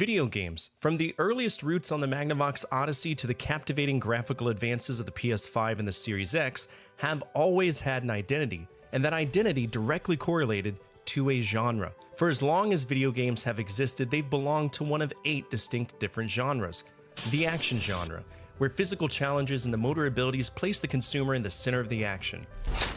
Video games, from the earliest roots on the Magnavox Odyssey to the captivating graphical advances of the PS5 and the Series X, have always had an identity, and that identity directly correlated to a genre. For as long as video games have existed, they've belonged to one of 8 distinct different genres. The action genre, where physical challenges and the motor abilities place the consumer in the center of the action.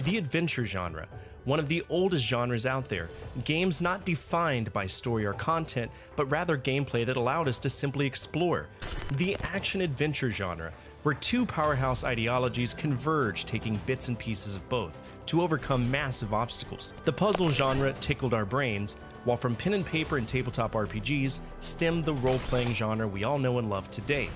The adventure genre, one of the oldest genres out there, games not defined by story or content, but rather gameplay that allowed us to simply explore. The action-adventure genre, where 2 powerhouse ideologies converge, taking bits and pieces of both to overcome massive obstacles. The puzzle genre tickled our brains, while from pen and paper and tabletop RPGs stemmed the role-playing genre we all know and love today.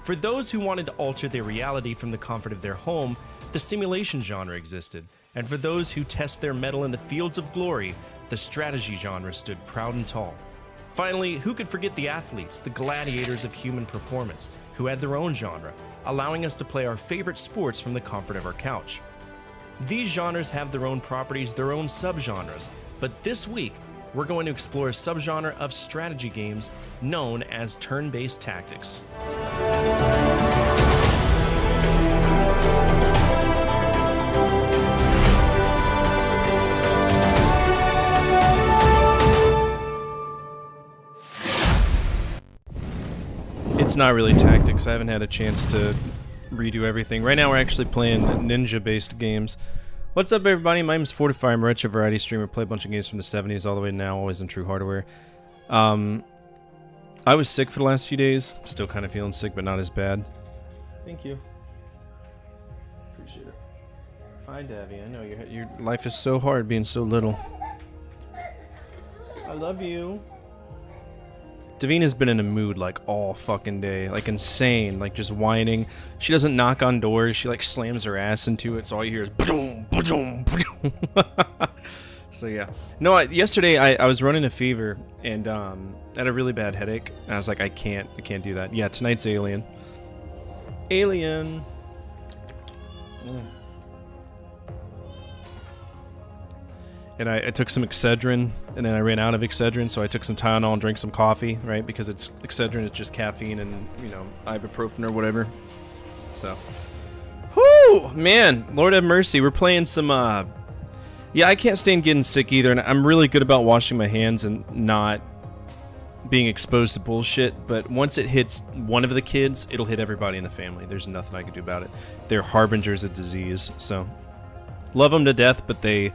For those who wanted to alter their reality from the comfort of their home, the simulation genre existed, and for those who test their mettle in the fields of glory, the strategy genre stood proud and tall. Finally, who could forget the athletes, the gladiators of human performance, who had their own genre, allowing us to play our favorite sports from the comfort of our couch. These genres have their own properties, their own subgenres, but this week, we're going to explore a subgenre of strategy games known as turn-based tactics. It's not really tactics. I haven't had a chance to redo everything. Right now we're actually playing ninja-based games. What's up, everybody? My name's Fortify. I'm a retro variety streamer. Play a bunch of games from the 70s all the way to now, always in true hardware. I was sick for the last few days. Still kind of feeling sick, but not as bad. Thank you. Appreciate it. Hi, Davy. I know your life is so hard being so little. I love you. Davina's been in a mood like all fucking day, like insane, like just whining. She doesn't knock on doors, she like slams her ass into it, so all you hear is ba-doom, ba-doom, ba-doom. So yeah. No, yesterday I was running a fever and had a really bad headache, and I was like, I can't do that. Yeah, tonight's Alien. Alien. And I took some Excedrin, and then I ran out of Excedrin, so I took some Tylenol and drank some coffee, right? Because it's Excedrin, it's just caffeine and, you know, ibuprofen or whatever. So, whoo, man, Lord have mercy. We're playing some, yeah, I can't stand getting sick either, and I'm really good about washing my hands and not being exposed to bullshit, but once it hits one of the kids, it'll hit everybody in the family. There's nothing I can do about it. They're harbingers of disease, so love them to death, but they...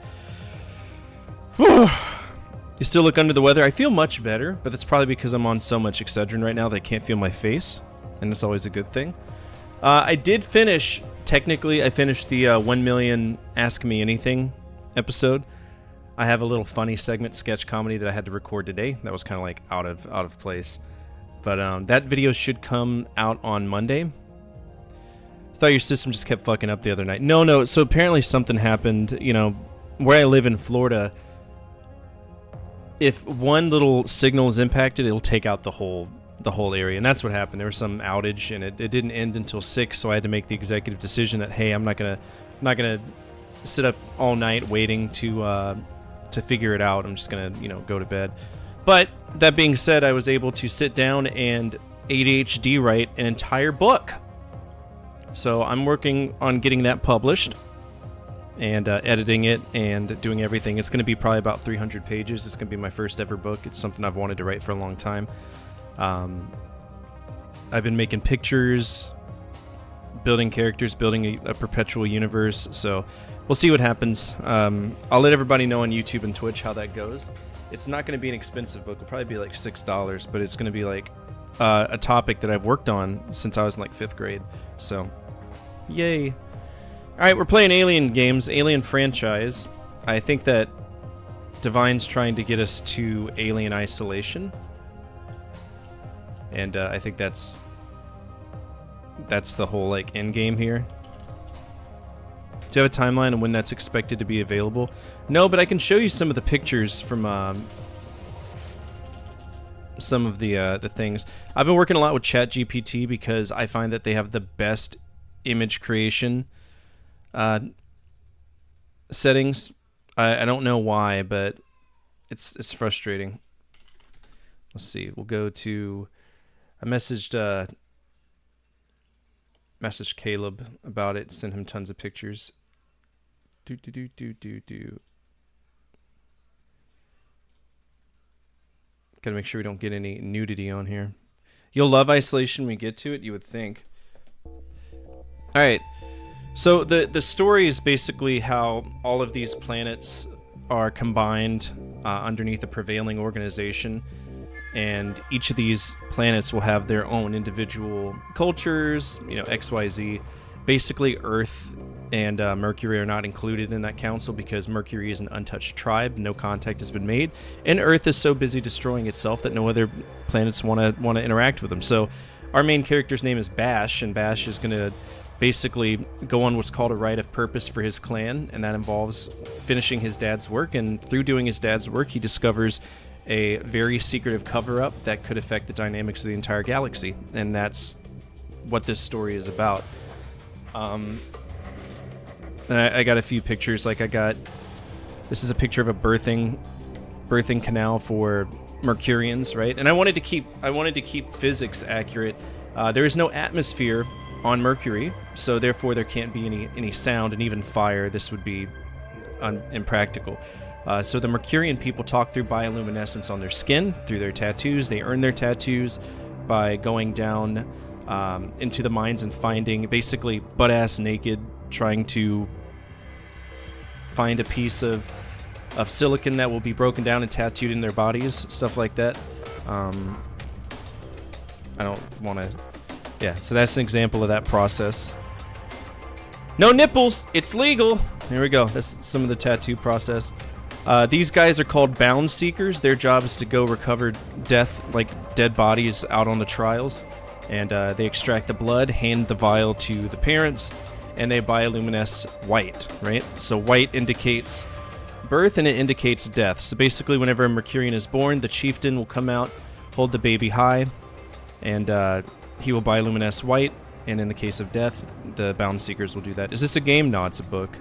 You still look under the weather. I feel much better, but that's probably because I'm on so much Excedrin right now that I can't feel my face, and that's always a good thing. I did finish, technically, I finished the 1 million Ask Me Anything episode. I have a little funny segment, sketch comedy, that I had to record today. That was kind of like out of place. But that video should come out on Monday. I thought your system just kept fucking up the other night. No, so apparently something happened, you know, where I live in Florida. If one little signal is impacted, it'll take out the whole area, and that's what happened. There was some outage, and it didn't end until 6, so I had to make the executive decision that, hey, I'm not gonna sit up all night waiting to figure it out. I'm just gonna, you know, go to bed. But that being said, I was able to sit down and ADHD write an entire book. So I'm working on getting that published and editing it and doing everything. It's going to be probably about 300 pages. It's going to be my first ever book. It's something I've wanted to write for a long time. I've been making pictures, building characters, building a perpetual universe, so we'll see what happens. I'll let everybody know on YouTube and Twitch how that goes. It's not going to be an expensive book. It'll probably be like $6, but it's going to be like a topic that I've worked on since I was in like 5th grade, so yay. Alright, we're playing Alien games, Alien franchise. I think that Divine's trying to get us to Alien Isolation. And I think that's the whole, like, end game here. Do you have a timeline on when that's expected to be available? No, but I can show you some of the pictures from some of the things. I've been working a lot with ChatGPT because I find that they have the best image creation settings. I don't know why, but it's frustrating. Let's see. We'll go to. I messaged Caleb about it. Sent him tons of pictures. Gotta make sure we don't get any nudity on here. You'll love Isolation when we get to it, you would think. Alright. So the story is basically how all of these planets are combined underneath a prevailing organization, and each of these planets will have their own individual cultures, XYZ. Basically, Earth and Mercury are not included in that council because Mercury is an untouched tribe. No contact has been made, and Earth is so busy destroying itself that no other planets want to interact with them. So our main character's name is Bash, and Bash is going to basically go on what's called a rite of purpose for his clan, and that involves finishing his dad's work. And through doing his dad's work, he discovers a very secretive cover-up that could affect the dynamics of the entire galaxy, and that's what this story is about. And I got a few pictures. Like this is a picture of a birthing canal for Mercurians, right? And I wanted to keep physics accurate. There is no atmosphere on Mercury, so therefore there can't be any sound, and even fire. This would be impractical. So the Mercurian people talk through bioluminescence on their skin, through their tattoos. They earn their tattoos by going down into the mines and finding, basically butt-ass naked, trying to find a piece of silicon that will be broken down and tattooed in their bodies, stuff like that. I don't want to... Yeah, so that's an example of that process. No nipples! It's legal! There we go. That's some of the tattoo process. These guys are called Bound Seekers. Their job is to go recover dead bodies out on the trials. And they extract the blood, hand the vial to the parents, and they bioluminesce white, right? So white indicates birth and it indicates death. So basically whenever a Mercurian is born, the chieftain will come out, hold the baby high, and he will bioluminesce white. And in the case of death, the Bound Seekers will do that. Is this a game? No, it's a book.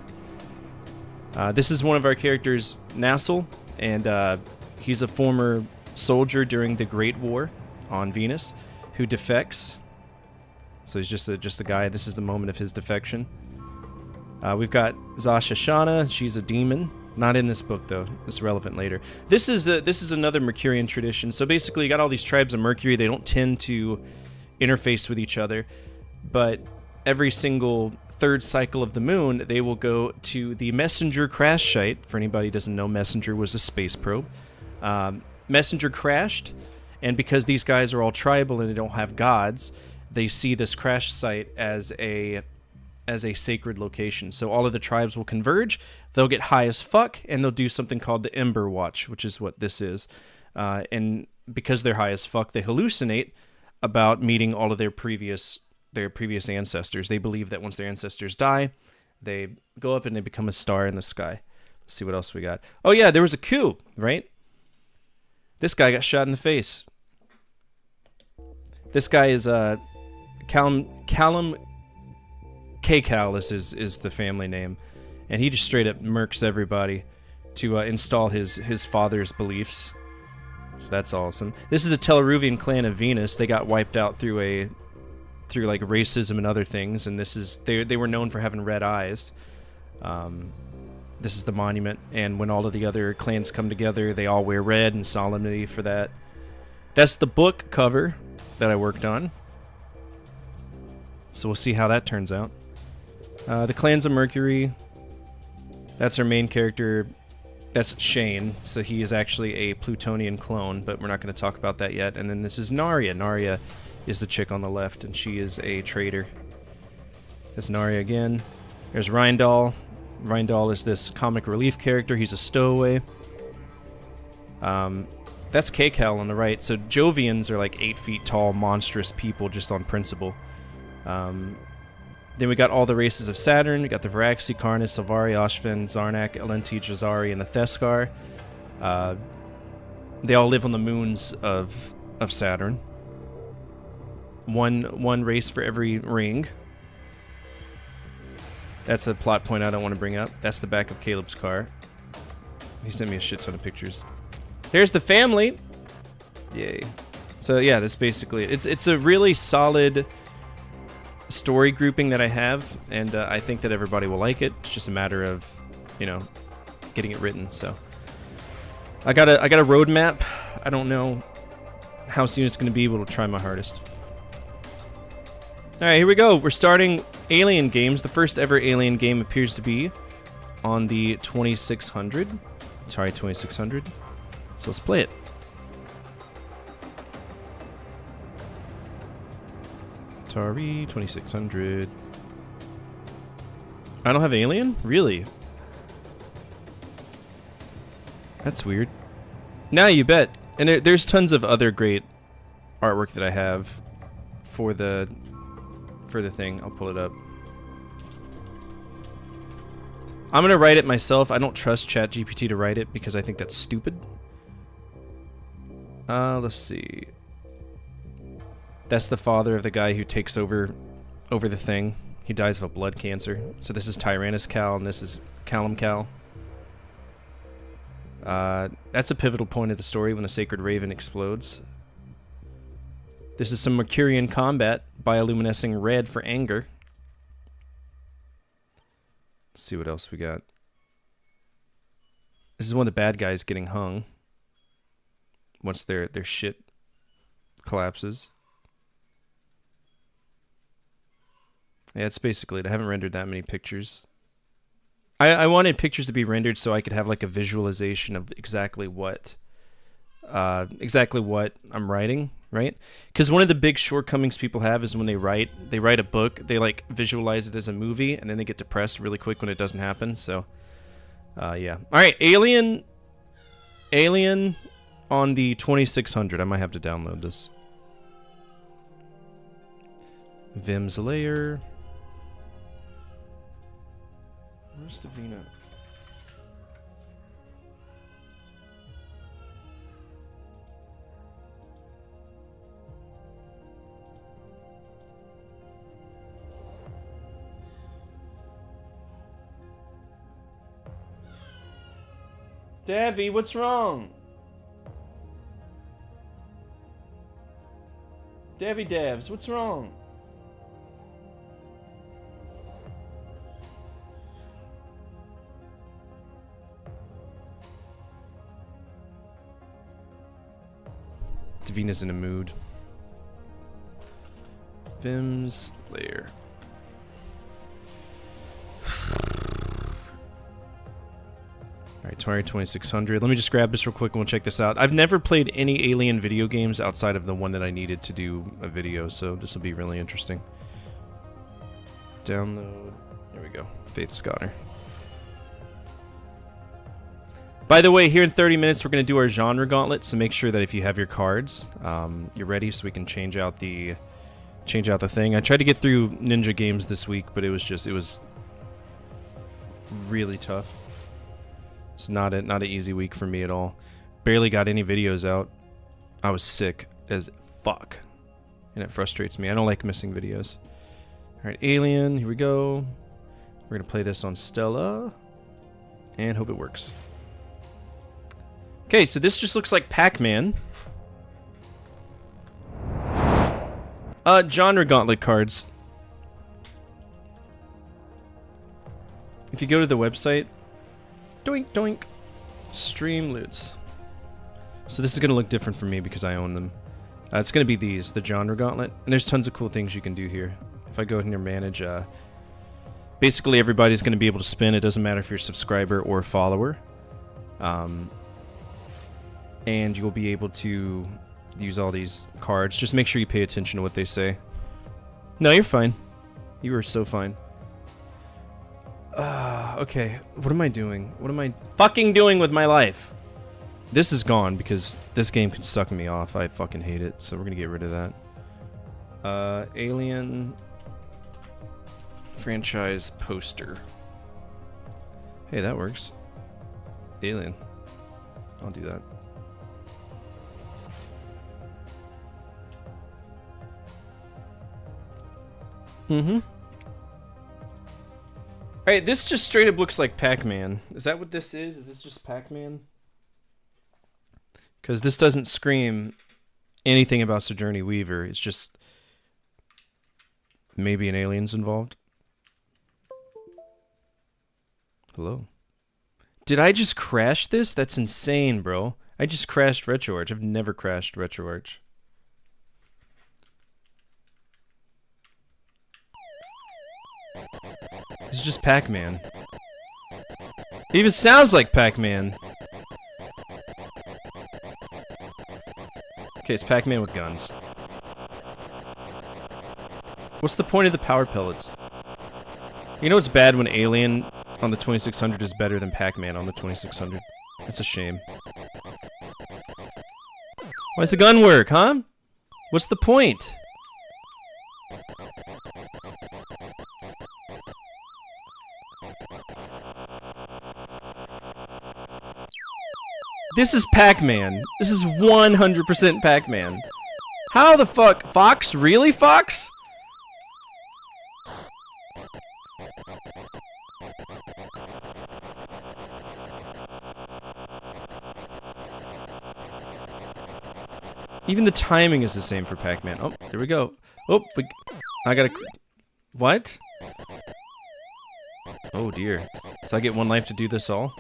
This is one of our characters, Nassel, and he's a former soldier during the Great War on Venus who defects. So he's just a guy. This is the moment of his defection. We've got Zasha Shana. She's a demon. Not in this book, though. It's relevant later. This is another Mercurian tradition. So basically, you got all these tribes of Mercury. They don't tend to interface with each other, but every single third cycle of the moon, they will go to the Messenger crash site. For anybody who doesn't know, Messenger was a space probe. Messenger crashed, and because these guys are all tribal and they don't have gods, they see this crash site as a sacred location. So all of the tribes will converge, they'll get high as fuck, and they'll do something called the Ember Watch, which is what this is. And because they're high as fuck, they hallucinate about meeting all of their previous ancestors. They believe that once their ancestors die, they go up and they become a star in the sky. Let's see what else we got. Oh yeah, there was a coup, right? This guy got shot in the face. This guy is Callum K-Cal is the family name, and he just straight up murks everybody to install his father's beliefs. So that's awesome. This is the Tellurian clan of Venus. They got wiped out through like racism and other things, and they were known for having red eyes. This is the monument, and when all of the other clans come together, they all wear red in solemnity for that. That's the book cover that I worked on. So we'll see how that turns out. The clans of Mercury. That's our main character. That's Shane, so he is actually a Plutonian clone, but we're not going to talk about that yet. And then this is Narya. Narya is the chick on the left, and she is a traitor. That's Narya again. There's Rindal. Rindal is this comic relief character. He's a stowaway. That's K-Cal on the right. So Jovians are like 8 feet tall, monstrous people just on principle. Then we got all the races of Saturn. We got the Varaxi, Karnas, Silvari, Oshvin, Zarnak, Elenti, Jazari, and the Theskar. They all live on the moons of Saturn. One race for every ring. That's a plot point I don't want to bring up. That's the back of Caleb's car. He sent me a shit ton of pictures. There's the family. Yay. So yeah, that's basically it. It's a really solid story grouping that I have, and I think that everybody will like it. It's just a matter of, you know, getting it written. So I got a roadmap. I don't know how soon it's going to be, but I'll try my hardest. All right, here we go. We're starting Alien games. The first ever Alien game appears to be on the 2600. Sorry, 2600. So let's play it. Atari 2600. I don't have Alien? Really? That's weird. Now you bet. And there's tons of other great artwork that I have for the thing. I'll pull it up. I'm gonna write it myself. I don't trust ChatGPT to write it because I think that's stupid. Let's see. That's the father of the guy who takes over the thing. He dies of a blood cancer. So this is Tyrannus Cal, and this is Callum Cal. That's a pivotal point of the story when the Sacred Raven explodes. This is some Mercurian combat, bioluminescing red for anger. Let's see what else we got. This is one of the bad guys getting hung once their shit collapses. Yeah, it's basically it. I haven't rendered that many pictures. I wanted pictures to be rendered so I could have like a visualization of exactly what I'm writing, right? Because one of the big shortcomings people have is when they write a book, they like visualize it as a movie, and then they get depressed really quick when it doesn't happen. So, yeah. All right, Alien on the 2600. I might have to download this. Vim's layer. Where's Davina? Davy, what's wrong? Davy Davs, what's wrong? Davina's in a mood. Vim's layer. Alright, Atari 2600. Let me just grab this real quick and we'll check this out. I've never played any Alien video games outside of the one that I needed to do a video, so this will be really interesting. Download. There we go. Faith Scholar. By the way, here in 30 minutes, we're going to do our genre gauntlet, so make sure that if you have your cards, you're ready so we can change out the thing. I tried to get through Ninja games this week, but it was really tough. It's not an easy week for me at all. Barely got any videos out. I was sick as fuck, and it frustrates me. I don't like missing videos. All right, Alien, here we go. We're going to play this on Stella, and hope it works. Okay, so this just looks like Pac-Man. Genre gauntlet cards. If you go to the website, doink doink, stream loots. So this is going to look different for me because I own them. It's going to be these, the genre gauntlet, and there's tons of cool things you can do here. If I go in here, manage, basically everybody's going to be able to spin. It doesn't matter if you're a subscriber or a follower. And you'll be able to use all these cards. Just make sure you pay attention to what they say. No, you're fine. You are so fine. Okay, what am I doing? What am I fucking doing with my life? This is gone because this game can suck me off. I fucking hate it, so we're gonna get rid of that. Alien franchise poster. Hey, that works. Alien. I'll do that. Mm-hmm. Alright, this just straight up looks like Pac-Man. Is that what this is? Is this just Pac-Man? Because this doesn't scream anything about Sigourney Weaver. It's just maybe an alien's involved. Hello. Did I just crash this? That's insane, bro. I just crashed RetroArch. I've never crashed RetroArch. It's just Pac-Man. It even sounds like Pac-Man. Okay, it's Pac-Man with guns. What's the point of the power pellets? You know it's bad when Alien on the 2600 is better than Pac-Man on the 2600. That's a shame. Why does the gun work, huh? What's the point? This is Pac-Man. This is 100% Pac-Man. How the fuck? Fox? Really, Fox? Even the timing is the same for Pac-Man. Oh, there we go. Oh, I gotta... What? Oh dear. So I get one life to do this all?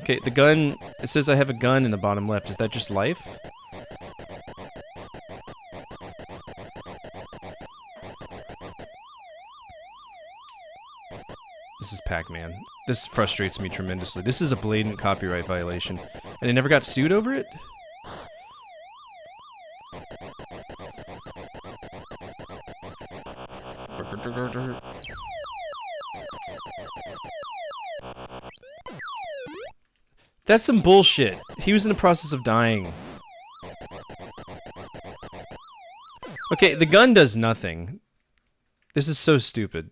Okay, the gun... It says I have a gun in the bottom left. Is that just life? This is Pac-Man. This frustrates me tremendously. This is a blatant copyright violation. And they never got sued over it? That's some bullshit. He was in the process of dying. Okay, the gun does nothing. This is so stupid.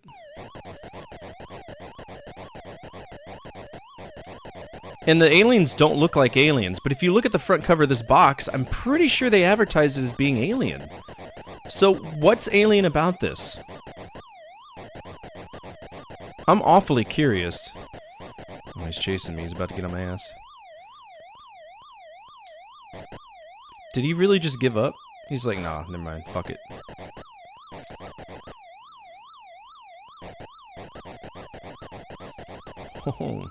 And the aliens don't look like aliens, but if you look at the front cover of this box, I'm pretty sure they advertise it as being alien. So, what's alien about this? I'm awfully curious. Oh, he's chasing me. He's about to get on my ass. Did he really just give up? He's like, nah, never mind. Fuck it. Oh.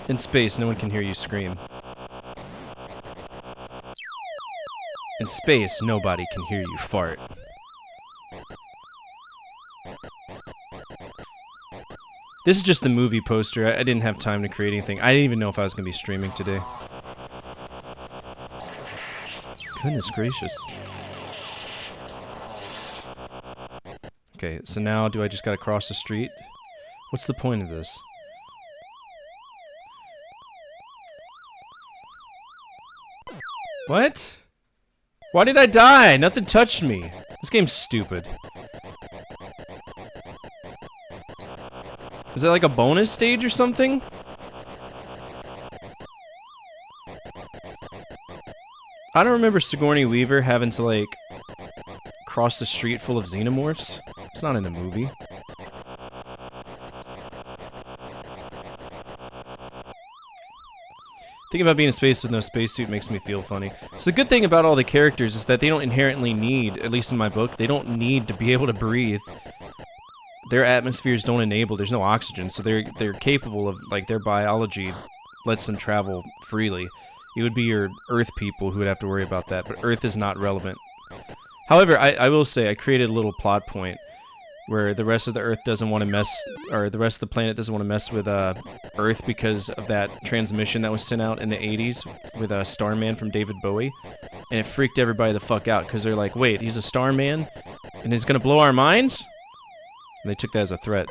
In space, no one can hear you scream. In space, nobody can hear you fart. This is just the movie poster. I didn't have time to create anything. I didn't even know if I was going to be streaming today. Goodness gracious. Okay, so now do I just gotta cross the street? What's the point of this? What? Why did I die? Nothing touched me. This game's stupid. Is that like a bonus stage or something? I don't remember Sigourney Weaver having to, like, cross the street full of xenomorphs. It's not in the movie. Thinking about being in space with no spacesuit makes me feel funny. So the good thing about all the characters is that they don't inherently need, at least in my book, they don't need to be able to breathe. Their atmospheres don't enable, there's no oxygen, so they're capable of, like, their biology lets them travel freely. It would be your Earth people who would have to worry about that, but Earth is not relevant. However, I will say, I created a little plot point where the rest of the Earth doesn't want to mess, or the rest of the planet doesn't want to mess with Earth because of that transmission that was sent out in the 80s with Starman from David Bowie. And it freaked everybody the fuck out, because they're like, wait, he's a Starman? And he's gonna blow our minds? And they took that as a threat.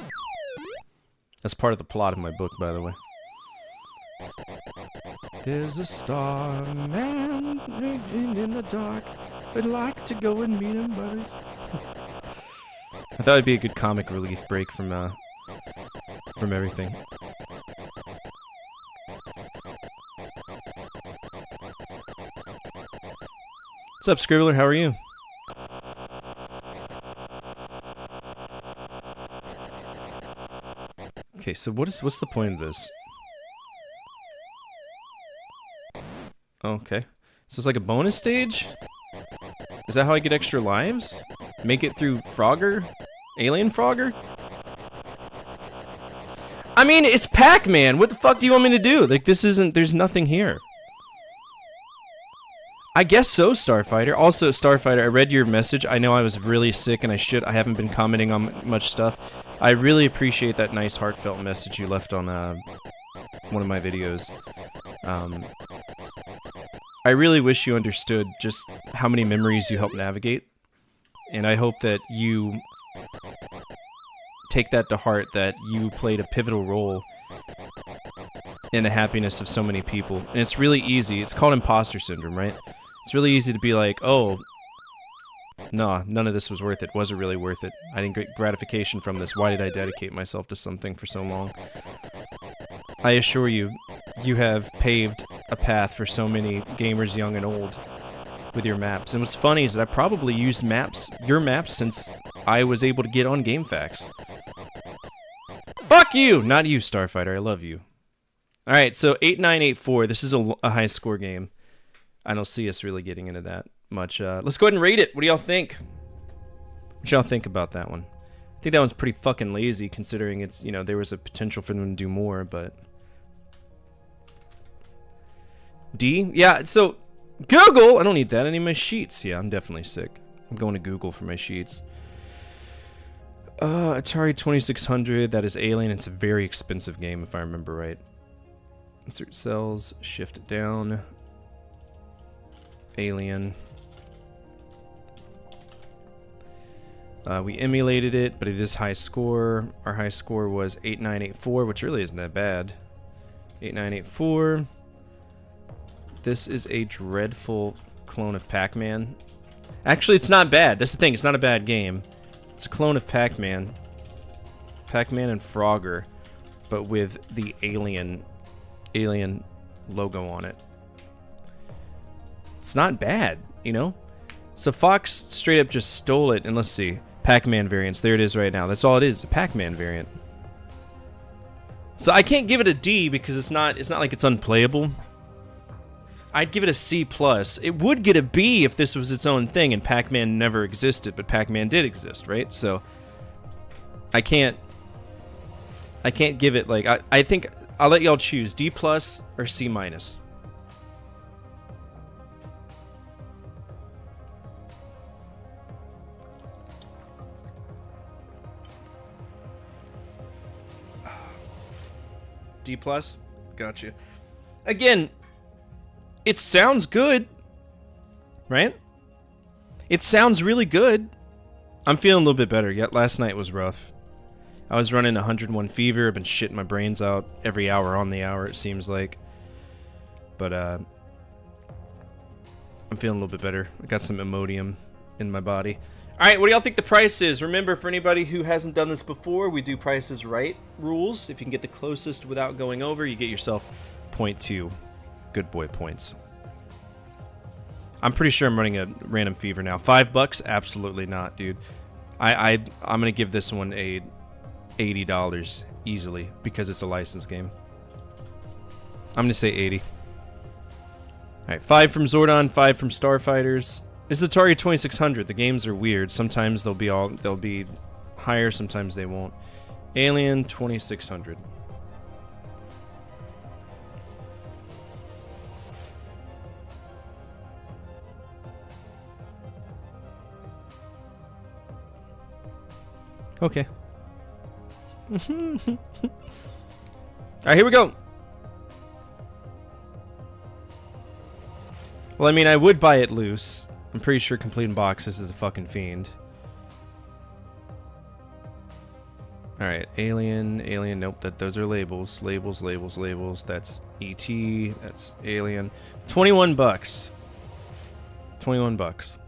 That's part of the plot of my book, by the way. There's a Starman in the dark. I'd like to go and meet him, buddies. I thought it'd be a good comic relief break from everything. What's up, Scribbler? How are you? Okay, so what's the point of this? Okay. So it's like a bonus stage? Is that how I get extra lives? Make it through Frogger? Alien Frogger? I mean, it's Pac-Man. What the fuck do you want me to do? Like, this isn't... There's nothing here. I guess so, Starfighter. Also, Starfighter, I read your message. I know I was really sick and I haven't been commenting on much stuff. I really appreciate that nice, heartfelt message you left on one of my videos. I really wish you understood just how many memories you helped navigate. And I hope that you take that to heart, that you played a pivotal role in the happiness of so many people. And it's really easy. It's called imposter syndrome, right? It's really easy to be like, oh, nah, none of this was worth it. Wasn't really worth it. I didn't get gratification from this. Why did I dedicate myself to something for so long? I assure you, you have paved a path for so many gamers young and old with your maps. And what's funny is that I probably used your maps since I was able to get on GameFAQs. Fuck you! Not you, Starfighter. I love you. Alright, so 8984. This is a high score game. I don't see us really getting into that much. Let's go ahead and rate it. What do y'all think? What y'all think about that one? I think that one's pretty fucking lazy considering it's, you know, there was a potential for them to do more, but... D? Yeah, so... Google! I don't need that. I need my sheets. Yeah, I'm definitely sick. I'm going to Google for my sheets. Atari 2600. That is Alien. It's a very expensive game, if I remember right. Insert cells. Shift it down. Alien. We emulated it, but it is high score. Our high score was 8984, which really isn't that bad. 8984. This is a dreadful clone of Pac-Man. Actually, it's not bad. That's the thing. It's not a bad game. It's a clone of Pac-Man. Pac-Man and Frogger, but with the alien logo on it. It's not bad, you know? So Fox straight up just stole it, and let's see. Pac-Man variants. There it is right now. That's all it is. A Pac-Man variant. So I can't give it a D because it's not like it's unplayable. I'd give it a C+. It would get a B if this was its own thing and Pac-Man never existed, but Pac-Man did exist, right? So I can't give it like I think I'll let y'all choose D+ or C-. D+? Gotcha. Again, it sounds good, right? It sounds really good. I'm feeling a little bit better, yet last night was rough. I was running 101 fever. I've been shitting my brains out every hour on the hour, it seems like. But, I'm feeling a little bit better. I got some Imodium in my body. Alright, what do y'all think the price is? Remember, for anybody who hasn't done this before, we do prices right rules. If you can get the closest without going over, you get yourself 0.2 good boy points. I'm pretty sure I'm running a random fever now. $5? Absolutely not, dude. I'm gonna give this one a $80 easily because it's a licensed game. I'm gonna say 80. Alright, 5 from Zordon, 5 from Starfighters. This is Atari 2600. The games are weird. Sometimes they'll be higher, sometimes they won't. Alien 2600. Okay. Alright, here we go. Well, I mean, I would buy it loose. I'm pretty sure Complete in Boxes is a fucking fiend. Alright, Alien, nope, those are labels. Labels. That's E.T., that's Alien. $21. 21 bucks.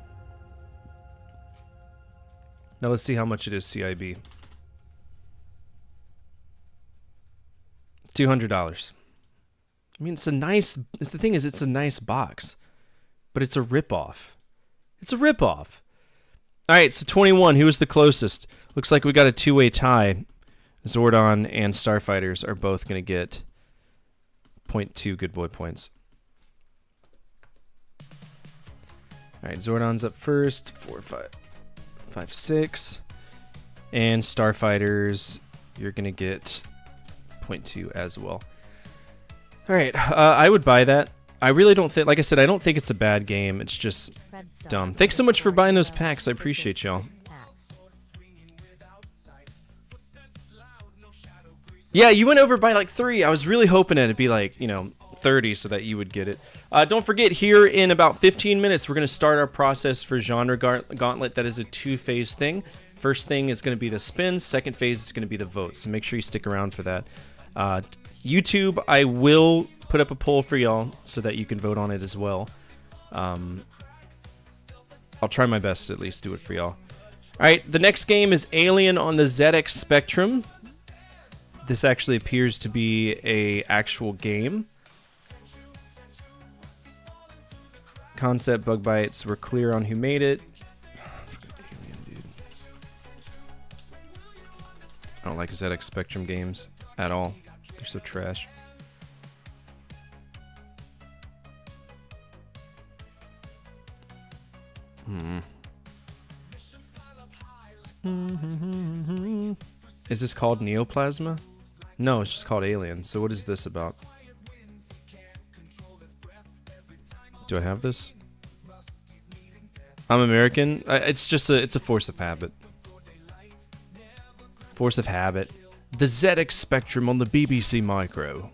Now let's see how much it is CIB. $200. I mean, it's a nice... The thing is, it's a nice box. But it's a ripoff. It's a ripoff. Alright, so 21. Who was the closest? Looks like we got a two-way tie. Zordon and Starfighters are both going to get 0.2 good boy points. Alright, Zordon's up first. 4, 5, 5, 6. And Starfighters, you're going to get 0.2 as well. Alright, I would buy that. I really don't think, like I said, I don't think it's a bad game. It's just dumb. Thanks so much for buying those packs. I appreciate y'all. Yeah, you went over by like 3. I was really hoping it'd be like, 30 so that you would get it. Don't forget, here in about 15 minutes, we're going to start our process for Genre Gauntlet. That is a 2-phase thing. First thing is going to be the spins. Second phase is going to be the votes. So make sure you stick around for that. YouTube, I will put up a poll for y'all so that you can vote on it as well. I'll try my best to at least do it for y'all. Alright, the next game is Alien on the ZX Spectrum. This actually appears to be a actual game. Concept, bug bites, we're clear on who made it. Alien, dude. I don't like ZX Spectrum games at all. They're so trash. Is this called Neoplasma? No, it's just called Alien. So what is this about? Do I have this? I'm American. It's just it's a force of habit. Force of habit. The ZX Spectrum on the BBC Micro.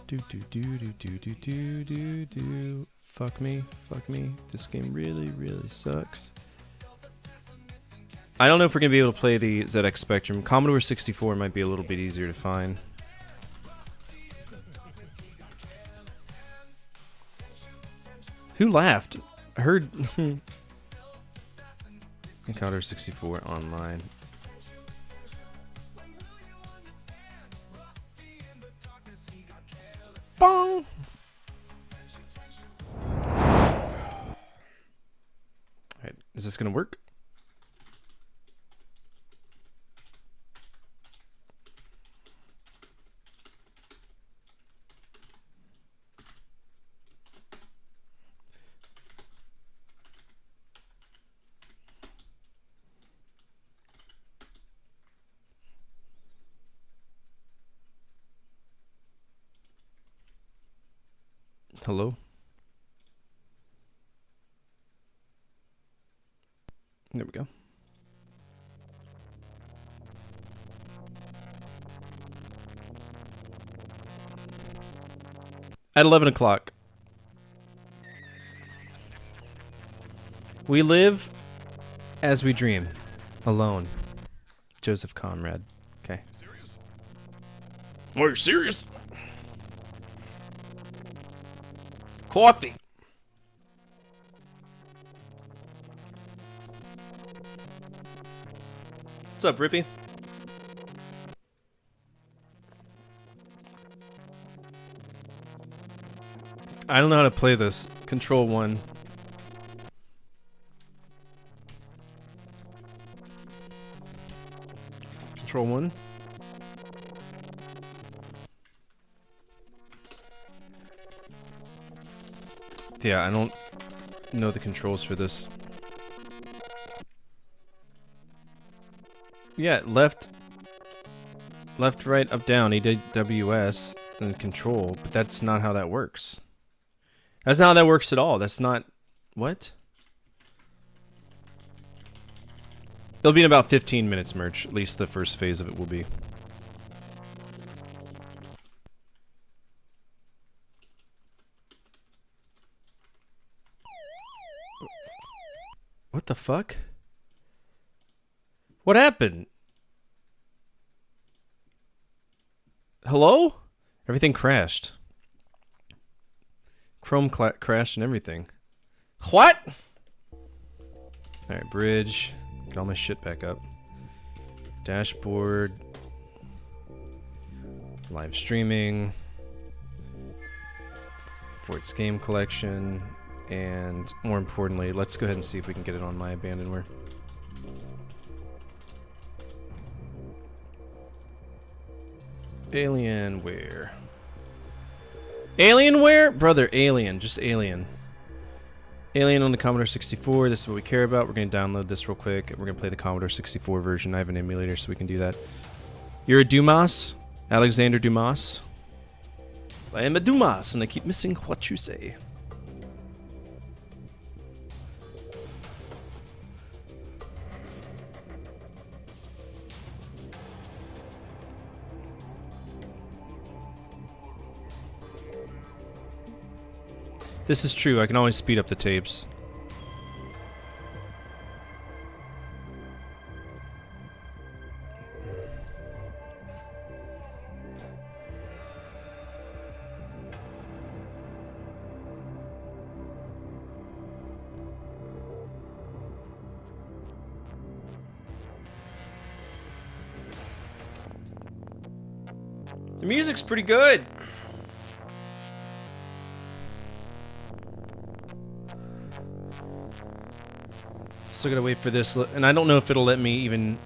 Do do do do do do do do do. Fuck me, fuck me. This game really, really sucks. I don't know if we're gonna be able to play the ZX Spectrum. Commodore 64 might be a little bit easier to find. Who laughed? I heard. Commodore 64 online. Bong. Alright, is this gonna work? Hello? There we go. At 11 o'clock. We live as we dream. Alone. Joseph Conrad. Okay. Are you serious? Coffee. What's up, Rippy? I don't know how to play this. Control 1. Control 1. Yeah, I don't know the controls for this. Yeah, left, right, up, down, EWS, and control, but that's not how that works. That's not how that works at all. That's not... What? It'll be in about 15 minutes, Merch. At least the first phase of it will be. What the fuck? What happened? Hello? Everything crashed. Chrome crashed and everything. What? Alright, bridge. Get all my shit back up. Dashboard. Live streaming. Fort's game collection. And more importantly, let's go ahead and see if we can get it on my abandonware. Alienware. Alienware? Brother, Alien. Just Alien. Alien on the Commodore 64. This is what we care about. We're going to download this real quick. We're going to play the Commodore 64 version. I have an emulator, so we can do that. You're a Dumas? Alexander Dumas? I am a Dumas, and I keep missing what you say. This is true. I can always speed up the tapes. The music's pretty good. Still gotta wait for this, and I don't know if it'll let me even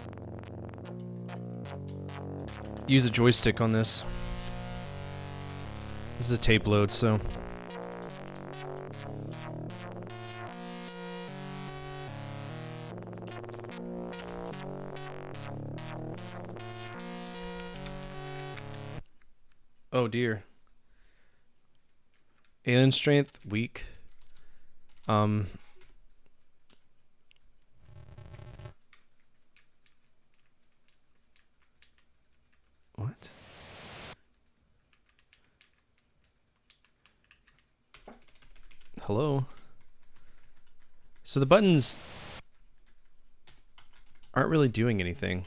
use a joystick on this. This is a tape load, so. Oh dear. Alien strength, weak. What? Hello? So the buttons aren't really doing anything.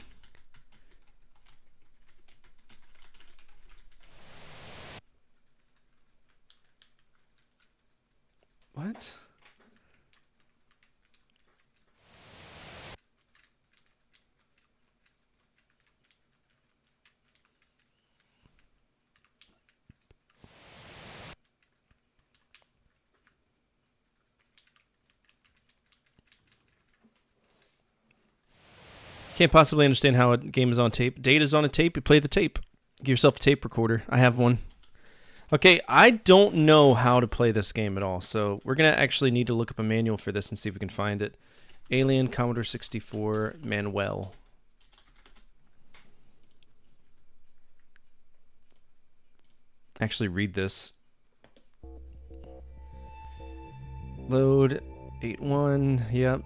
What? Can't possibly understand how a game is on tape. Data's on a tape, you play the tape. Give yourself a tape recorder. I have one. Okay, I don't know how to play this game at all, so we're going to actually need to look up a manual for this and see if we can find it. Alien Commodore 64 Manuel. Actually read this. Load 8.1, yep.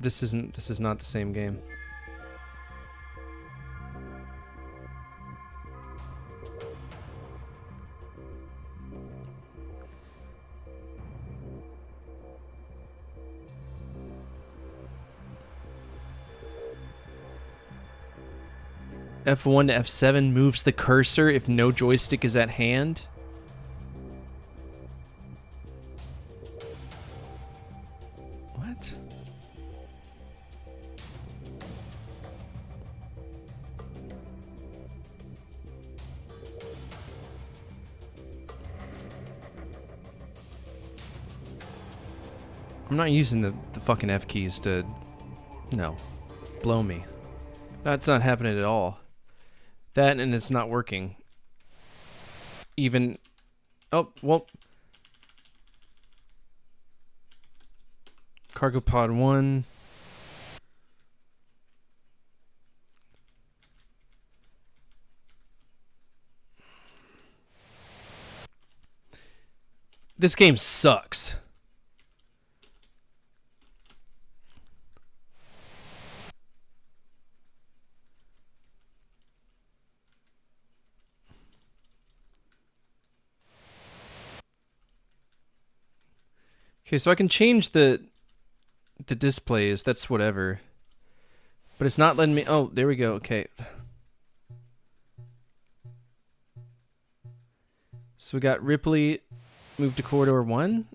This is not the same game. F1 to F7 moves the cursor if no joystick is at hand. What? I'm not using the fucking F keys to... No. Blow me. That's not happening at all. That and it's not working. Even... Oh, well... Cargo Pod 1... This game sucks. Okay, so I can change the displays. That's whatever. But it's not letting me... Oh, there we go. Okay. So we got Ripley... Move to corridor 1.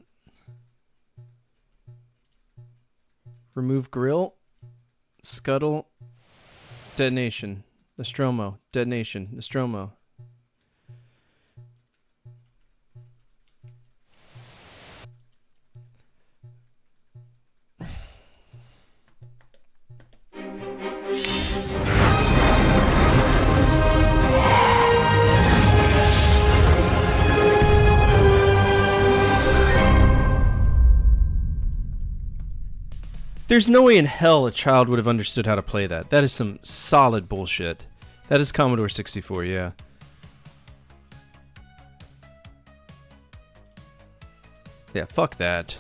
Remove grill. Scuttle. Detonation. Nostromo. Detonation. Nostromo. There's no way in hell a child would have understood how to play that. That is some solid bullshit. That is Commodore 64, yeah. Yeah, fuck that.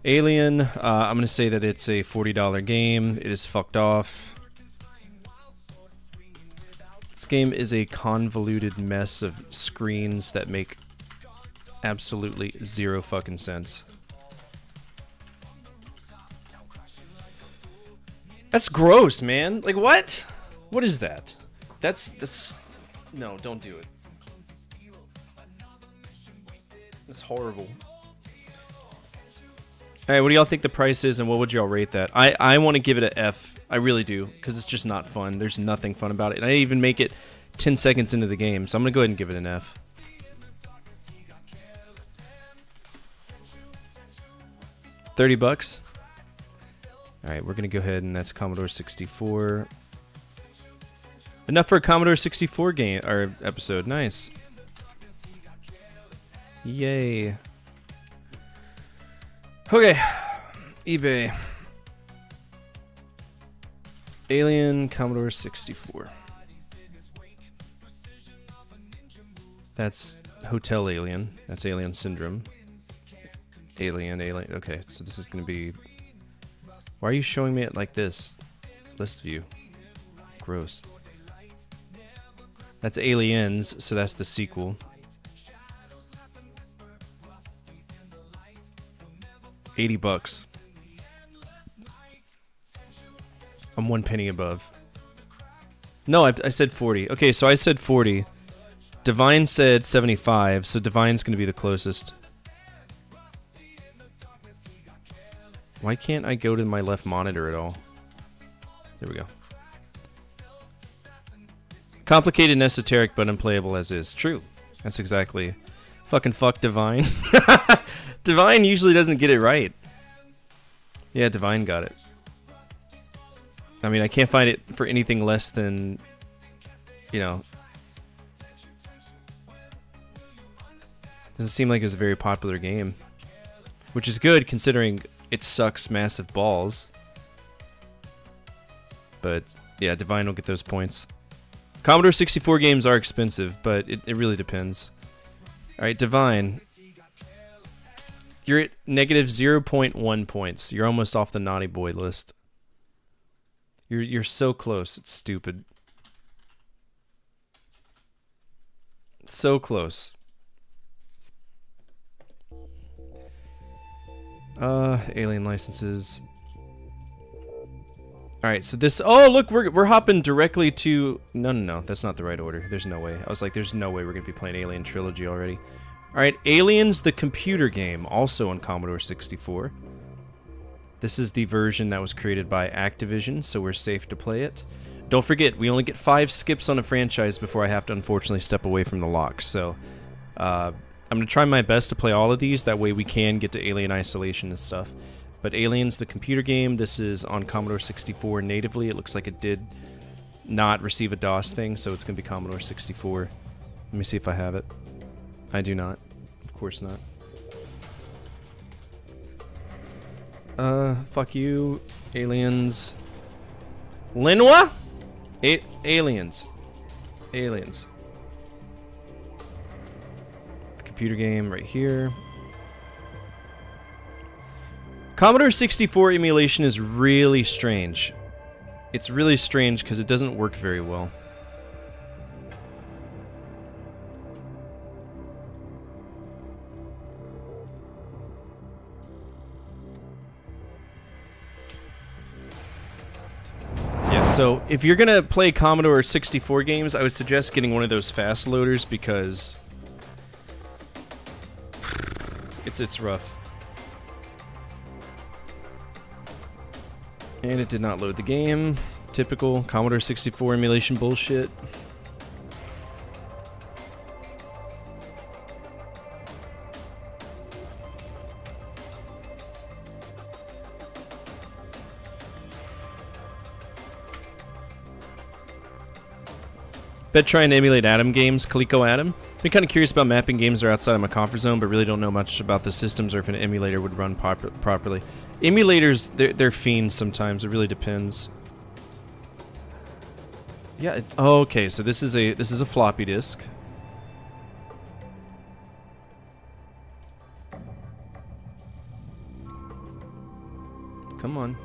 Alien, I'm gonna say that it's a $40 game. It is fucked off. This game is a convoluted mess of screens that make absolutely zero fucking sense. That's gross, man. Like, what? What is that? That's... No, don't do it. That's horrible. Alright, what do y'all think the price is, and what would y'all rate that? I want to give it an F. I really do, because it's just not fun. There's nothing fun about it. And I didn't even make it 10 seconds into the game, so I'm going to go ahead and give it an F. $30? Alright, we're going to go ahead, and that's Commodore 64. Enough for a Commodore 64 game, or episode. Nice. Yay. Okay, eBay. Alien Commodore 64. That's Hotel Alien. That's Alien Syndrome. Alien. Okay, so this is going to be... Why are you showing me it like this? List view. Gross. That's Aliens, so that's the sequel. $80. I'm 1 penny above. No, I said 40. Okay, so I said 40. Divine said 75, so Divine's going to be the closest. Why can't I go to my left monitor at all? There we go. Complicated and esoteric, but unplayable as is. True. That's exactly... Fucking fuck Divine. Divine usually doesn't get it right. Yeah, Divine got it. I mean, I can't find it for anything less than, you know... Doesn't seem like it's a very popular game. Which is good, considering it sucks massive balls. But, yeah, Divine will get those points. Commodore 64 games are expensive, but it really depends. Alright, Divine. You're at negative 0.1 points. You're almost off the naughty boy list. You're so close. It's stupid. So close. Alien licenses. Alright, so this... Oh, look, we're hopping directly to... No, that's not the right order. There's no way. I was like, there's no way we're going to be playing Alien Trilogy already. Alright, Aliens, the computer game, also on Commodore 64. This is the version that was created by Activision, so we're safe to play it. Don't forget, we only get 5 skips on a franchise before I have to unfortunately step away from the lock, so... I'm going to try my best to play all of these, that way we can get to Alien Isolation and stuff. But Aliens, the computer game, this is on Commodore 64 natively. It looks like it did not receive a DOS thing, so it's going to be Commodore 64. Let me see if I have it. I do not. Of course not. Fuck you. Aliens. Linois? Aliens. Aliens. Computer game right here. Commodore 64 emulation is really strange. It's really strange because it doesn't work very well. Yeah, so if you're gonna play Commodore 64 games, I would suggest getting one of those fast loaders because it's rough. And it did not load the game. Typical Commodore 64 emulation bullshit. Bet trying to emulate Atom games, Coleco Atom. Been kind of curious about mapping games that are outside of my comfort zone, but really don't know much about the systems or if an emulator would run properly. Emulators, they're fiends sometimes. It really depends. Yeah. Oh, okay. So this is a floppy disk. Come on.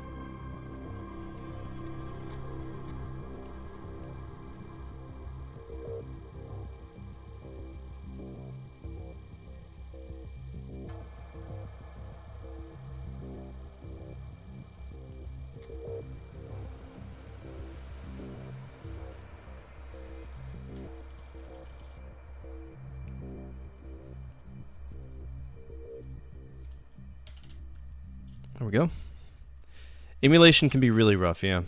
There we go. Emulation can be really rough, yeah.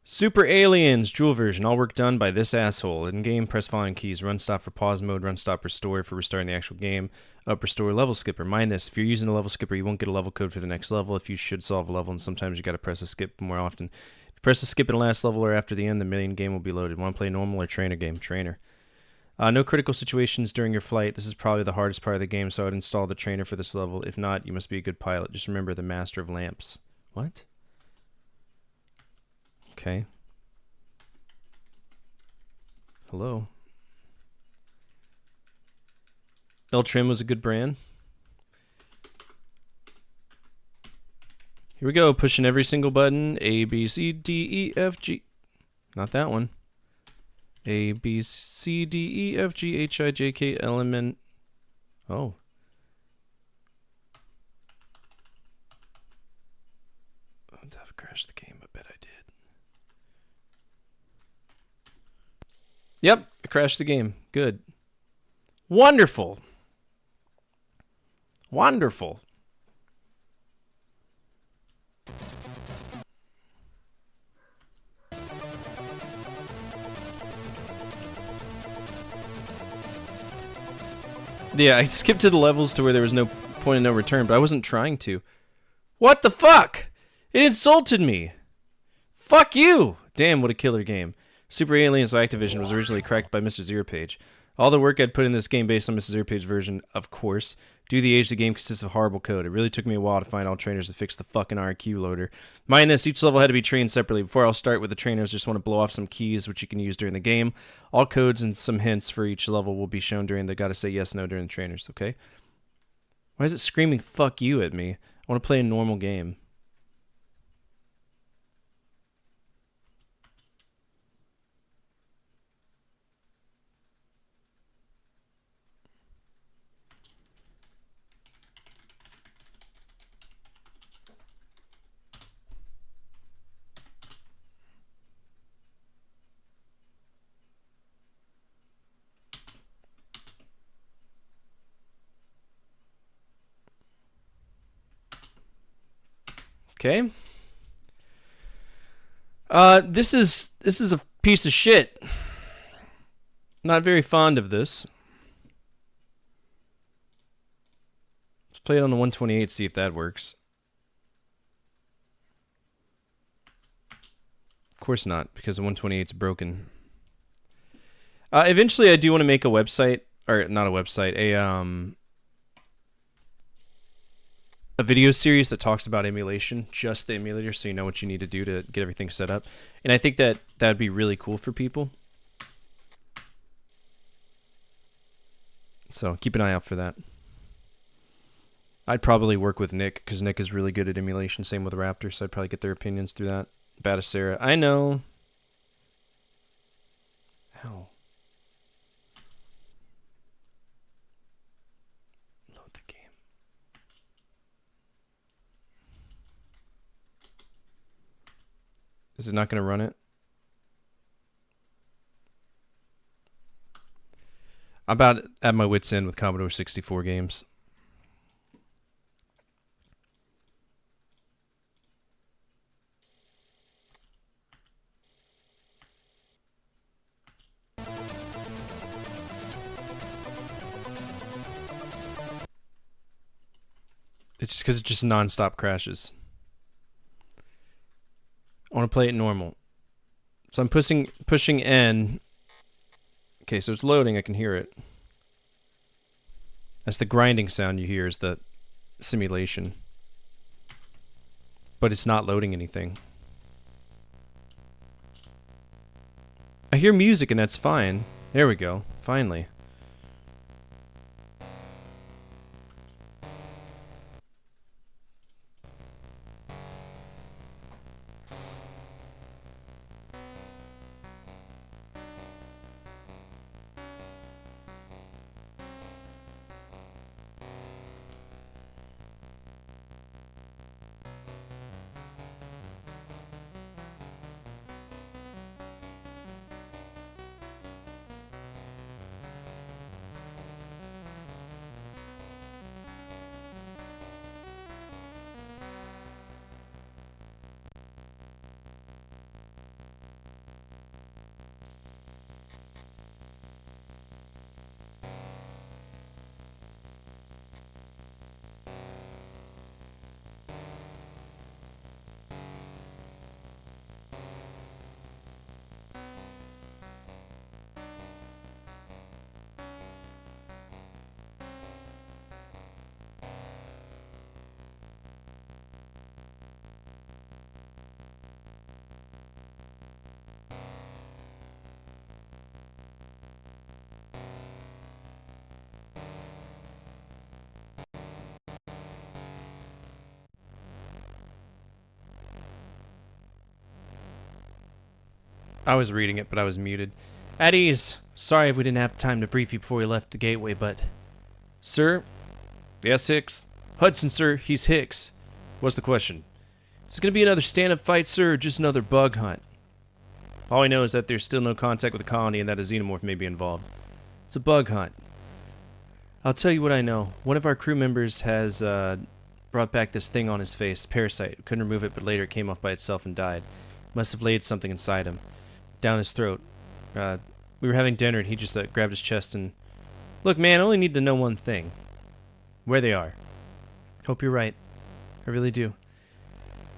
Super Aliens, Jewel version, all work done by this asshole. In game, press following keys. Run stop for pause mode, run stop restore for restarting the actual game. Up restore level skipper. Mind this, if you're using a level skipper, you won't get a level code for the next level if you should solve a level, and sometimes you gotta press a skip more often. If you press a skip in the last level or after the end, the main game will be loaded. Want to play normal or trainer game? Trainer. No critical situations during your flight. This is probably the hardest part of the game, so I would install the trainer for this level. If not, you must be a good pilot. Just remember the master of lamps. What? Okay. Hello. L-Trim was a good brand. Here we go, pushing every single button. A, B, C, D, E, F, G. Not that one. A, B, C, D, E, F, G, H, I, J, K, L, M, N. Oh. I've crashed the game. I bet I did. Yep, I crashed the game. Good. Wonderful. Wonderful. Yeah, I skipped to the levels to where there was no point of no return, but I wasn't trying to. What the fuck? It insulted me. Fuck you. Damn, what a killer game. Super Aliens by Activision was originally cracked by Mr. Zero Page. All the work I'd put in this game based on Mr. Zero Page's version, of course. Due to the age, the game consists of horrible code. It really took me a while to find all trainers to fix the fucking RQ loader. Mind this, each level had to be trained separately. Before I'll start with the trainers, just want to blow off some keys which you can use during the game. All codes and some hints for each level will be shown during the gotta say yes, no during the trainers, okay? Why is it screaming fuck you at me? I want to play a normal game. Okay. This is a piece of shit. Not very fond of this. Let's play it on the 128, see if that works. Of course not, because the 128's broken. Eventually I do want to make a website, or not a website, a video series that talks about emulation, just the emulator, so you know what you need to do to get everything set up. And I think that that'd be really cool for people. So keep an eye out for that. I'd probably work with Nick, because Nick is really good at emulation. Same with Raptor, so I'd probably get their opinions through that. Batacera, I know. Ow. Load the game. Is it not going to run it? I'm about at my wit's end with Commodore 64 games. It's just because it just non-stop crashes. I want to play it normal. So I'm pushing N. Okay, so it's loading. I can hear it. That's the grinding sound you hear is the simulation. But it's not loading anything. I hear music and that's fine. There we go. Finally. I was reading it, but I was muted. At ease. Sorry if we didn't have time to brief you before we left the gateway, but... Sir? Yes, Hicks? Hudson, sir. He's Hicks. What's the question? Is it going to be another stand-up fight, sir, or just another bug hunt? All I know is that there's still no contact with the colony and that a xenomorph may be involved. It's a bug hunt. I'll tell you what I know. One of our crew members has brought back this thing on his face, parasite. Couldn't remove it, but later it came off by itself and died. Must have laid something inside him. Down his throat. We were having dinner and he just grabbed his chest and... Look, man, I only need to know one thing. Where they are. Hope you're right. I really do.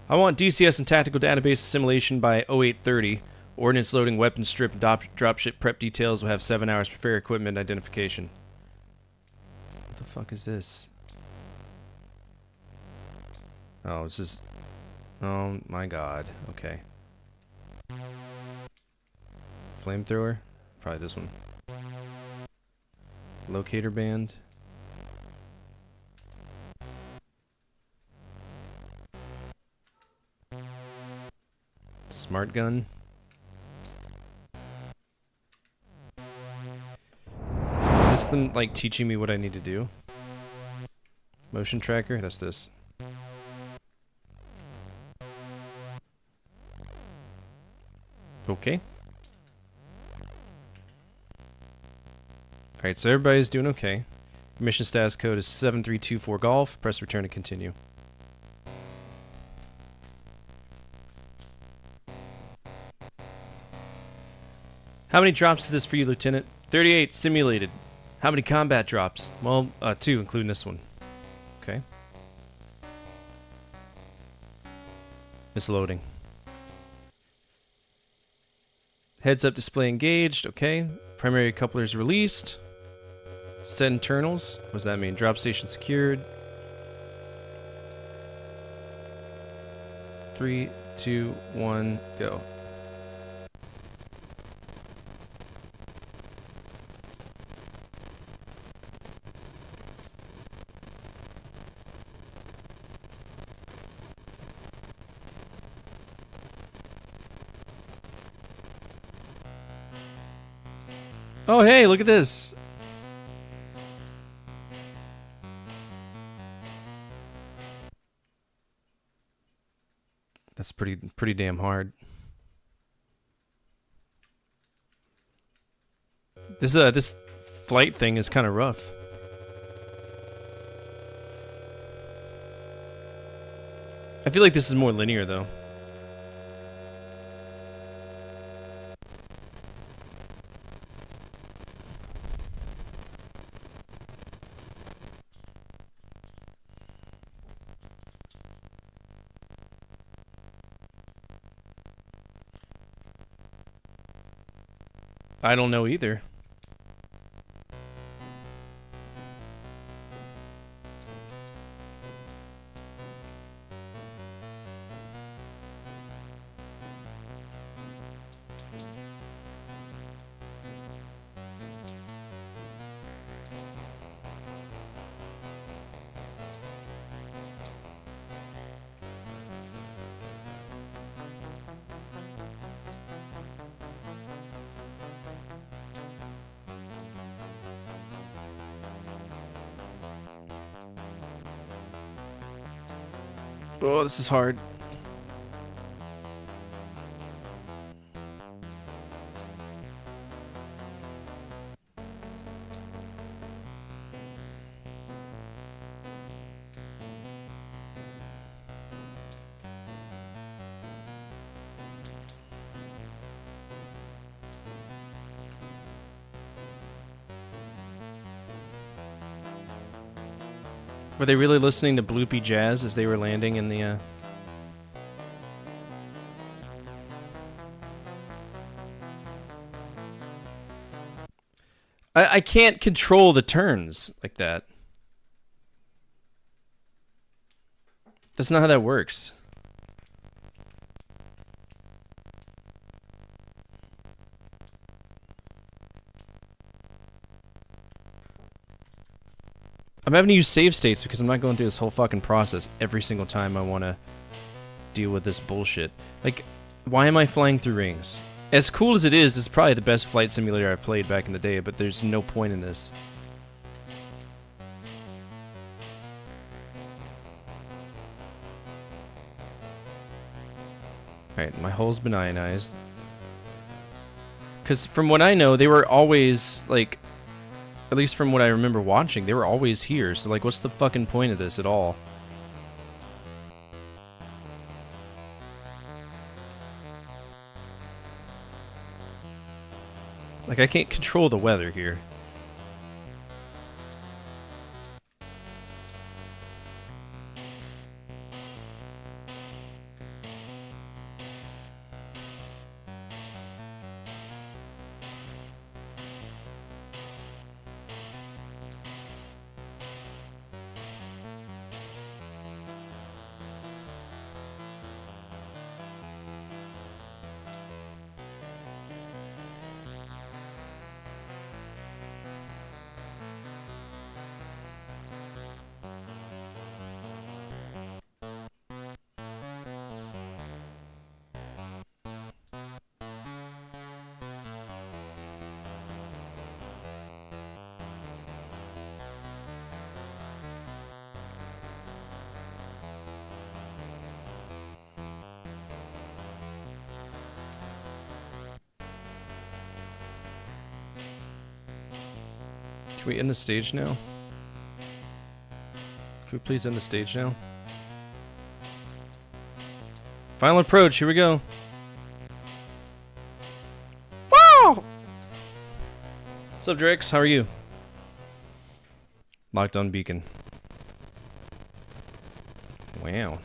I want DCS and tactical database assimilation by 0830. Ordnance loading, weapon strip, dropship prep details will have 7 hours for fair equipment identification. What the fuck is this? Oh, this is... Oh my god. Okay. Flamethrower? Probably this one. Locator band. Smart gun. Is this them like teaching me what I need to do? Motion tracker? That's this. Okay. Alright, so everybody's doing okay. Mission status code is 7324 Golf. Press return to continue. How many drops is this for you, Lieutenant? 38 simulated. How many combat drops? Well, 2, including this one. Okay. It's loading. Heads up display engaged. Okay. Primary couplers released. Set internals. What does that mean? Drop station secured. 3, 2, 1, go. Oh, hey, look at this. That's pretty damn hard. This flight thing is kind of rough. I feel like this is more linear though. I don't know either. Oh, this is hard. Were they really listening to Bloopy Jazz as they were landing in the, I can't control the turns like that. That's not how that works. I'm having to use save states because I'm not going through this whole fucking process every single time I want to deal with this bullshit. Like, why am I flying through rings? As cool as it is, this is probably the best flight simulator I played back in the day, but there's no point in this. Alright, my hull's been ionized. Because from what I know, they were always, like, at least from what I remember watching, they were always here. So, like, what's the fucking point of this at all? Like, I can't control the weather here. Can we end the stage now? Can we please end the stage now? Final approach, here we go. Wow! What's up, Drix? How are you? Locked on beacon. Wow.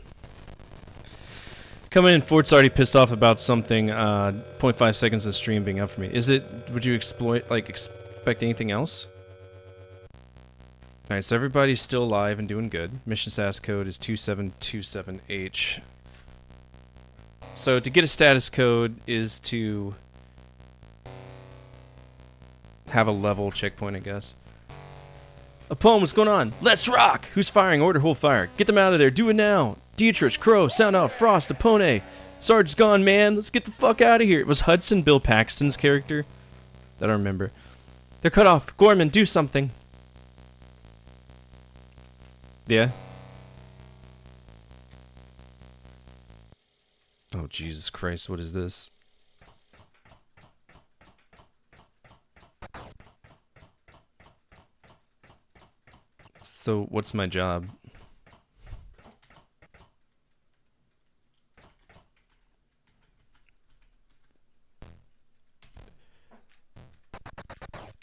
Coming in, Fort's already pissed off about something. 0.5 seconds of stream being up for me. Is it? Would you expect anything else? Alright, so everybody's still alive and doing good. Mission status code is 2727H. So to get a status code is to have a level checkpoint, I guess. A poem, what's going on? Let's rock! Who's firing? Order, hold fire. Get them out of there. Do it now. Dietrich, Crow, sound out, Frost, Apone. Sarge's gone, man. Let's get the fuck out of here. It was Hudson Bill Paxton's character? I don't remember. They're cut off. Gorman, do something. Yeah? Oh, Jesus Christ, what is this? So, what's my job?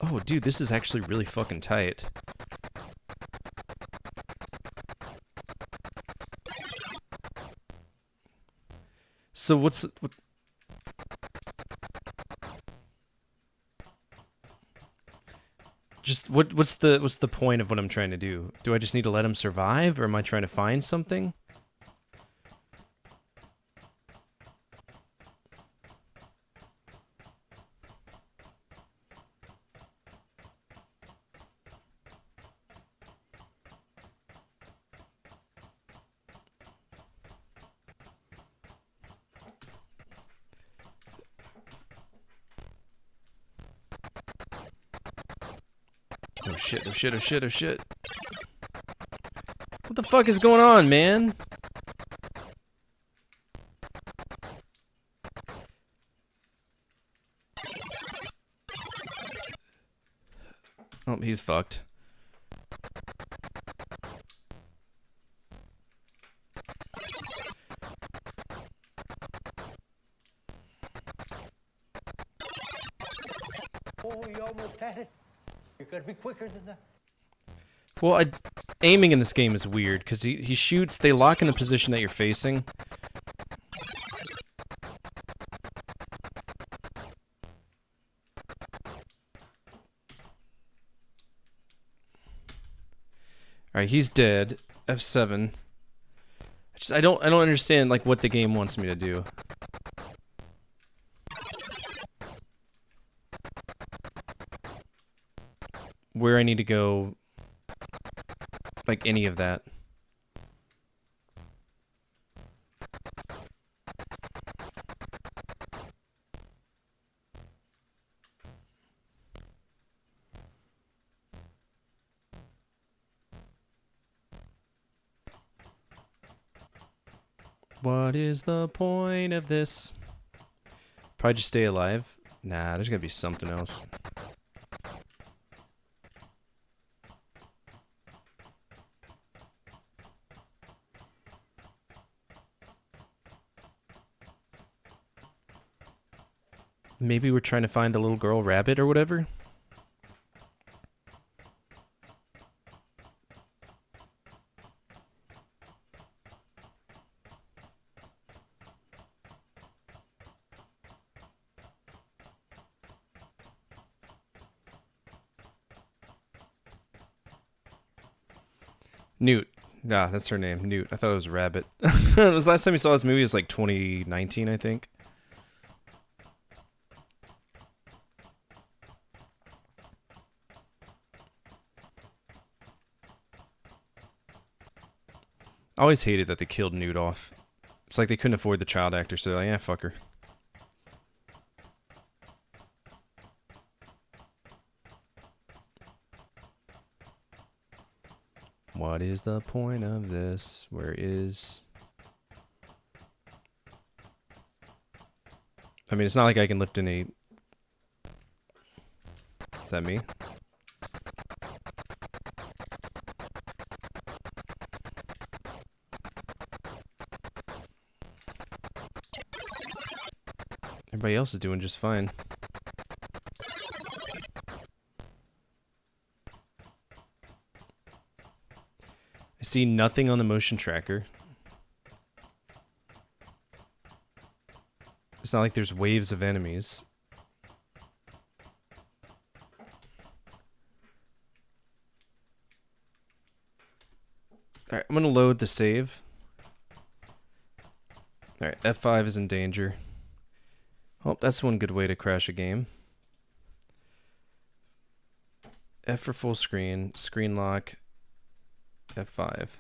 Oh, dude, this is actually really fucking tight. So what's... Just what's the point of what I'm trying to do? Do I just need to let him survive, or am I trying to find something? Oh shit, oh shit, oh shit, oh shit. What the fuck is going on, man? Oh, he's fucked. Oh, you almost had it. You gotta be quicker than that. Well, aiming in this game is weird, because he shoots, they lock in the position that you're facing. Alright, he's dead. F7. I don't understand, like, what the game wants me to do. Where I need to go, like, any of that. What is the point of this? Probably just stay alive. Nah, there's gotta be something else. Maybe we're trying to find the little girl rabbit or whatever? Newt. Ah, that's her name. Newt. I thought it was Rabbit. It was last time we saw this movie was like 2019, I think. I always hated that they killed Newt off. It's like they couldn't afford the child actor, so they're like, yeah, fuck her. What is the point of this? Where is... I mean, it's not like I can lift any... Is that me? Everybody else is doing just fine. I see nothing on the motion tracker. It's not like there's waves of enemies. Alright, I'm gonna load the save. Alright, F5 is in danger. Oh, that's one good way to crash a game. F for full screen, screen lock, F5.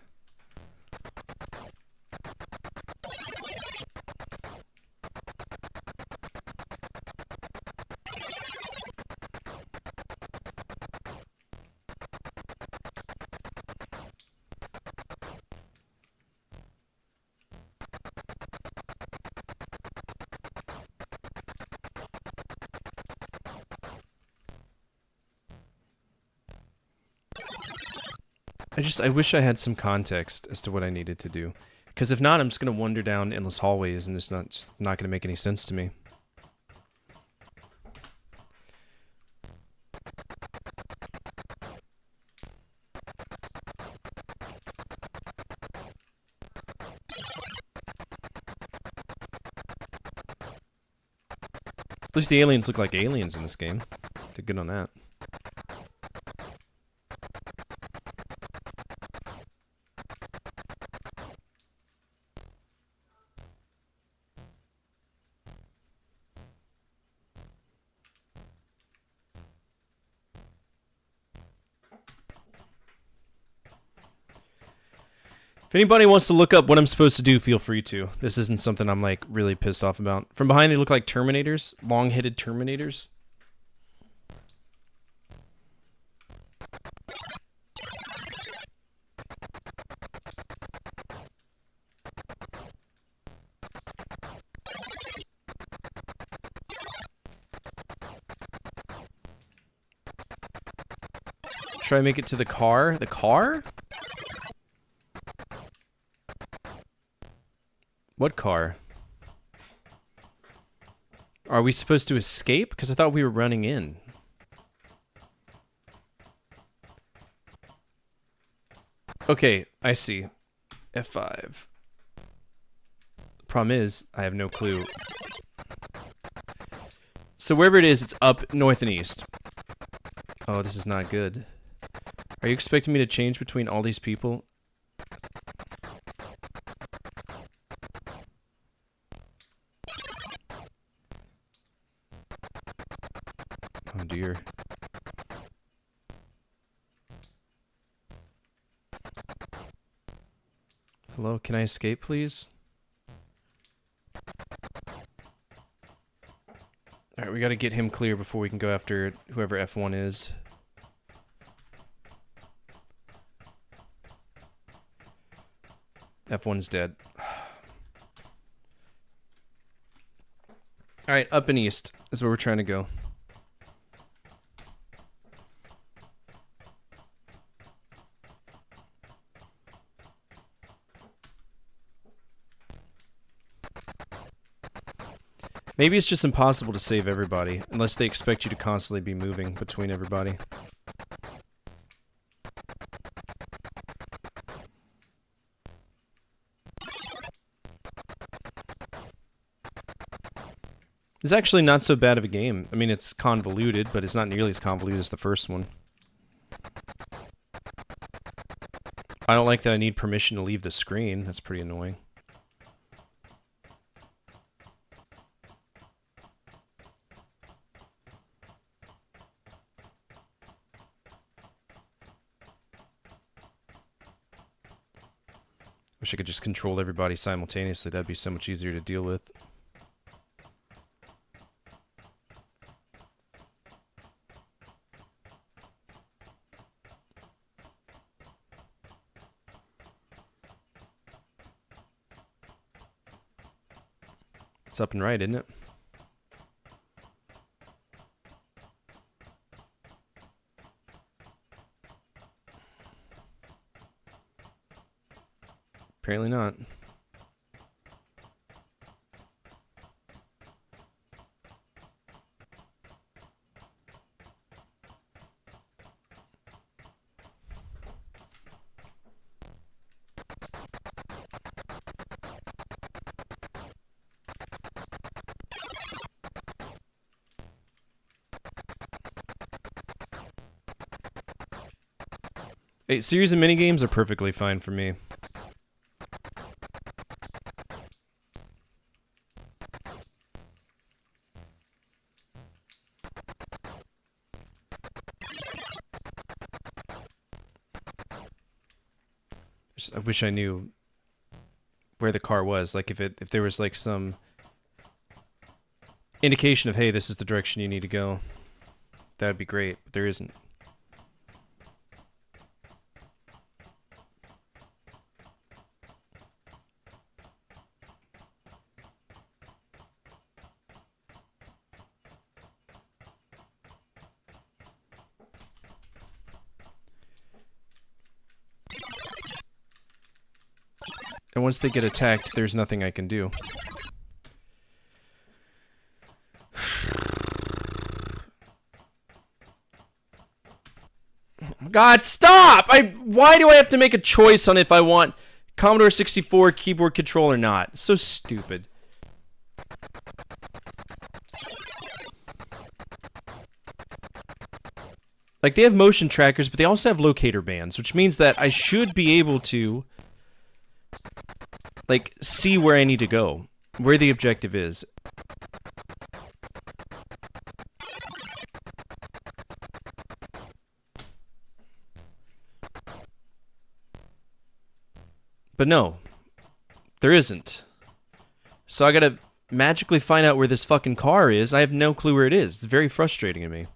I wish I had some context as to what I needed to do. Because if not, I'm just going to wander down endless hallways and it's just not going to make any sense to me. At least the aliens look like aliens in this game. Did good on that. If anybody wants to look up what I'm supposed to do, feel free to. This isn't something I'm like really pissed off about. From behind, they look like Terminators, long-headed Terminators. Try to make it to the car. The car? What car? Are we supposed to escape? Because I thought we were running in. Okay, I see. F5. Problem is, I have no clue. So wherever it is, it's up north and east. Oh, this is not good. Are you expecting me to change between all these people? Oh dear. Hello, can I escape, please? Alright, we gotta get him clear before we can go after whoever F1 is. F1's dead. Alright, up and east is where we're trying to go. Maybe it's just impossible to save everybody, unless they expect you to constantly be moving between everybody. It's actually not so bad of a game. I mean, it's convoluted, but it's not nearly as convoluted as the first one. I don't like that I need permission to leave the screen. That's pretty annoying. Wish I could just control everybody simultaneously. That'd be so much easier to deal with. It's up and right, isn't it? Apparently not. Hey, series of minigames are perfectly fine for me. I wish I knew where the car was. Like if there was like some indication of, hey, this is the direction you need to go. That'd be great, but there isn't. And once they get attacked, there's nothing I can do. God, stop! Why do I have to make a choice on if I want Commodore 64 keyboard control or not? So stupid. Like, they have motion trackers, but they also have locator bands, which means that I should be able to like, see where I need to go, where the objective is. But no, there isn't. So I gotta magically find out where this fucking car is. I have no clue where it is. It's very frustrating to me.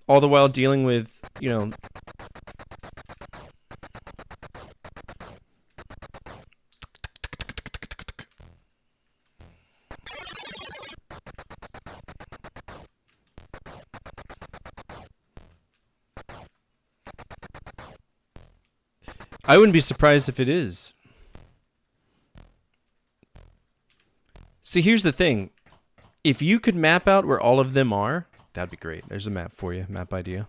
All the while dealing with, you know... I wouldn't be surprised if it is. See, here's the thing. If you could map out where all of them are, that'd be great. There's a map for you. Map idea.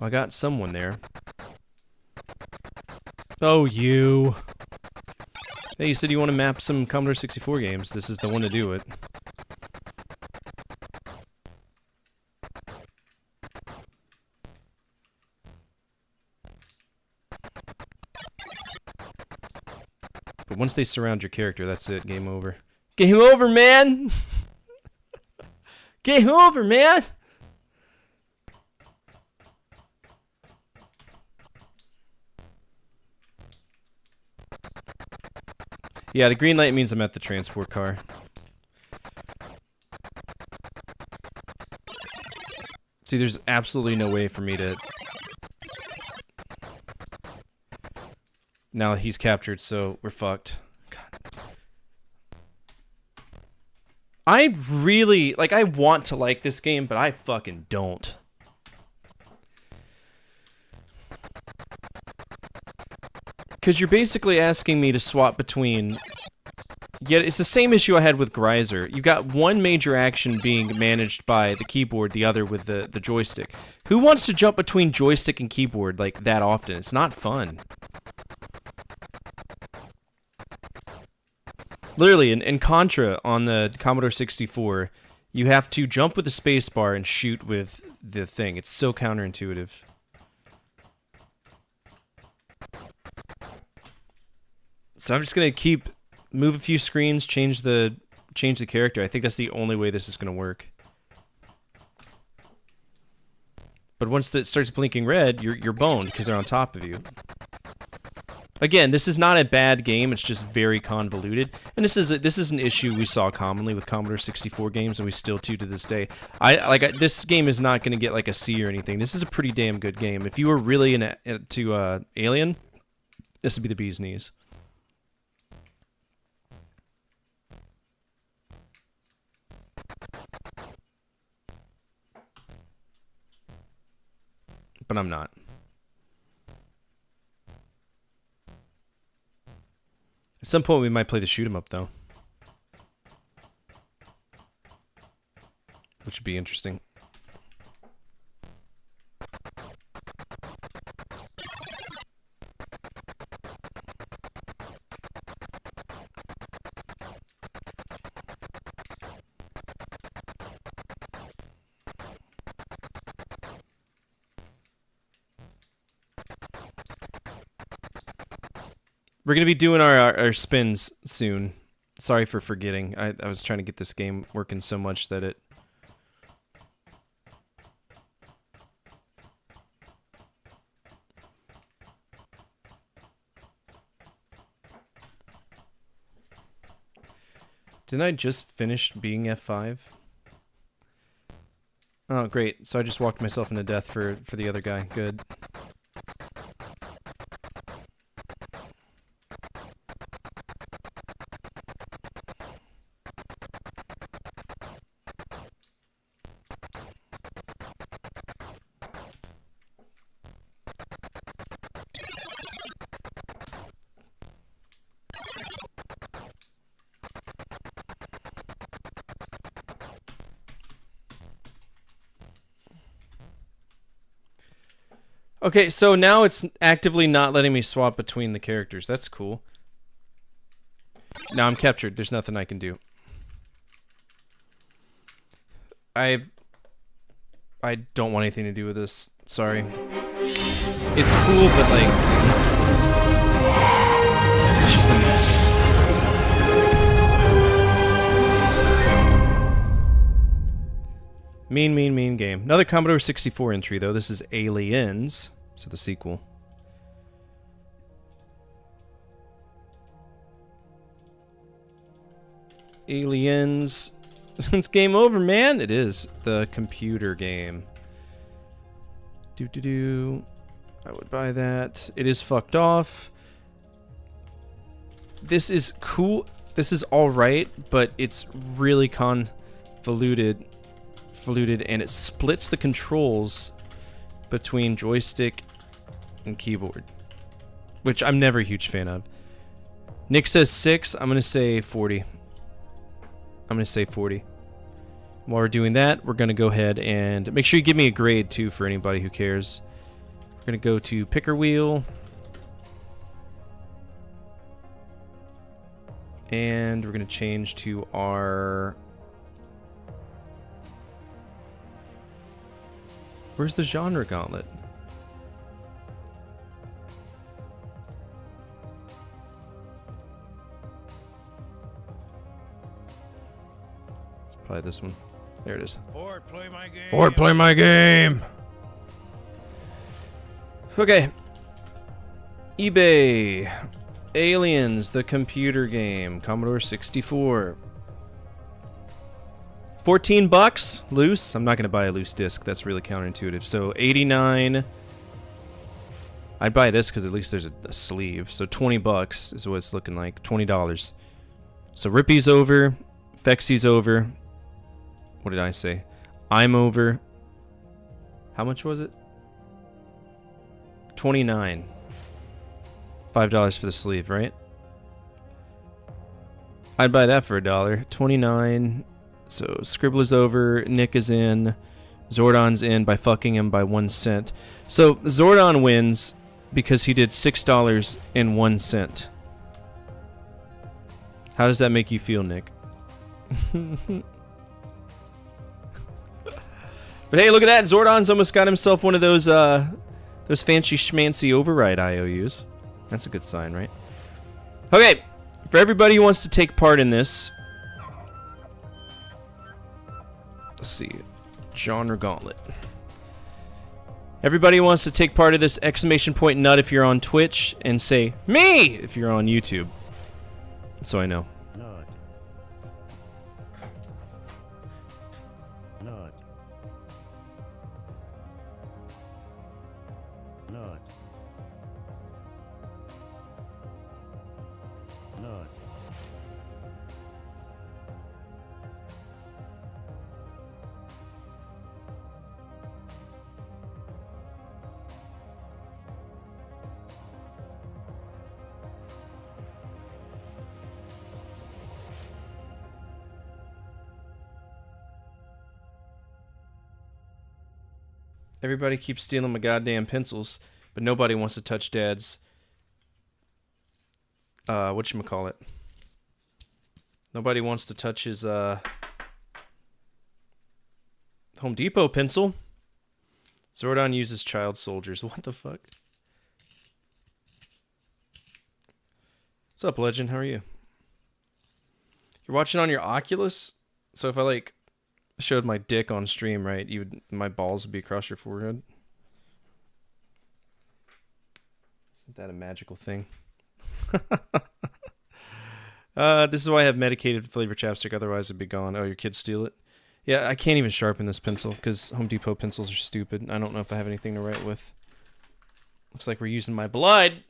Well, I got someone there. Oh, you. Hey, you said you want to map some Commodore 64 games. This is the one to do it. But once they surround your character, that's it. Game over. Game over, man! Game over, man! Yeah, the green light means I'm at the transport car. See, there's absolutely no way for me to... Now he's captured, so we're fucked. God. I really... Like, I want to like this game, but I fucking don't. Because you're basically asking me to swap between... Yet it's the same issue I had with Greiser. You got one major action being managed by the keyboard, the other with the joystick. Who wants to jump between joystick and keyboard like that often? It's not fun. Literally, in Contra on the Commodore 64, you have to jump with the spacebar and shoot with the thing. It's so counterintuitive. So I'm just gonna move a few screens, change the character. I think that's the only way this is gonna work. But once it starts blinking red, you're boned because they're on top of you. Again, this is not a bad game. It's just very convoluted, and this is an issue we saw commonly with Commodore 64 games, and we still do to this day. This game is not gonna get like a C or anything. This is a pretty damn good game. If you were really into Alien, this would be the bee's knees. But I'm not. At some point we might play the shoot 'em up though. Which would be interesting. We're going to be doing our spins soon. Sorry for forgetting. I was trying to get this game working so much that it... Didn't I just finish being F5? Oh, great. So I just walked myself into death for the other guy. Good. Okay, so now it's actively not letting me swap between the characters. That's cool. Now I'm captured. There's nothing I can do. I don't want anything to do with this. Sorry. It's cool, but like, it's just a mess. Mean game. Another Commodore 64 entry though. This is Aliens, so the sequel. Aliens. It's game over, man. It is the computer game. I would buy that. It is fucked off. This is cool. This is all right, but it's really convoluted, and it splits the controls between joystick and keyboard, which I'm never a huge fan of. Nick says 6. I'm gonna say 40. I'm gonna say 40. While we're doing that, we're gonna go ahead and make sure you give me a grade too for anybody who cares. We're gonna go to picker wheel. And we're gonna change to our... Where's the genre gauntlet? It's probably this one. There it is. Ford, play my game. Ford, play my game. Okay. eBay. Aliens, the computer game. Commodore 64. $14 loose. I'm not going to buy a loose disc. That's really counterintuitive. So 89. I'd buy this because at least there's a sleeve. So $20 is what it's looking like. $20. So Rippy's over. Fexy's over. What did I say? I'm over. How much was it? 29. $5 for the sleeve, right? I'd buy that for $1. 29. So Scribbler's over. Nick is in. Zordon's in by fucking him by 1 cent. So Zordon wins because he did $6.01. How does that make you feel, Nick? But hey, look at that! Zordon's almost got himself one of those fancy schmancy override IOUs. That's a good sign, right? Okay, for everybody who wants to take part in this, let's see, genre gauntlet. Everybody who wants to take part of this, exclamation point nut if you're on Twitch, and say me if you're on YouTube. So I know. Nut. Nut. Nut. Nut. Everybody keeps stealing my goddamn pencils, but nobody wants to touch Dad's whatchamacallit. Nobody wants to touch his Home Depot pencil. Zordon uses child soldiers. What the fuck? What's up, Legend? How are you? You're watching on your Oculus? So if I like showed my dick on stream, right, my balls would be across your forehead. Isn't that a magical thing? This is why I have medicated flavor chapstick, otherwise it'd be gone. Oh, your kids steal it? Yeah, I can't even sharpen this pencil because Home Depot pencils are stupid. I don't know if I have anything to write with. Looks like we're using my blood.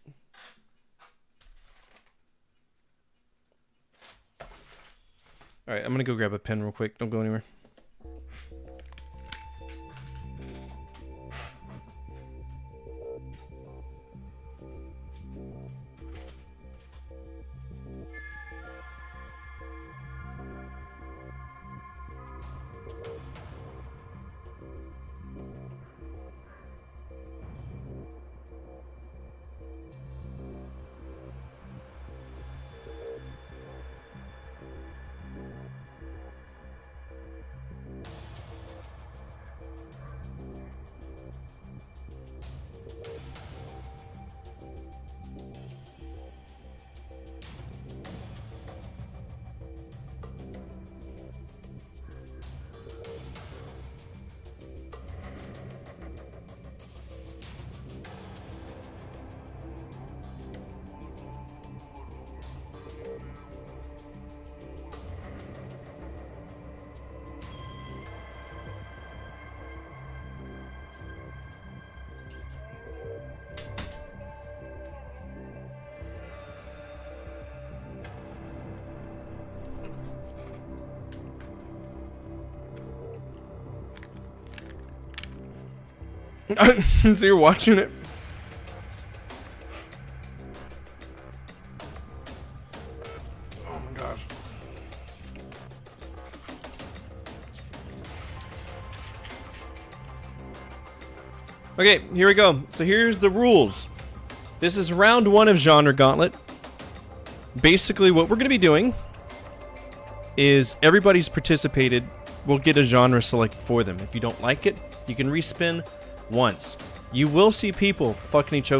Alright, I'm gonna go grab a pen real quick. Don't go anywhere. So you're watching it? Oh my gosh. Okay, here we go. So here's the rules. This is round 1 of Genre Gauntlet. Basically, what we're going to be doing is everybody's participated will get a genre selected for them. If you don't like it, you can respin once. You will see people fucking each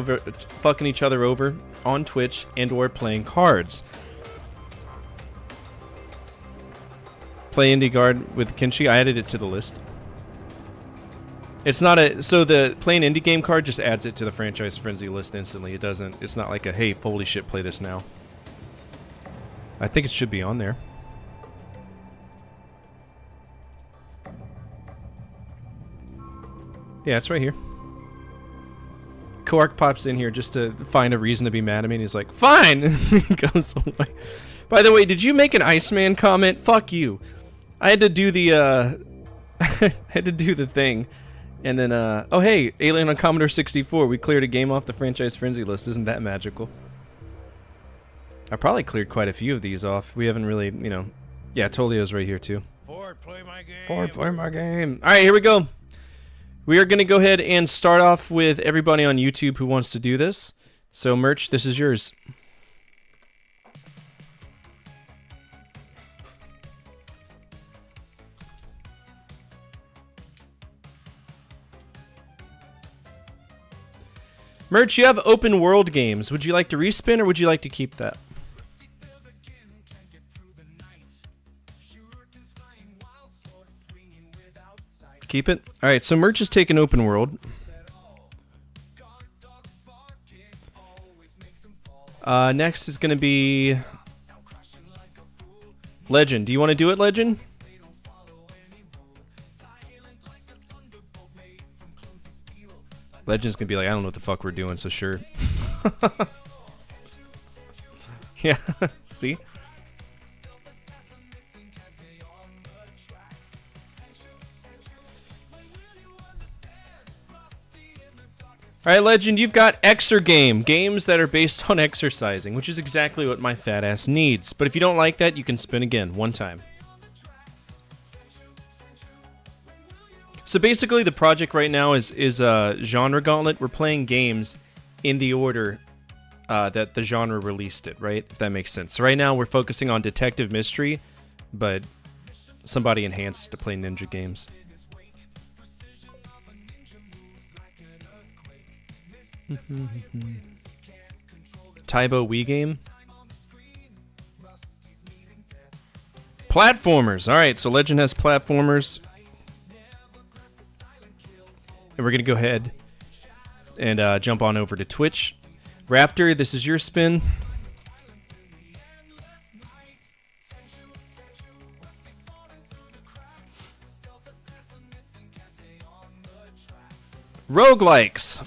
other over on Twitch and or playing cards. Play Indie Guard with Kinshi. I added it to the list. It's not a... So the Play an Indie Game card just adds it to the Franchise Frenzy list instantly. It doesn't... It's not like a, hey, holy shit, play this now. I think it should be on there. Yeah, it's right here. Quark pops in here just to find a reason to be mad at me, and he's like, fine! And he goes away. By the way, did you make an Iceman comment? Fuck you. I had to do the, I had to do the thing. And then, oh hey, Alien on Commodore 64. We cleared a game off the Franchise Frenzy list. Isn't that magical? I probably cleared quite a few of these off. We haven't really, you know... Yeah, Tolio's right here, too. Ford, play my game. Ford, play my game. Alright, here we go. We are going to go ahead and start off with everybody on YouTube who wants to do this. So, Merch, this is yours. Merch, you have open world games. Would you like to respin or would you like to keep that? Keep it? Alright, so Merch is taking open world. Next is going to be... Legend. Do you want to do it, Legend? Legend's going to be like, I don't know what the fuck we're doing, so sure. Yeah, see? Alright, Legend, you've got Exergame. Games that are based on exercising, which is exactly what my fat ass needs. But if you don't like that, you can spin again, one time. So basically, the project right now is Genre Gauntlet. We're playing games in the order that the genre released it, right? If that makes sense. So right now, we're focusing on Detective Mystery, but somebody enhanced to play ninja games. Taibo Wii game. Platformers. Alright, so Legend has platformers. And we're going to go ahead and jump on over to Twitch. Raptor, this is your spin. Roguelikes.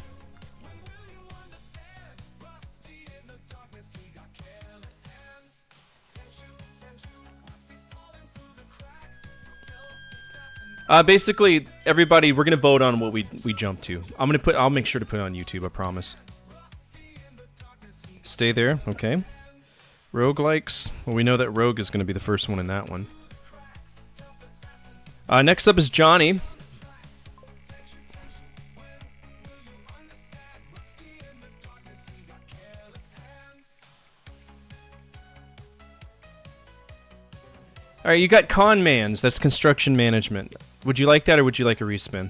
Basically, everybody, we're gonna vote on what we jump to. I'll make sure to put it on YouTube, I promise. Stay there, okay. Roguelikes. Well, we know that Rogue is gonna be the first one in that one. Next up is Johnny. Alright, you got Con Mans, that's construction management. Would you like that or would you like a respin?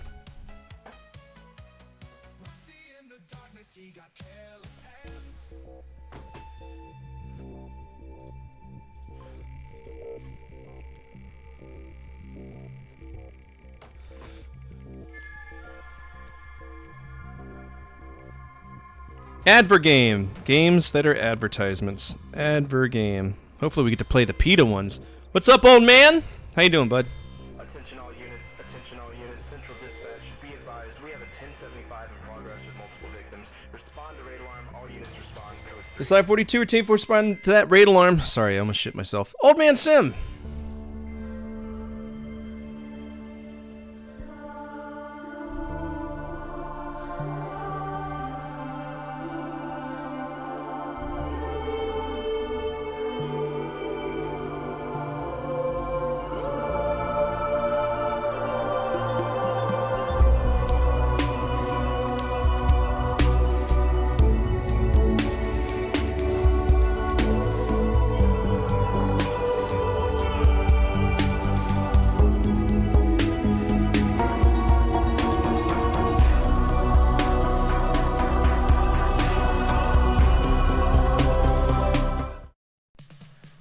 Advergame. Games that are advertisements. Advergame. Hopefully we get to play the PETA ones. What's up, old man? How you doing, bud? Attention all units, central dispatch, be advised, we have a 1075 in progress with multiple victims. Respond to raid alarm, all units respond, code 3. Is Live 42 or Team 4 respond to that raid alarm? Sorry, I almost shit myself. Old man Sim!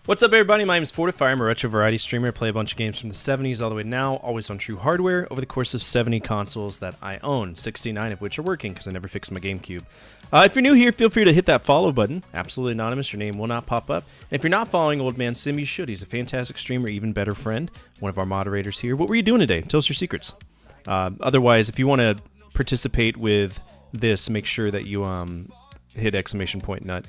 What's up, everybody? My name is Fortify. I'm a retro variety streamer. I play a bunch of games from the 70s all the way to now, always on true hardware, over the course of 70 consoles that I own, 69 of which are working because I never fixed my GameCube. If you're new here, feel free to hit that follow button. Absolutely anonymous. Your name will not pop up. And if you're not following Old Man Sim, you should. He's a fantastic streamer, even better friend, one of our moderators here. What were you doing today? Tell us your secrets. Otherwise, if you want to participate with this, make sure that you hit exclamation point nut.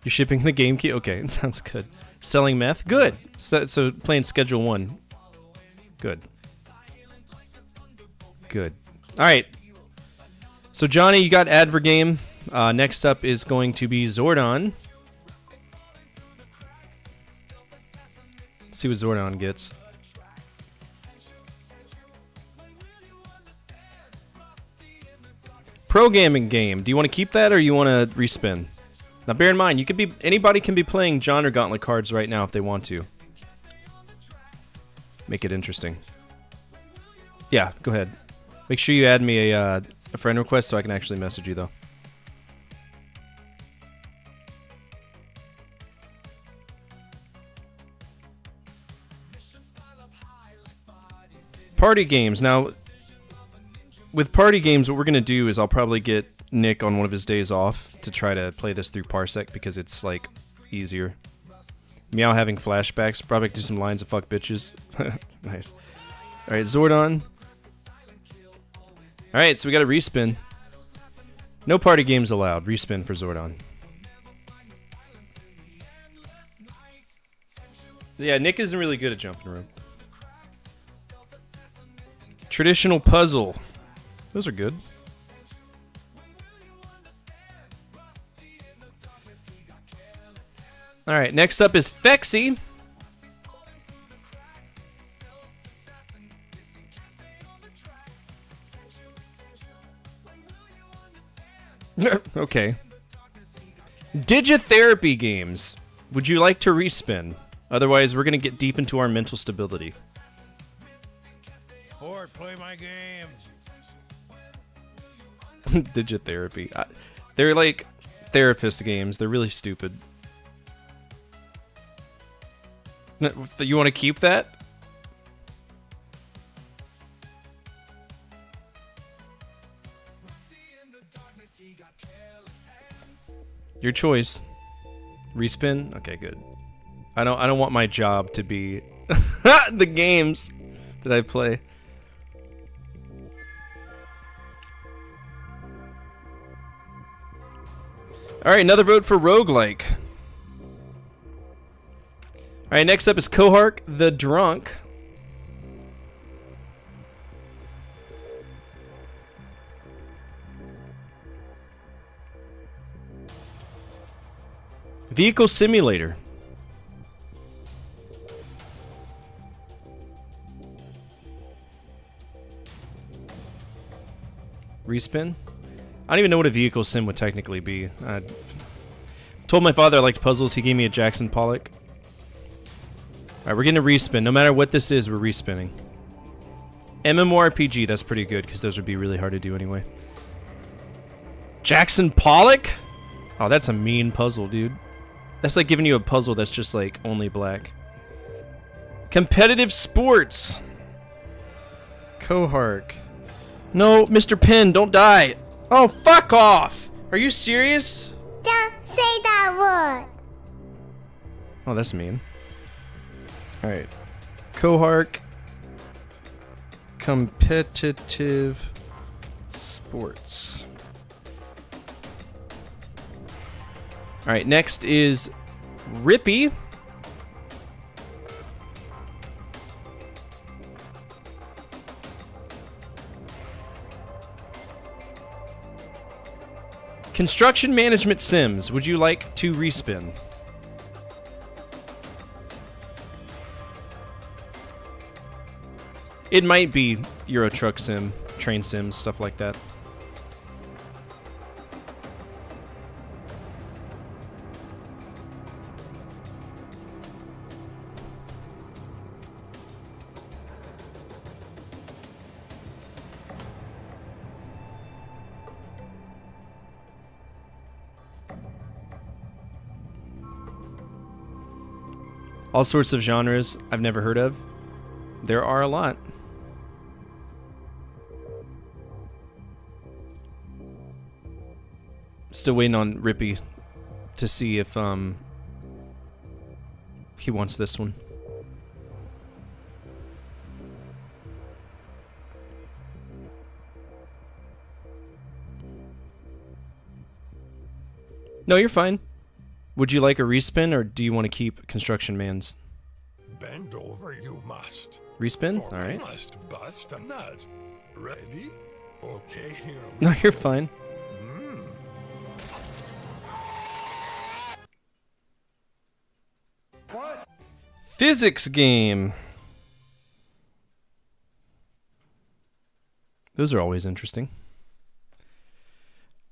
You're shipping the GameCube? Okay, sounds good. Selling meth? Good. So playing Schedule 1. Good. Good. Alright. So Johnny, you got Advergame. Next up is going to be Zordon. Let's see what Zordon gets. Programming game. Do you want to keep that or you want to respin? Now bear in mind, anybody can be playing genre gauntlet cards right now if they want to. Make it interesting. Yeah, go ahead. Make sure you add me a friend request so I can actually message you though. Party games. Now, with party games, what we're going to do is I'll probably get Nick on one of his days off to try to play this through Parsec because it's, like, easier. Meow having flashbacks. Probably do some lines of fuck bitches. Nice. Alright, Zordon. Alright, so we got a respin. No party games allowed. Respin for Zordon. Yeah, Nick isn't really good at jumping around. Traditional puzzle. Those are good. Alright, next up is Fexy. Okay. Digitherapy games. Would you like to respin? Otherwise, we're going to get deep into our mental stability. Ford, play my game. Digitherapy. They're like therapist games. They're really stupid. You want to keep that? Your choice. Respin? Okay, good. I don't want my job to be the games that I play. Alright, another vote for roguelike. Alright, next up is Kohark the Drunk. Vehicle Simulator. Respin? I don't even know what a vehicle sim would technically be. I told my father I liked puzzles. He gave me a Jackson Pollock. Alright, we're getting a respin. No matter what this is, we're respinning. MMORPG, that's pretty good, because those would be really hard to do anyway. Jackson Pollock? Oh, that's a mean puzzle, dude. That's like giving you a puzzle that's just like only black. Competitive sports. Kohark. No, Mr. Penn, don't die. Oh, fuck off! Are you serious? Don't say that word. Oh, that's mean. Alright. Kohark. Competitive sports. Alright, next is Rippy. Construction Management Sims. Would you like to respin? It might be Euro Truck Sim, Train Sims, stuff like that. All sorts of genres I've never heard of. There are a lot. Still waiting on Rippy to see if he wants this one. No, you're fine. Would you like a respin, or do you want to keep Construction Man's? Bend over you must. Respin? For Alright. we must bust a nut. Ready? Okay, here. No, you're fine. What? Physics game. Those are always interesting.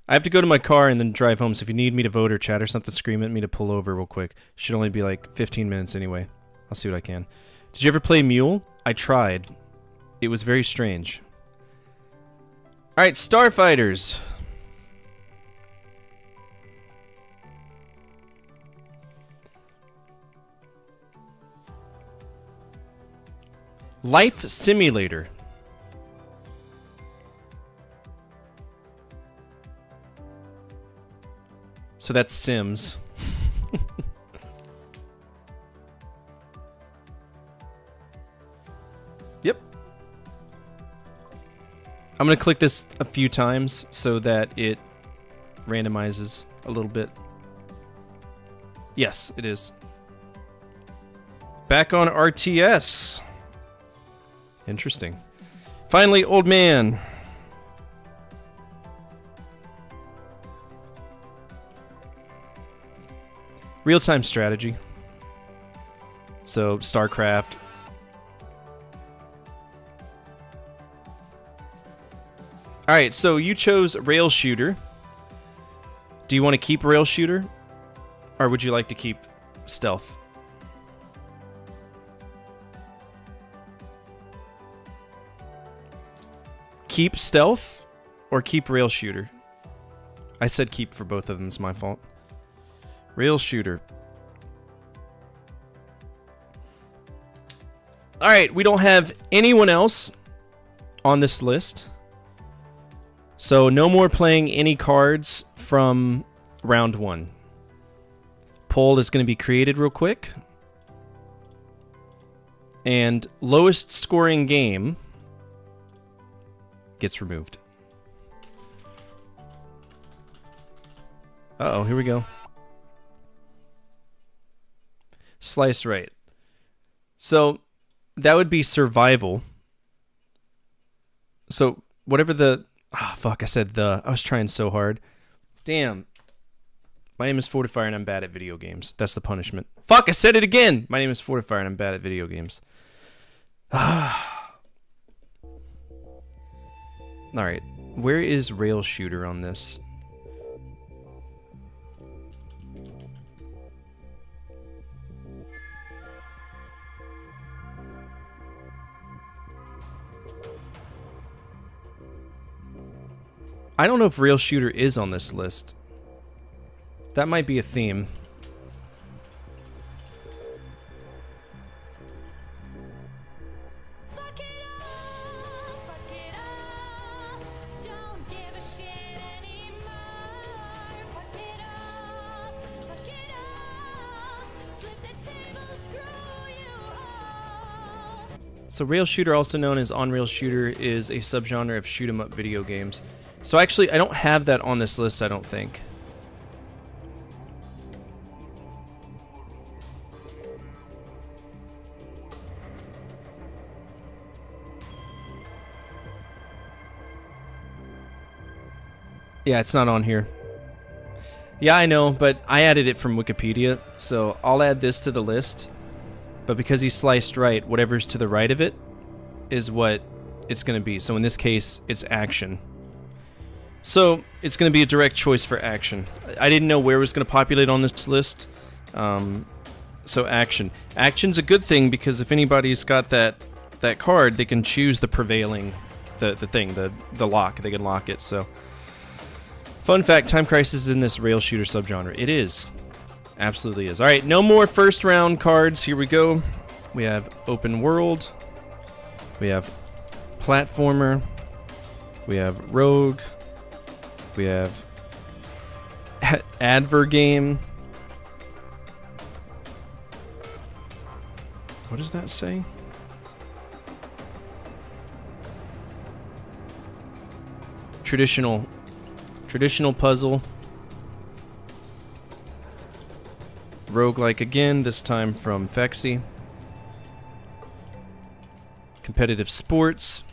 I have to go to my car and then drive home, so if you need me to vote or chat or something, scream at me to pull over real quick. Should only be like 15 minutes anyway. I'll see what I can. Did you ever play Mule? I tried. It was very strange. Alright, Starfighters. Life Simulator. So that's Sims. Yep. I'm going to click this a few times so that it randomizes a little bit. Yes, it is. Back on RTS. Interesting. Finally, Old Man. Real-time strategy. So, StarCraft. Alright, so you chose Rail Shooter. Do you want to keep Rail Shooter? Or would you like to keep Stealth? Keep Stealth or keep Rail Shooter? I said keep for both of them, it's my fault. Rail Shooter. Alright, we don't have anyone else on this list. So no more playing any cards from round 1. Poll is going to be created real quick. And lowest scoring game gets removed. Uh-oh, here we go. Slice right. So that would be survival. So whatever the... Ah, fuck, I said the... I was trying so hard. Damn. My name is Fortifier and I'm bad at video games. That's the punishment. Fuck, I said it again! My name is Fortifier and I'm bad at video games. Alright, where is Rail Shooter on this? I don't know if Rail Shooter is on this list. That might be a theme. Fuck it up, fuck it up. Don't give a shit anymore. Fuck it up, flip the table, screw you all. So Rail Shooter, also known as On-Rail Shooter, is a subgenre of shoot-'em-up video games. So actually, I don't have that on this list, I don't think. Yeah, it's not on here. Yeah, I know, but I added it from Wikipedia, so I'll add this to the list. But because he sliced right, whatever's to the right of it is what it's going to be. So in this case, it's action. So it's going to be a direct choice for action. I didn't know where it was going to populate on this list. So action. Action's a good thing because if anybody's got that card, they can choose the prevailing, the lock. They can lock it. So, fun fact: Time Crisis is in this Rail Shooter subgenre. It is. Absolutely is. All right, no more first round cards. Here we go. We have open world. We have platformer. We have rogue. We have adver game. What does that say? Traditional puzzle. Roguelike again, this time from Fexi. Competitive sports.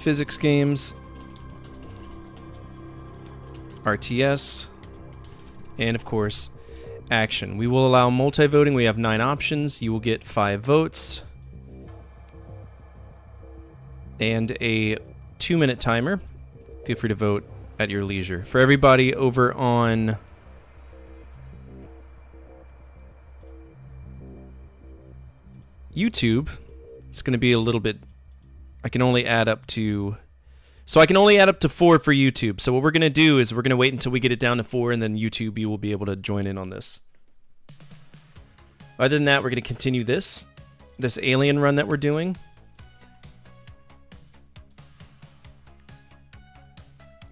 Physics games. RTS. And of course, action. We will allow multi-voting. We have 9 options. You will get 5 votes. And a 2-minute timer. Feel free to vote at your leisure. For everybody over on YouTube, it's going to be a little bit... I can only add up to 4 for YouTube. So what we're going to do is we're going to wait until we get it down to 4, and then YouTube, you will be able to join in on this. Other than that, we're going to continue this alien run that we're doing.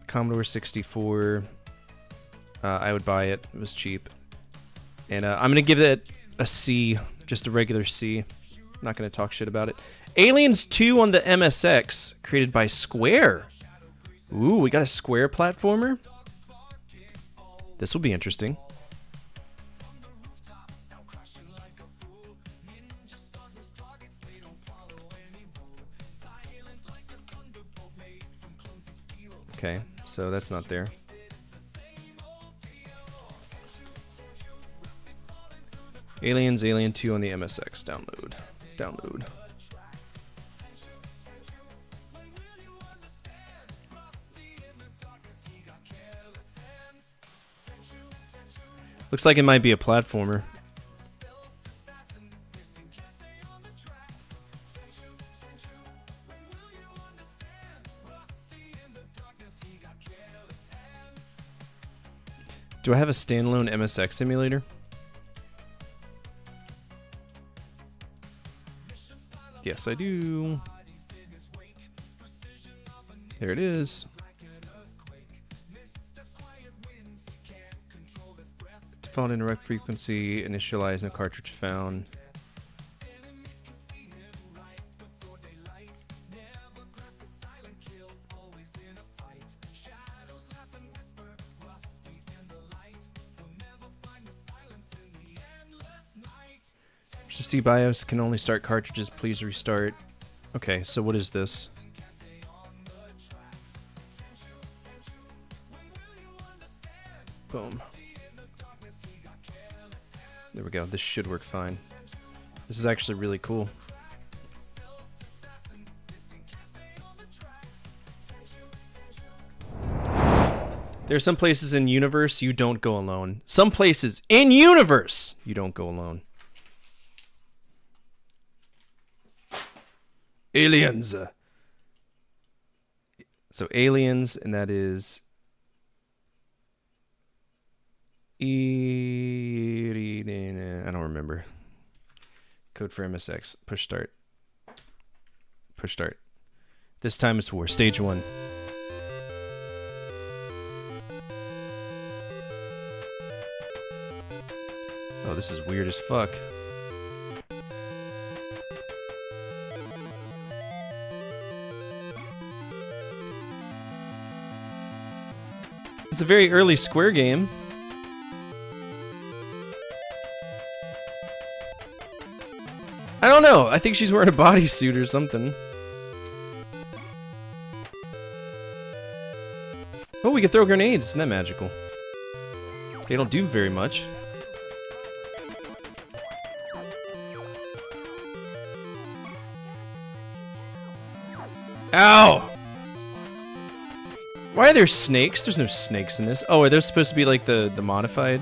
Commodore 64. I would buy it. It was cheap. And I'm going to give it a C, just a regular C. I'm not going to talk shit about it. Aliens 2 on the MSX, created by Square. Ooh, we got a Square platformer. This will be interesting. Okay, so that's not there. Aliens, Alien 2 on the MSX. Download. Looks like it might be a platformer. Do I have a standalone MSX emulator? Yes, I do. There it is. Default interrupt frequency, initialize, no cartridge found. C BIOS can only start cartridges. Please restart. Okay, so what is this? Boom. There we go. This should work fine. This is actually really cool. There are some places in universe you don't go alone. Some places in universe you don't go alone. Aliens. So aliens, and that is I don't remember. Code for MSX. Push start. Push start. This time it's war. Stage 1. Oh, this is weird as fuck. It's a very early Square game. I don't know. I think she's wearing a bodysuit or something. Oh, we can throw grenades. Isn't that magical? They don't do very much. Ow! Why are there snakes? There's no snakes in this. Oh, are those supposed to be like the modified?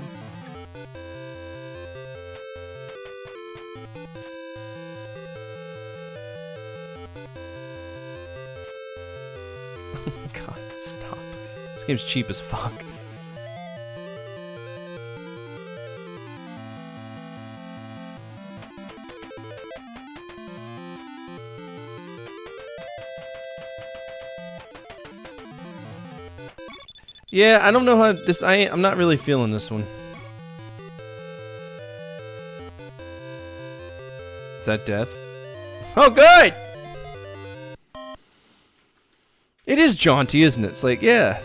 Oh my god, stop. This game's cheap as fuck. Yeah, I don't know how this. I'm not really feeling this one. Is that death? Oh, good! It is jaunty, isn't it? It's like, yeah.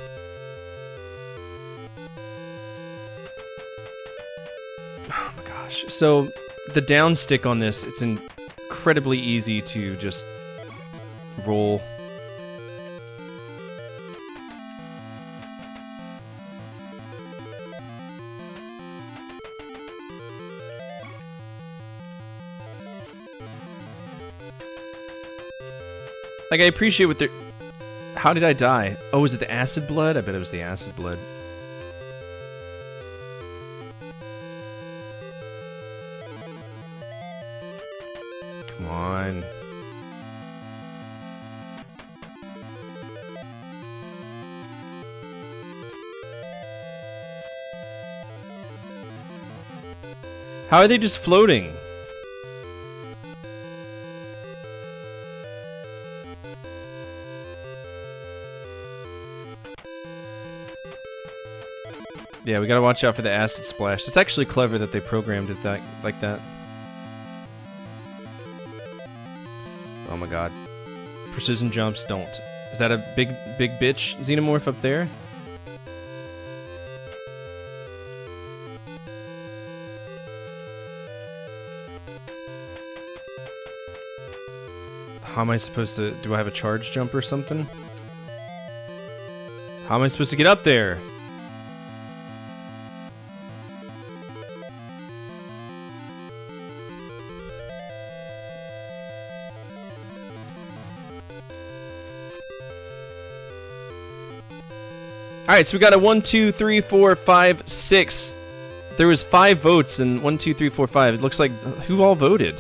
Oh my gosh. So, the down stick on this, it's incredibly easy to just roll. Like, I appreciate what they're... How did I die? Oh, was it the acid blood? I bet it was the acid blood. Come on. How are they just floating? Yeah, we gotta watch out for the acid splash. It's actually clever that they programmed it like that. Oh my god. Precision jumps don't. Is that a big bitch xenomorph up there? How am I supposed to... Do I have a charge jump or something? How am I supposed to get up there? Alright, so we got a 1, 2, 3, 4, 5, 6. There was 5 votes and 1, 2, 3, 4, 5. It looks like who all voted?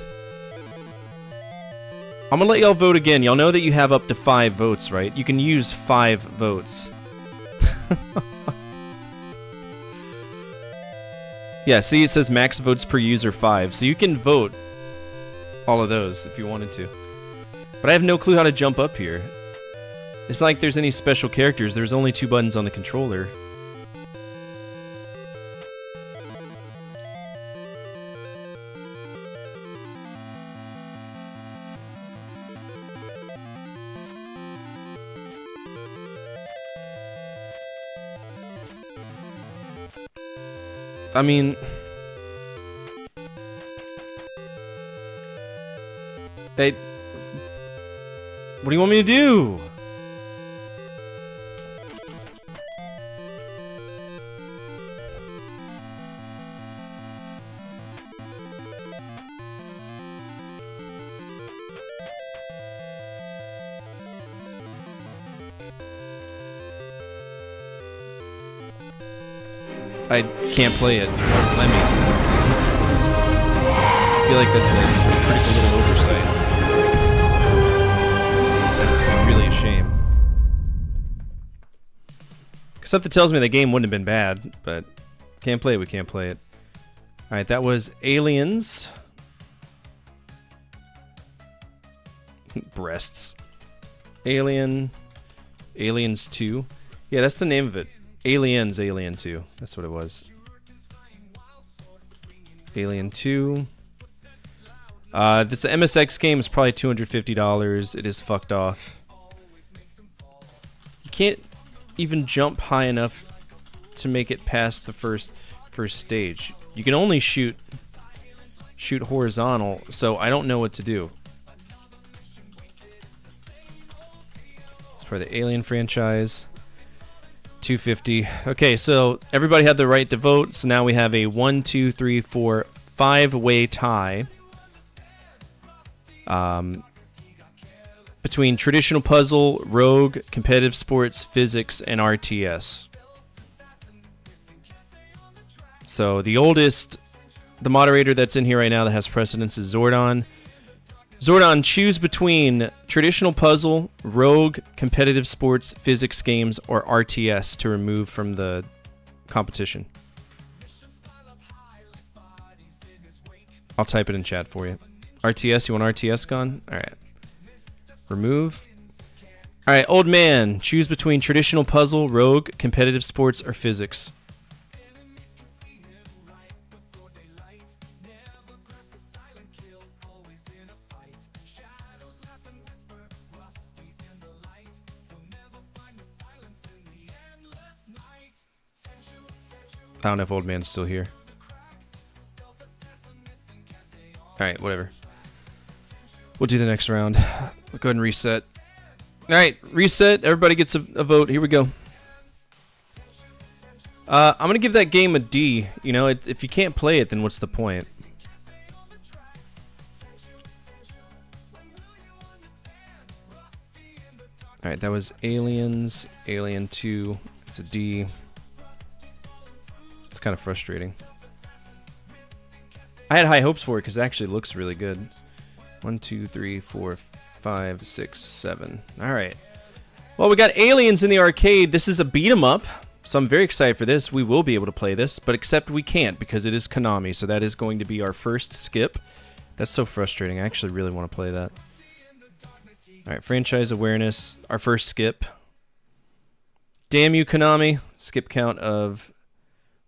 I'm gonna let y'all vote again. Y'all know that you have up to 5 votes, right? You can use 5 votes. Yeah, see, it says max votes per user 5, so you can vote all of those if you wanted to. But I have no clue how to jump up here. It's not like there's any special characters. There's only 2 buttons on the controller. I mean... What do you want me to do? I can't play it. Let me. I feel like that's a critical little oversight. That's really a shame. Something tells me the game wouldn't have been bad, but can't play it, we can't play it. Alright, that was Aliens. Breasts. Aliens 2. Yeah, that's the name of it. Aliens, Alien 2. That's what it was. Alien 2. It's an MSX game. It's probably $250. It is fucked off. You can't even jump high enough to make it past the first stage. You can only shoot horizontal, so I don't know what to do. It's for the Alien franchise. 250. Okay, so everybody had the right to vote, so now we have a 1, 2, 3, 4, 5-way tie between traditional puzzle, rogue, competitive sports, physics, and RTS. So the moderator that's in here right now that has precedence is Zordon. Zordon, choose between traditional puzzle, rogue, competitive sports, physics games, or RTS to remove from the competition. I'll type it in chat for you. RTS, you want RTS gone? Alright. Remove. All right, old man. Choose between traditional puzzle, rogue, competitive sports, or physics. I don't know if old man's still here. Alright, whatever. We'll do the next round. We'll go ahead and reset. Alright, reset. Everybody gets a vote. Here we go. I'm going to give that game a D. You know, if you can't play it, then what's the point? Alright, that was Aliens. Alien 2. It's a D. It's kind of frustrating. I had high hopes for it because it actually looks really good. 1, 2, 3, 4, 5, 6, 7. All right. Well, we got Aliens in the arcade. This is a beat 'em up, so I'm very excited for this. We will be able to play this, but except we can't because it is Konami, so that is going to be our first skip. That's so frustrating. I actually really want to play that. All right, franchise awareness. Our first skip. Damn you, Konami. Skip count of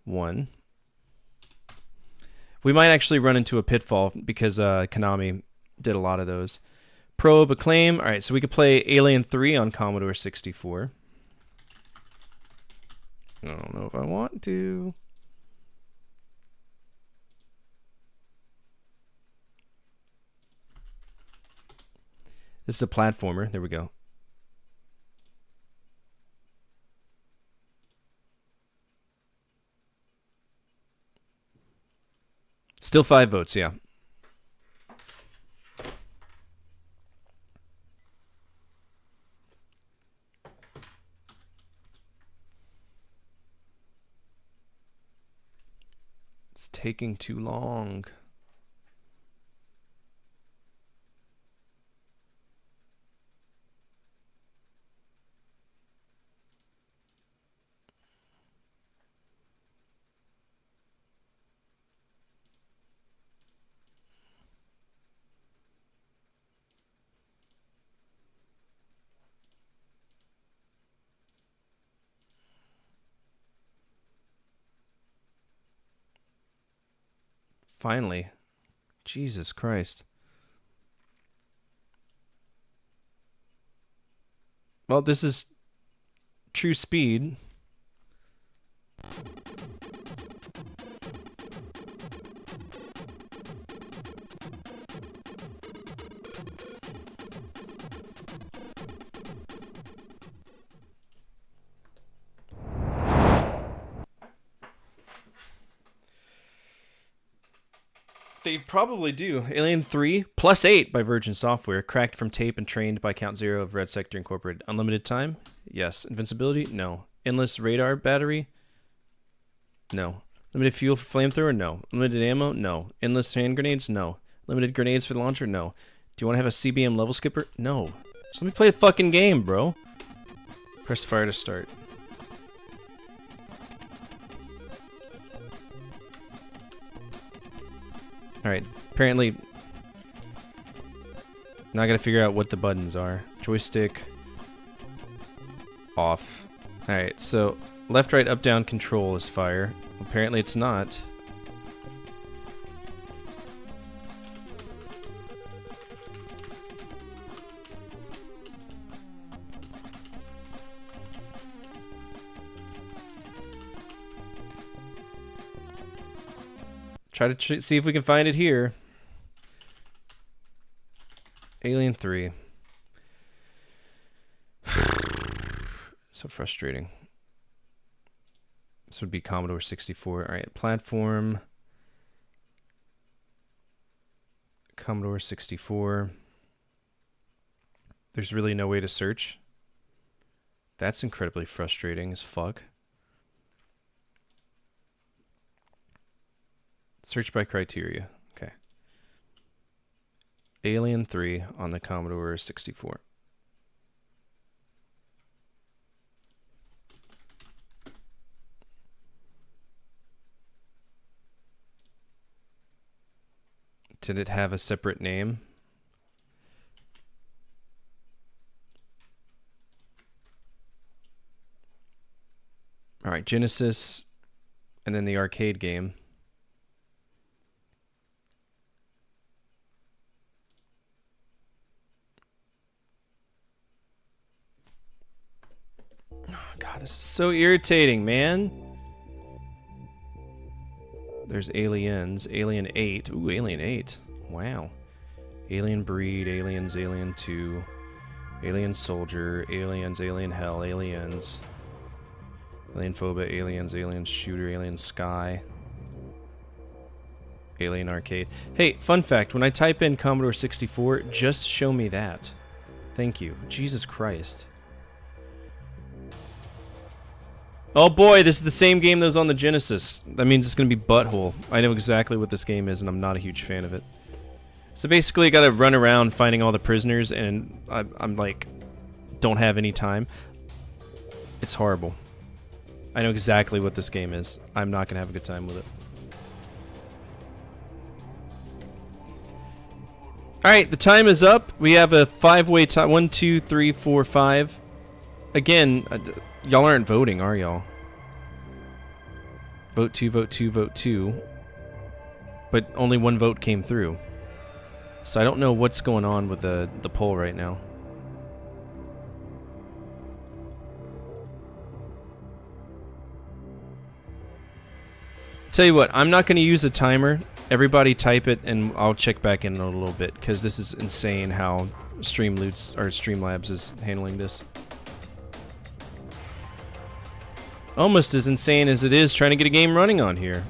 1. We might actually run into a pitfall because Konami did a lot of those. Probe, Acclaim. All right, so we could play Alien 3 on Commodore 64. I don't know if I want to. This is a platformer. There we go. Still 5 votes, yeah. It's taking too long. Finally. Jesus Christ. Well, this is True Speed. They probably do. Alien 3 plus 8 by Virgin Software. Cracked from tape and trained by Count Zero of Red Sector Incorporated. Unlimited time? Yes. Invincibility? No. Endless radar battery? No. Limited fuel for flamethrower? No. Limited ammo? No. Endless hand grenades? No. Limited grenades for the launcher? No. Do you want to have a CBM level skipper? No. Just let me play a fucking game, bro. Press fire to start. Alright, apparently now I gotta figure out what the buttons are. Joystick off. Alright, so left, right, up, down, control is fire. Apparently it's not. Try to see if we can find it here. Alien 3. So frustrating. This would be Commodore 64. All right, platform. Commodore 64. There's really no way to search. That's incredibly frustrating as fuck. Search by criteria. Okay. Alien 3 on the Commodore 64. Did it have a separate name? right, Genesis, and then the arcade game. Oh, God, this is so irritating, man. There's Aliens, Alien 8. Ooh, Alien 8. Wow. Alien Breed, Aliens, Alien 2, Alien Soldier, Aliens, Alien Hell, Aliens, Alien Phobia, Aliens, Alien Shooter, Alien Sky, Alien Arcade. Hey, fun fact, when I type in Commodore 64, just show me that. Thank you. Jesus Christ. Oh boy, this is the same game that was on the Genesis. That means it's going to be Butthole. I know exactly what this game is, and I'm not a huge fan of it. So basically, I gotta run around finding all the prisoners, and I'm like, don't have any time. It's horrible. I know exactly what this game is. I'm not gonna have a good time with it. Alright, the time is up. We have a 5-way time. 1, 2, 3, 4, 5. Again, y'all aren't voting, are y'all? Vote 2, vote 2, vote 2. But only one vote came through. So I don't know what's going on with the poll right now. Tell you what, I'm not going to use a timer. Everybody type it, and I'll check back in a little bit, because this is insane how Streamlabs is handling this. Almost as insane as it is trying to get a game running on here.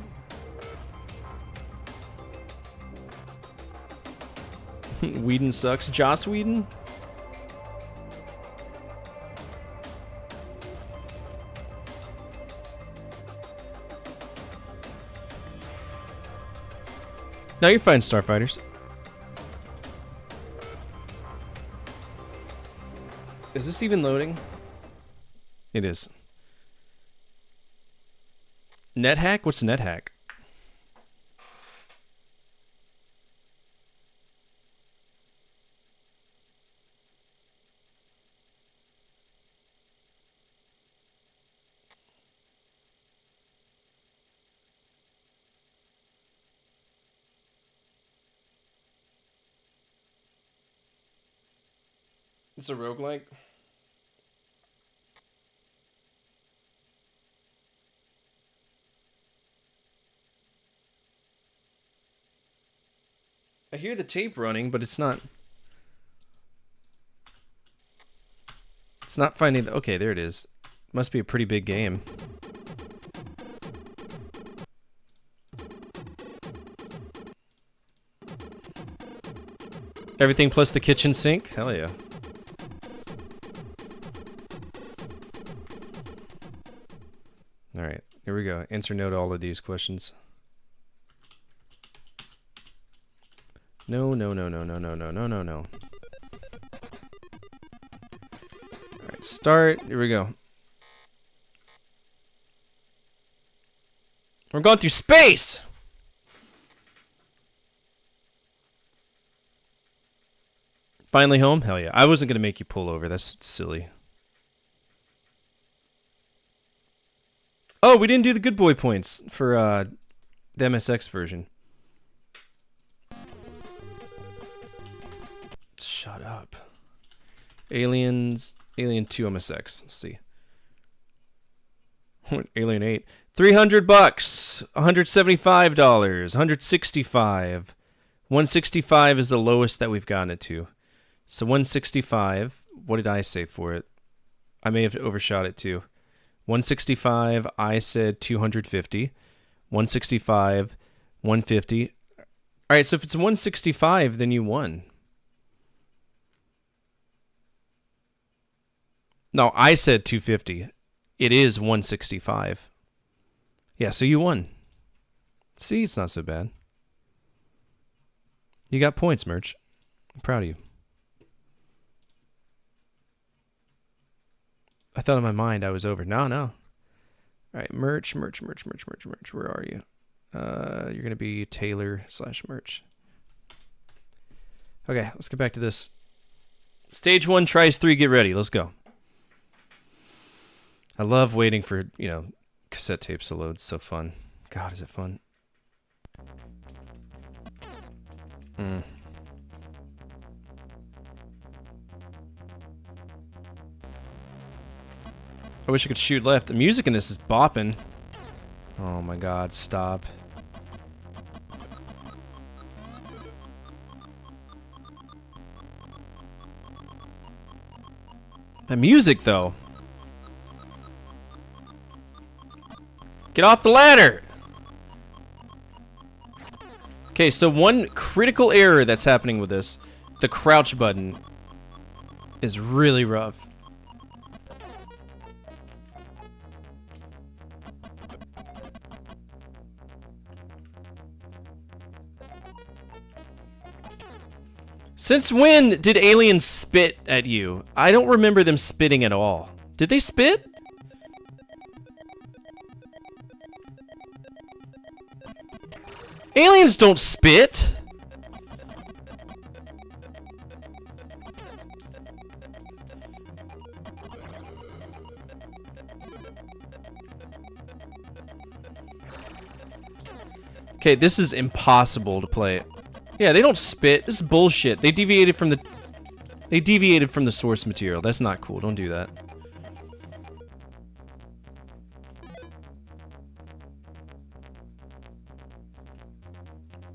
Whedon sucks. Joss Whedon? No, you're fine, Starfighters. Is this even loading? It is. NetHack? What's NetHack? It's a roguelike. I hear the tape running, but it's not. It's not finding. Okay, there it is. Must be a pretty big game. Everything plus the kitchen sink? Hell yeah. Alright, here we go. Answer no to all of these questions. No, no, no, no, no, no, no, no, no, no. Alright, start. Here we go. We're going through space! Finally home? Hell yeah. I wasn't going to make you pull over. That's silly. Oh, we didn't do the good boy points for the MSX version. Shut up. Aliens, Alien 2 MSX. Let's see. Alien 8. $300, $175, $165. $165 is the lowest that we've gotten it to. So $165. What did I say for it? I may have overshot it too. $165. I said $250. $165. $150. All right. So if it's $165, then you won. No, I said $250. It is $165. Yeah, so you won. See, it's not so bad. You got points, Merch. I'm proud of you. I thought in my mind I was over. No, no. All right, Merch. Where are you? You're going to be Taylor/Merch. Okay, let's get back to this. Stage 1 tries 3. Get ready. Let's go. I love waiting for, cassette tapes to load. So fun. God, is it fun? I wish I could shoot left. The music in this is bopping. Oh my god, stop. The music, though. Get off the ladder! Okay, so one critical error that's happening with this. The crouch button is really rough. Since when did aliens spit at you? I don't remember them spitting at all. Did they spit? Aliens don't spit! Okay, this is impossible to play. Yeah, they don't spit. This is bullshit. They deviated from the source material. That's not cool. Don't do that.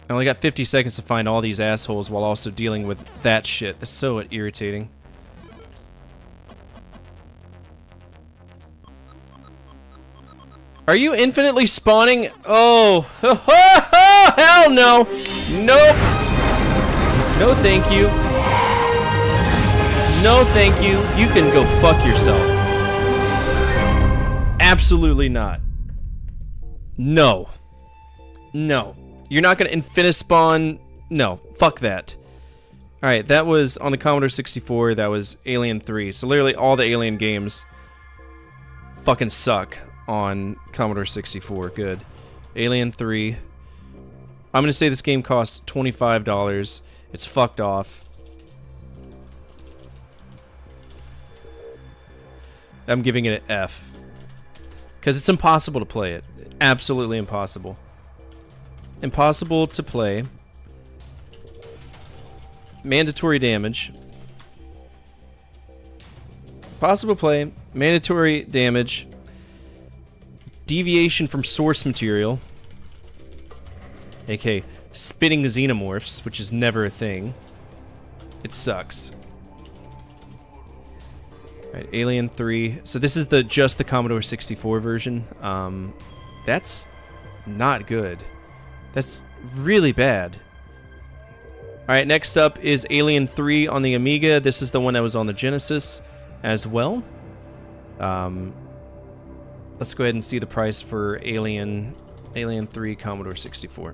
I only got 50 seconds to find all these assholes while also dealing with that shit. That's so irritating. Are you infinitely spawning? Oh. Hell no. Nope. No thank you. No thank you. You can go fuck yourself. Absolutely not. No. No. You're not gonna spawn. No. Fuck that. Alright, that was on the Commodore 64. That was Alien 3. So literally all the Alien games fucking suck on Commodore 64. Good. Alien 3. I'm gonna say this game costs $25. It's fucked off. I'm giving it an F. Because it's impossible to play it. Absolutely impossible. Impossible to play. Mandatory damage. Possible play. Mandatory damage. Deviation from source material. AK spitting xenomorphs, which is never a thing. It sucks. Alright, Alien 3. So this is just the Commodore 64 version. That's not good. That's really bad. Alright, next up is Alien 3 on the Amiga. This is the one that was on the Genesis as well. Let's go ahead and see the price for Alien 3 Commodore 64.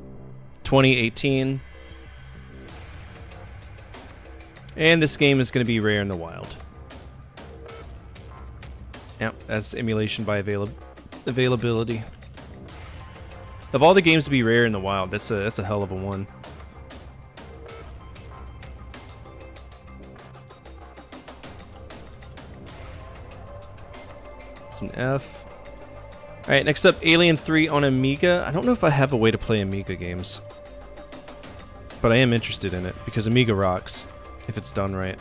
2018. And this game is going to be rare in the wild. Yep, that's emulation by availability. Of all the games to be rare in the wild, that's a hell of a one. It's an F. Alright, next up, Alien 3 on Amiga. I don't know if I have a way to play Amiga games. But I am interested in it, because Amiga rocks, if it's done right.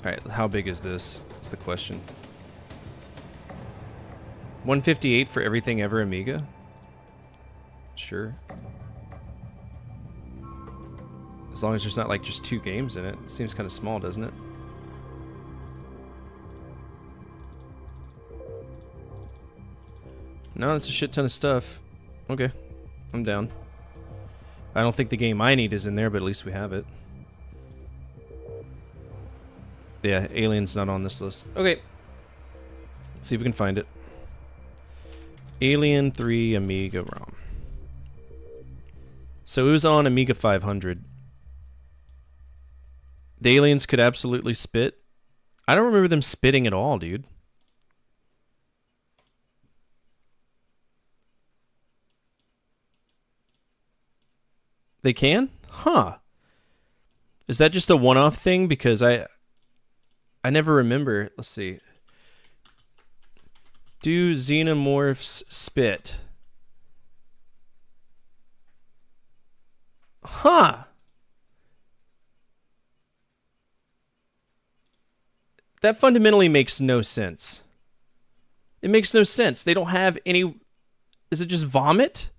Alright, how big is this? That's the question. 158 for everything ever Amiga? Sure. As long as there's not like just 2 games in it. It seems kind of small, doesn't it? No, that's a shit ton of stuff. Okay, I'm down. I don't think the game I need is in there, but at least we have it. Yeah, Alien's not on this list. Okay. Let's see if we can find it. Alien 3 Amiga ROM. So it was on Amiga 500. The aliens could absolutely spit. I don't remember them spitting at all, dude. They can? Huh. Is that just a one-off thing? Because I never remember. Let's see. Do xenomorphs spit? Huh. That fundamentally makes no sense. It makes no sense. They don't have any... Is it just vomit?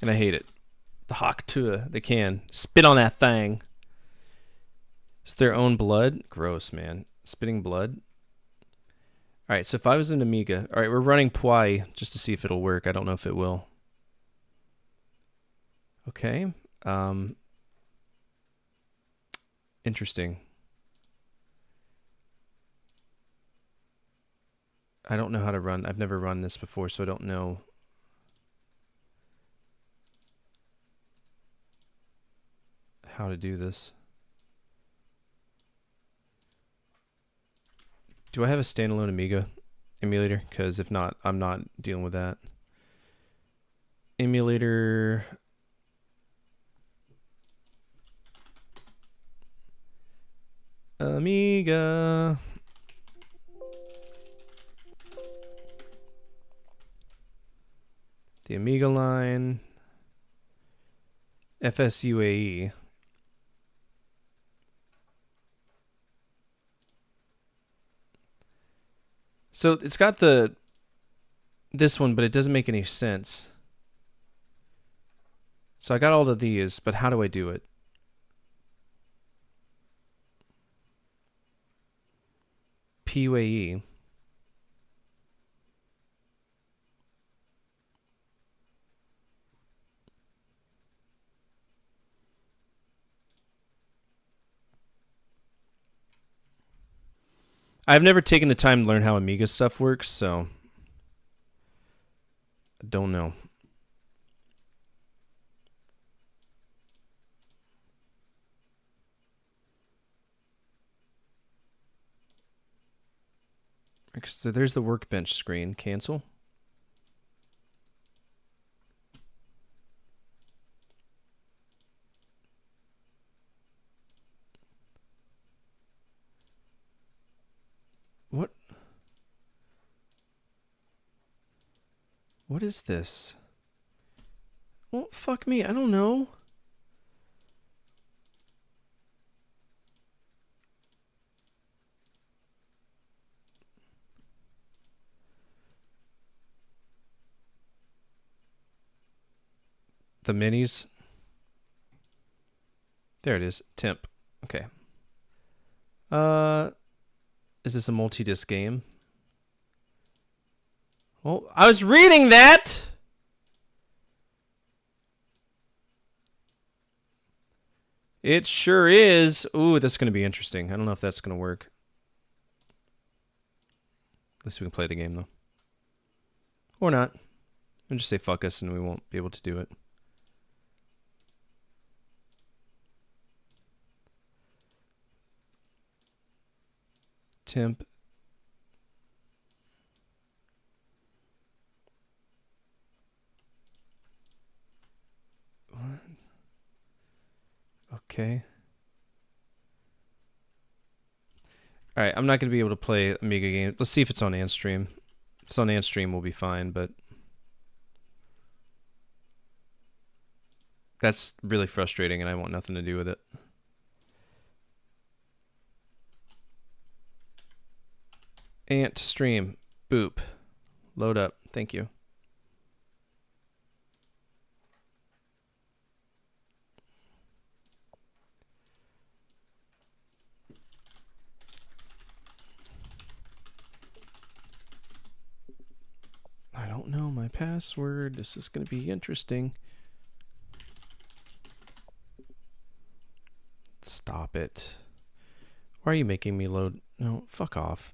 And I hate it. The Haktua, they can. Spit on that thing. It's their own blood? Gross, man. Spitting blood? Alright, so if I was an Amiga... Alright, we're running Pwai just to see if it'll work. I don't know if it will. Okay. Interesting. I don't know how to run. I've never run this before, so I don't know. How to do this. Do I have a standalone Amiga emulator? Because if not, I'm not dealing with that. Emulator. Amiga. The Amiga line. FSUAE. So it's got this one, but it doesn't make any sense. So I got all of these, but how do I do it? PUAE. I've never taken the time to learn how Amiga stuff works, so I don't know. So there's the workbench screen. Cancel. What? What is this? Well, fuck me. I don't know. The minis. There it is. Temp. Okay. Is this a multi-disc game? Well, I was reading that! It sure is. Ooh, that's going to be interesting. I don't know if that's going to work. At least we can play the game, though. Or not. We'll just say fuck us and we won't be able to do it. Temp. What? Okay. Alright, I'm not going to be able to play Amiga games. Let's see if it's on Antstream. If it's on Antstream, we'll be fine, but... That's really frustrating, and I want nothing to do with it. Antstream. Boop. Load up. Thank you. I don't know my password. This is going to be interesting. Stop it. Why are you making me load? No, fuck off.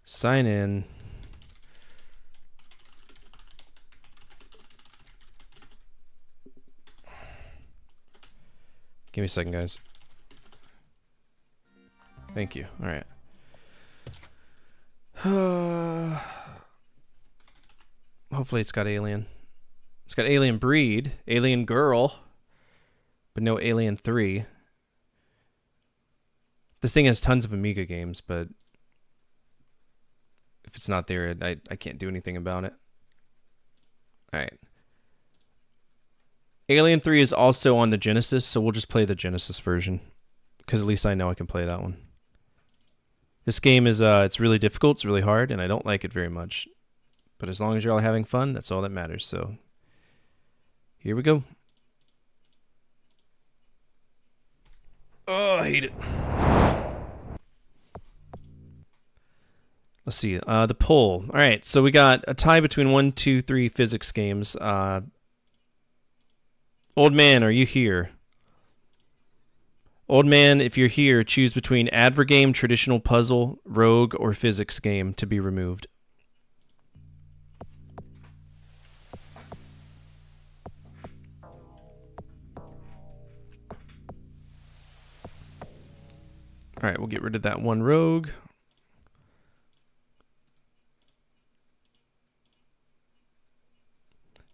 Sign in. Give me a second, guys. Thank you. All right. Hopefully it's got Alien. It's got Alien Breed, Alien Girl, but no Alien 3. This thing has tons of Amiga games, but if it's not there, I can't do anything about it. Alright. Alien 3 is also on the Genesis, so we'll just play the Genesis version. Because at least I know I can play that one. This game is, it's really difficult, it's really hard, and I don't like it very much. But as long as you're all having fun, that's all that matters, so... Here we go. Oh, I hate it. Let's see, the poll. Alright, so we got a tie between 1, 2, 3 physics games. Old man, are you here? Old man, if you're here, choose between Advergame, traditional puzzle, rogue, or physics game to be removed. Alright, we'll get rid of that one rogue.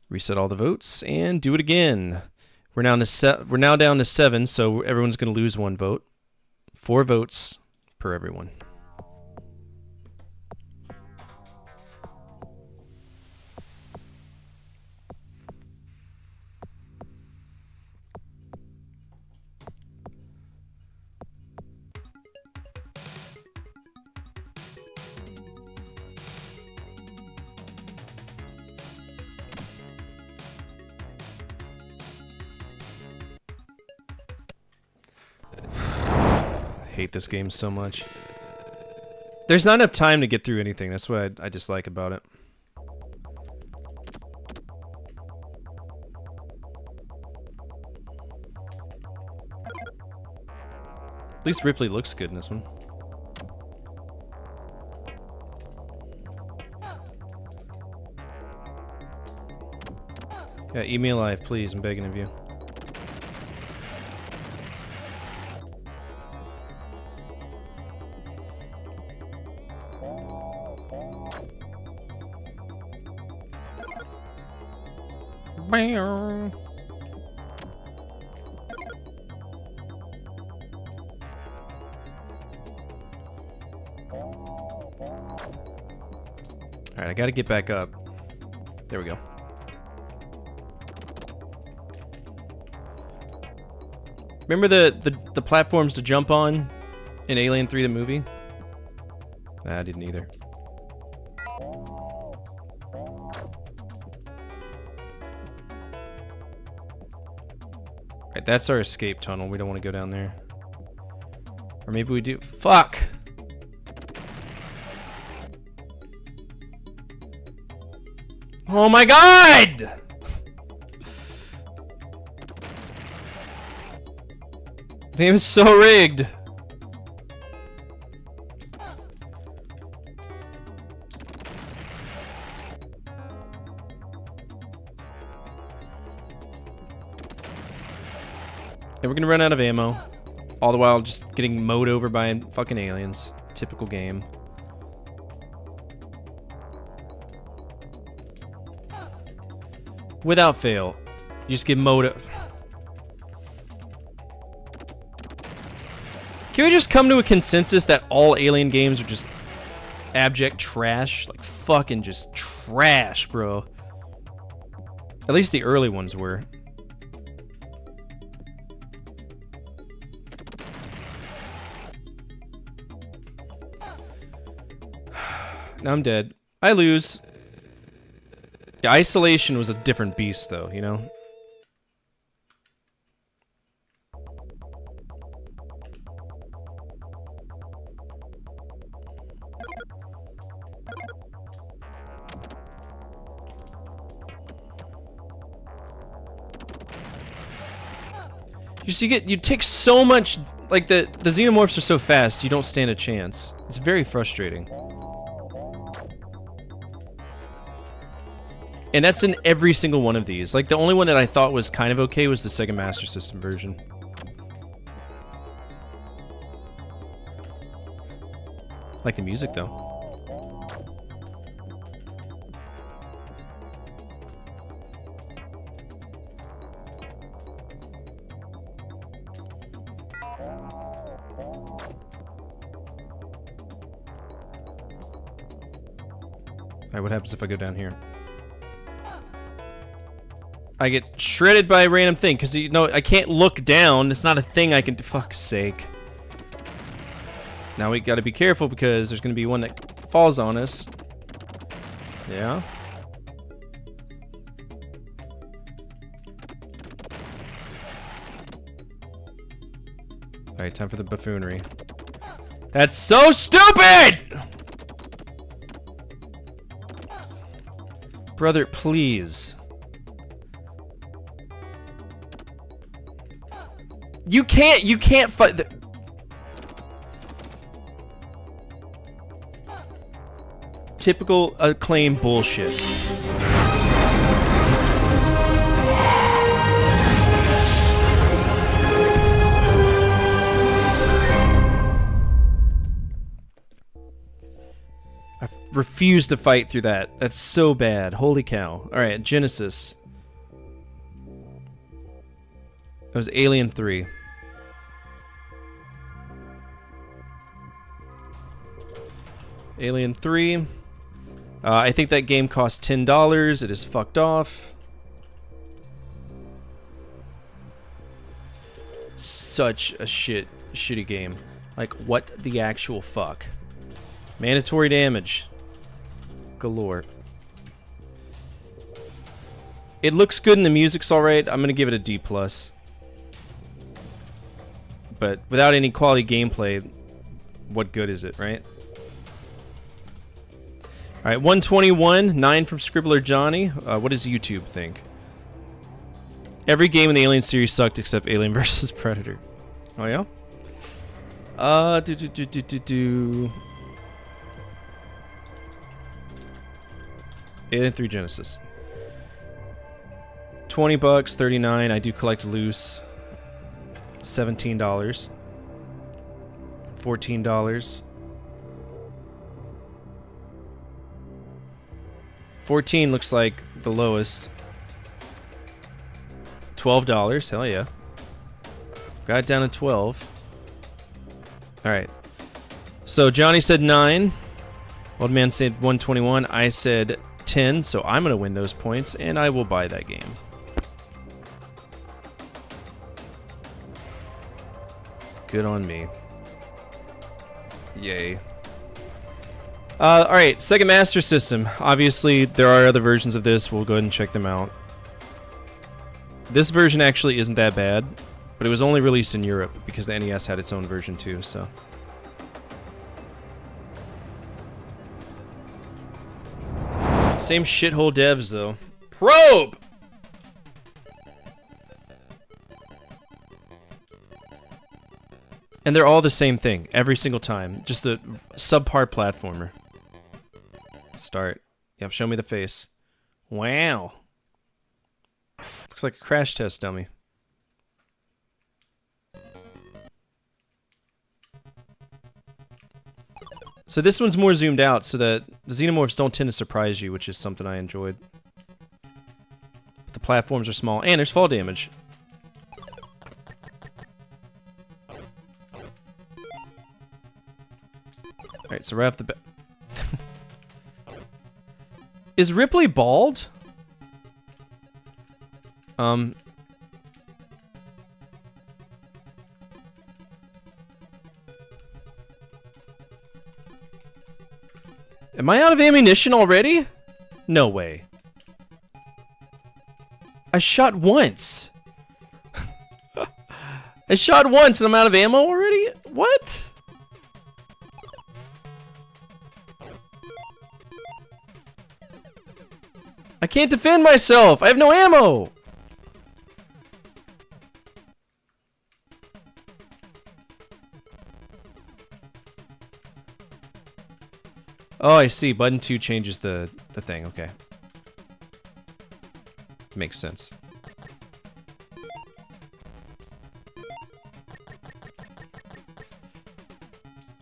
Reset all the votes and do it again. We're now down to 7, so everyone's going to lose 1 vote. 4 votes per everyone. Hate this game so much. There's not enough time to get through anything. That's what I dislike about it. At least Ripley looks good in this one. Yeah, eat me alive, please. I'm begging of you. Alright, I gotta get back up. There we go. Remember the platforms to jump on in Alien 3 the movie? Nah, I didn't either. Right, that's our escape tunnel. We don't want to go down there. Or maybe we do. Fuck! Oh my god! Game is so rigged. And we're gonna run out of ammo. All the while just getting mowed over by fucking aliens. Typical game. Without fail. You just get mowed up. Can we just come to a consensus that all Alien games are just abject trash? Like fucking just trash, bro. At least the early ones were. Now I'm dead. I lose. The isolation was a different beast, though, you know? You take so much, like the xenomorphs are so fast, you don't stand a chance. It's very frustrating. And that's in every single one of these. Like, the only one that I thought was kind of okay was the Sega Master System version. Like the music, though. Alright, what happens if I go down here? I get shredded by a random thing, because, you know, I can't look down. It's not a thing I can do. Fuck's sake. Now we gotta be careful, because there's gonna be one that falls on us. Yeah. Alright, time for the buffoonery. That's so stupid! Brother, please. You can't fight the... Typical Acclaim bullshit. I refuse to fight through that. That's so bad. Holy cow. Alright, Genesis. It was Alien 3. Alien 3. I think that game cost $10. It is fucked off. Such a shitty game. Like, what the actual fuck? Mandatory damage. Galore. It looks good and the music's alright. I'm gonna give it a D+. But without any quality gameplay, what good is it, right? Alright, 121, 9 from Scribbler Johnny. What does YouTube think? Every game in the Alien series sucked except Alien vs. Predator. Oh yeah? Alien 3 Genesis. 20 bucks, 39. I do collect loose. $17. $14. 14 looks like the lowest. $12. Hell yeah. Got it down to 12. Alright. So Johnny said 9. Old man said 121. I said 10. So I'm going to win those points. And I will buy that game. Good on me. Yay. Alright, Sega Master System. Obviously, there are other versions of this. We'll go ahead and check them out. This version actually isn't that bad, but it was only released in Europe because the NES had its own version too, so. Same shithole devs, though. Probe! And they're all the same thing, every single time. Just a subpar platformer. Start. Yep, show me the face. Wow. Looks like a crash test dummy. So this one's more zoomed out so that the xenomorphs don't tend to surprise you, which is something I enjoyed. But the platforms are small, and there's fall damage. Alright, so right off the bat... Is Ripley bald? Am I out of ammunition already? No way. I shot once. I shot once and I'm out of ammo already? What? I can't defend myself. I have no ammo. Oh, I see. Button 2 changes the thing. Okay. Makes sense.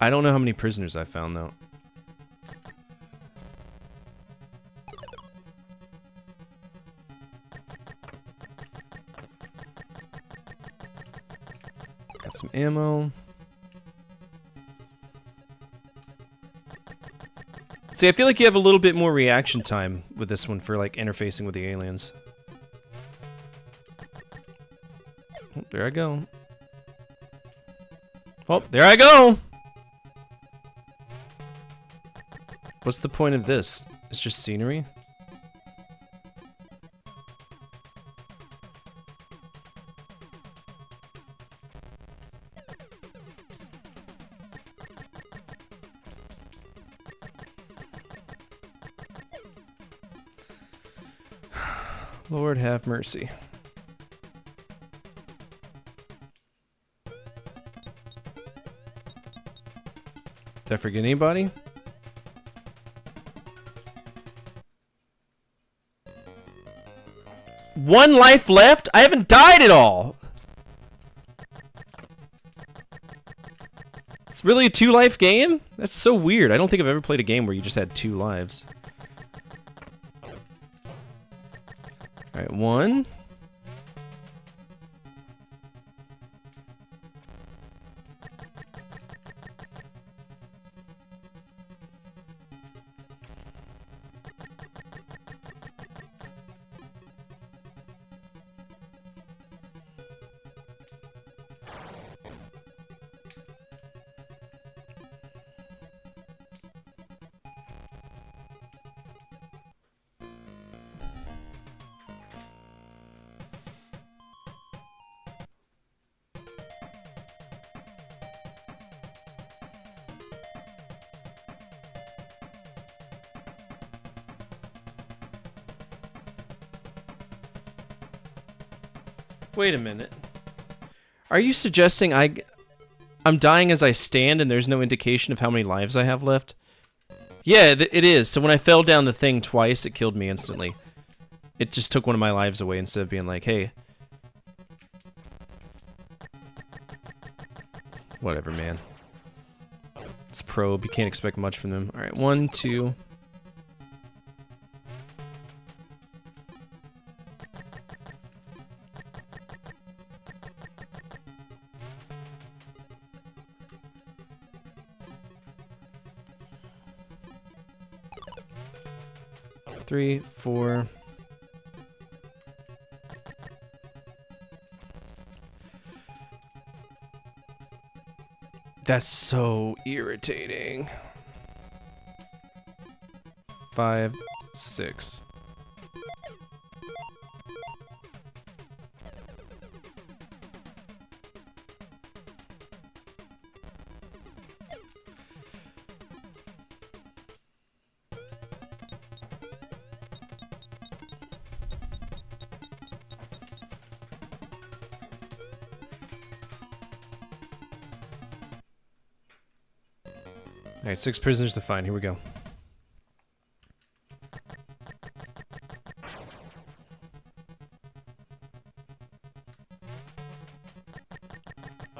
I don't know how many prisoners I found, though. Got some ammo. See, I feel like you have a little bit more reaction time with this one for, like, interfacing with the aliens. Oh, there I go. Oh, there I go! What's the point of this? It's just scenery? Lord have mercy. Did I forget anybody? One life left? I haven't died at all! It's really a 2-life game? That's so weird. I don't think I've ever played a game where you just had 2 lives. Alright, 1. Wait a minute. Are you suggesting I'm dying as I stand and there's no indication of how many lives I have left? Yeah, it is. So when I fell down the thing twice, it killed me instantly. It just took one of my lives away instead of being like, hey. Whatever, man. It's probe. You can't expect much from them. Alright, 1, 2... 3, 4. That's so irritating. 5, 6. Alright, 6 prisoners to find. Here we go.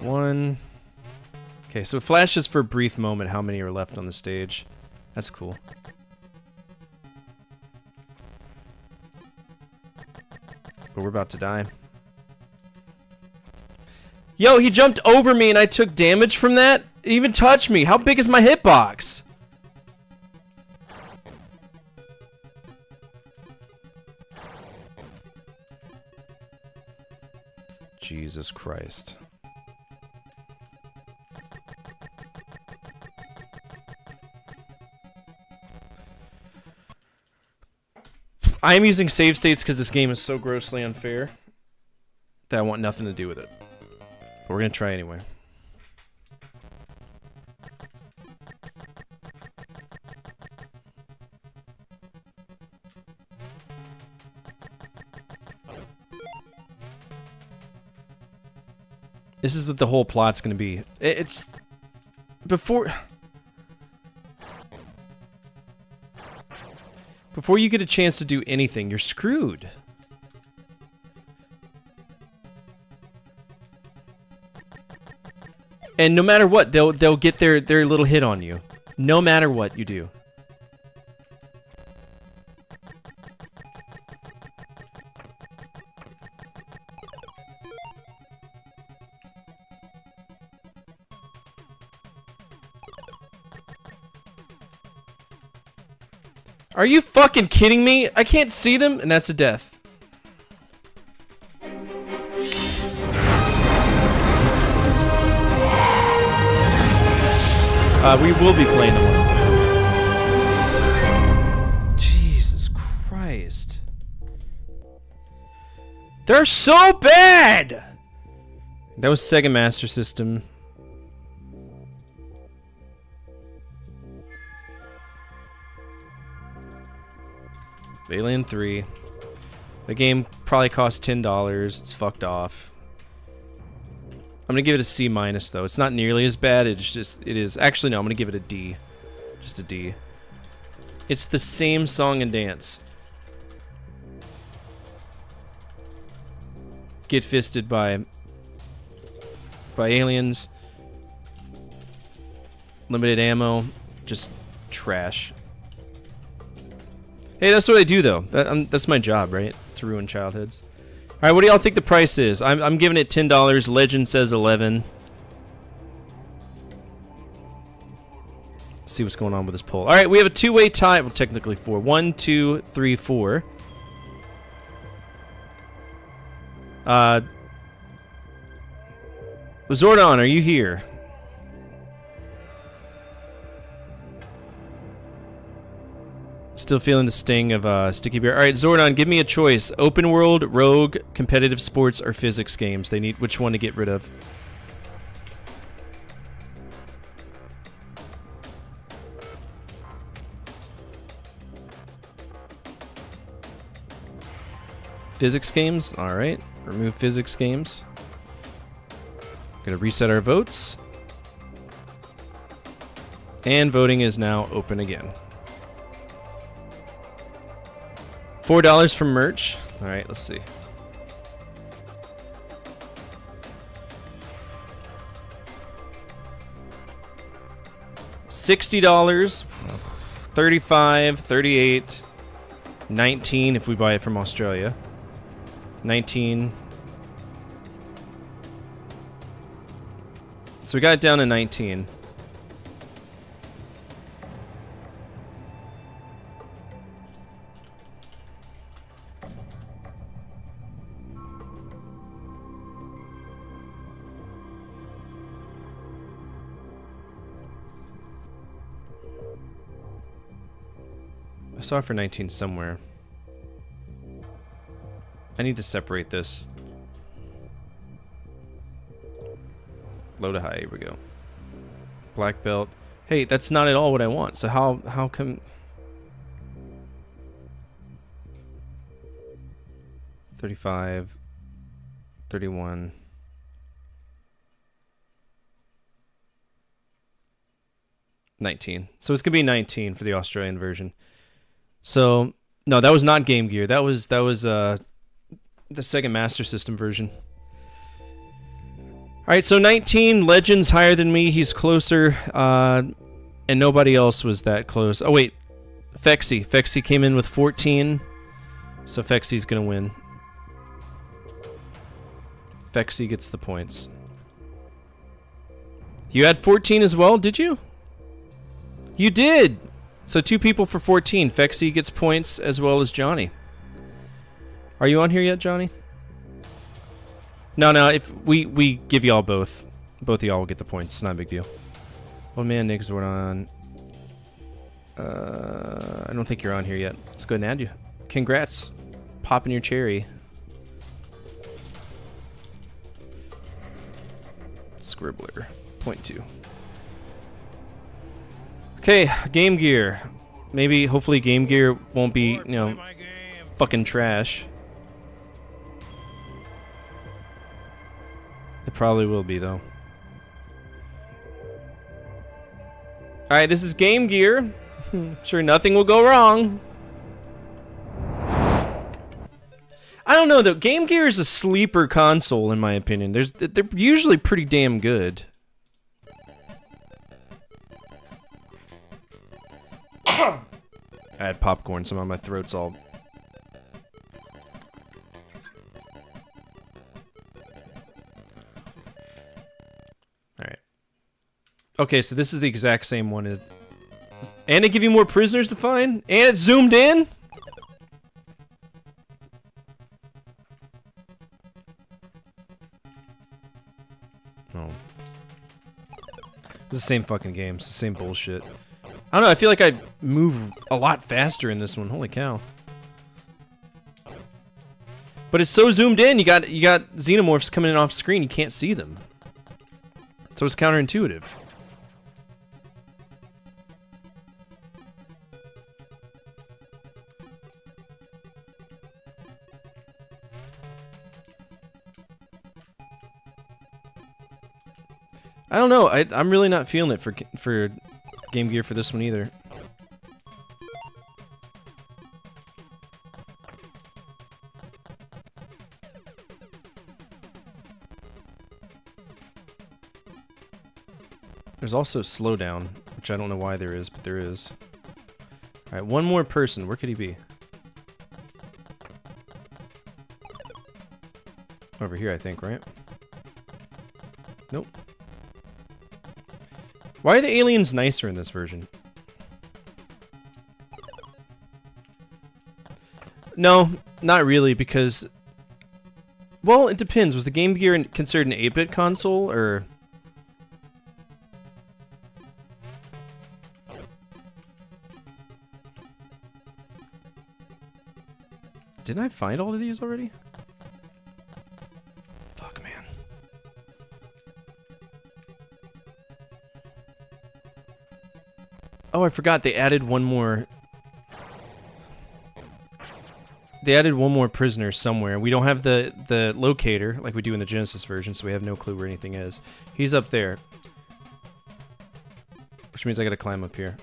One. Okay, so it flashes for a brief moment how many are left on the stage. That's cool. But we're about to die. Yo, he jumped over me and I took damage from that? It even touched me. How big is my hitbox? Jesus Christ. I am using save states because this game is so grossly unfair that I want nothing to do with it. But we're gonna try anyway. This is what the whole plot's gonna be. It's before you get a chance to do anything, you're screwed. And no matter what, they'll get their little hit on you. No matter what you do. Are you fucking kidding me? I can't see them, and that's a death. We will be playing the one. Jesus Christ. They're so bad! That was Sega Master System. Alien 3. The game probably cost $10. It's fucked off. I'm gonna give it a C minus though. It's not nearly as bad. It is. Actually, no. I'm gonna give it a D. Just a D. It's the same song and dance. Get fisted by aliens. Limited ammo. Just trash. Hey, that's what I do though. That's my job, right? To ruin childhoods. All right, what do y'all think the price is? I'm giving it $10. Legend says 11. Let's see what's going on with this poll. All right, we have a two-way tie. Well, technically four. 1, 2, 3, 4. Zordon, are you here? Still feeling the sting of Sticky Bear. All right, Zordon, give me a choice: open world, rogue, competitive sports, or physics games. They need which one to get rid of. Physics games. All right, remove physics games. Gonna reset our votes, and voting is now open again. $4 from merch. All right, let's see. $60, 35, 38, 19 if we buy it from Australia. 19. So we got it down to 19. I saw it for 19 somewhere. I need to separate this. Low to high, here we go. Black belt. Hey, that's not at all what I want. So how come 35, 31. $19. So it's gonna be 19 for the Australian version. So no, that was not Game Gear. That was the Sega Master System version. All right, so 19. Legend's higher than me. He's closer, and nobody else was that close. Oh wait, Fexy came in with 14, so Fexy's gonna win. Fexy gets the points. You had 14 as well, did you? You did. So 2 people for 14. Fexy gets points as well as Johnny. Are you on here yet, Johnny? No, if we give y'all both of y'all will get the points. It's not a big deal. Oh man, Nick's on. I don't think you're on here yet. Let's go ahead and add you. Congrats, popping your cherry. Scribbler, 0.2. Okay, Game Gear. Maybe, hopefully Game Gear won't be, fucking trash. It probably will be, though. Alright, this is Game Gear. Sure, nothing will go wrong. I don't know, though. Game Gear is a sleeper console, in my opinion. They're usually pretty damn good. I had popcorn, somehow my throat's all... Alright. Okay, so this is the exact same one as... And they give you more prisoners to find? And it's zoomed in? Oh. It's the same fucking game. It's the same bullshit. I don't know, I feel like I move a lot faster in this one. Holy cow. But it's so zoomed in, you got xenomorphs coming in off screen, you can't see them. So it's counterintuitive. I don't know. I'm really not feeling it for Game Gear for this one either. There's also slowdown, which I don't know why there is, but there is. All right, one more person. Where could he be? Over here, I think, right? Nope. Why are the aliens nicer in this version? No, not really, because... Well, it depends. Was the Game Gear considered an 8-bit console, or... Didn't I find all of these already? Fuck, man. Oh, I forgot they added one more. They added one more prisoner somewhere. We don't have the locator like we do in the Genesis version, so we have no clue where anything is. He's up there. Which means I gotta climb up here.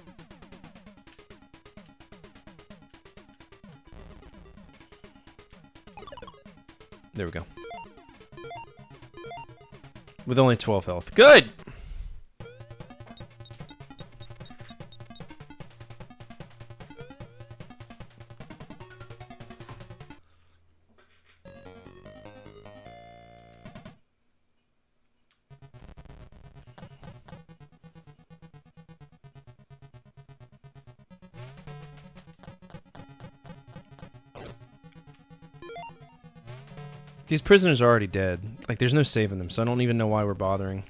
There we go. With only 12 health. Good! These prisoners are already dead. Like, there's no saving them, so I don't even know why we're bothering.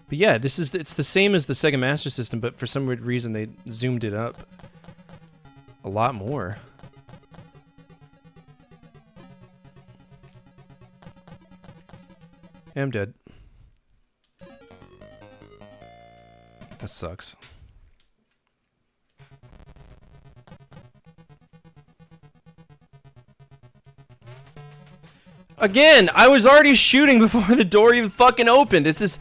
But yeah, it's the same as the Sega Master System, but for some weird reason they zoomed it up a lot more. Yeah, I'm dead. That sucks. Again, I was already shooting before the door even fucking opened. It's just